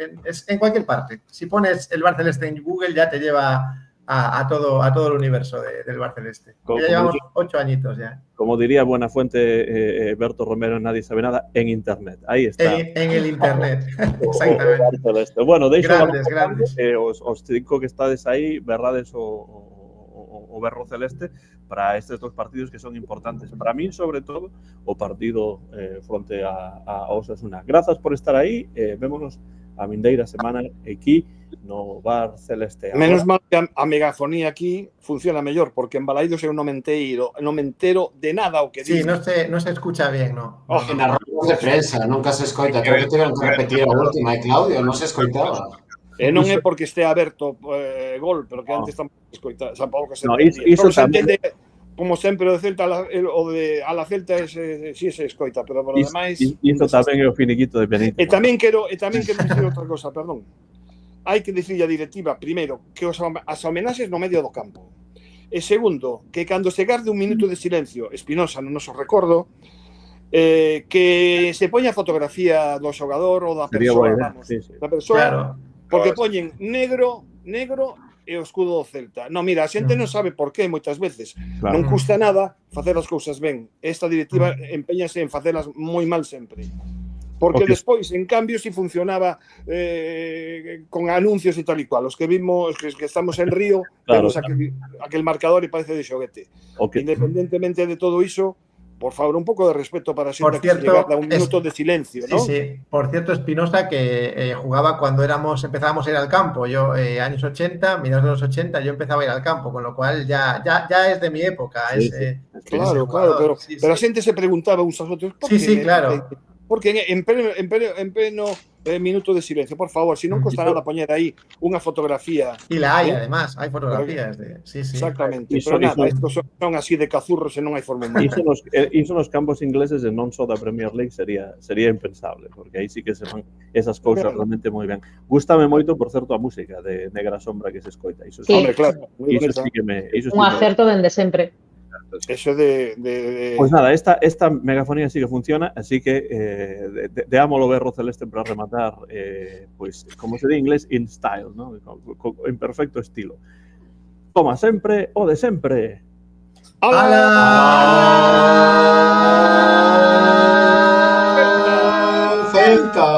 en cualquier parte. Si pones el Bar Celeste en Google ya te lleva a todo el universo del Bar Celeste. Ya llevamos 8 añitos ya. Como diría Buenafuente, Berto Romero, nadie sabe nada, en Internet. Ahí está. En el Internet, exactamente. Bueno, grandes. Os digo que estades aí, verdades o Berro Celeste para estes 2 partidos que son importantes. Para min, sobre todo, o partido fronte a Osasuna. Grazas por estar aí, vémonos a vindeira semana aquí no Bar Celeste. Menos mal que a megafonía aquí funciona mellor, porque en Balaídos eu non me entero de nada o que dice. Sí, no se escucha bien, ¿no? En as ruedas de prensa nunca se escoita. Creo que tiveron que repetir a última, e Claudio, non se escoitaba. Non é porque este aberto gol, pero que antes tampouco se escoita, tampouco se entende. Como sempre, o Celta a la Celta si se escoita, pero por lo demais... Isto tamén é o finiquito de Benito. E tamén quero dicir outra cosa, perdón. Hai que dicir a directiva, primeiro, que as homenaxes no medio do campo. E segundo, que cando se garde un minuto de silencio, Espinosa non nos o recordo, que se poña a fotografía do xogador ou da Sería persoa, boa idea, vamos, sí, sí. da persoa, Claro. porque poñen negro e o escudo do Celta. Non, mira, a xente non sabe por qué moitas veces. Claro. Non custa nada facer as cousas ben. Esta directiva empeñase en facelas moi mal sempre. Porque Ok. despois, en cambio, si funcionaba con anuncios e tal e cual. Os que vimos, que estamos en Río, Claro. vemos aquel marcador e parece de xoguete. Ok. Independentemente de todo iso, por favor, un pouco de respeto para a Por xente que se cierto, llega a un minuto de silencio, Sí, ¿no? sí. Por cierto, Espinosa, que jugaba cuando empezábamos a ir al campo. Yo, años 80, mediados de los 80, yo empezaba a ir al campo, con lo cual ya es de mi época. Sí, ese Claro, jugador. pero Sí, a sí. xente se preguntaba uns aos outros por Sí, que sí, claro. Porque en pleno minuto de silencio, por favor, si non costa nada poñer aí unha fotografía. Y la hay, ¿Eh? además, hay fotografías de. Sí, sí. Exactamente, Iso- pero nada, iso- estos son así de cazurros e non hai forma Iso nos campos ingleses e non só da Premier League sería impensable, porque aí sí que se fan esas cousas Claro. realmente moi ben. Gústame moito, por certo, a música de Negra Sombra que se escoita. Iso Sí. Hombre, claro, moi iso bonita. sí que me... Iso sí Un me- acerto dende sempre. Eso de Pues nada, esta megafonía sí que funciona, así que deámoslo berro celeste para rematar, pues, como se di en inglés, in style, ¿no? En perfecto estilo. Como sempre, o de sempre. ¡Hala! Celta.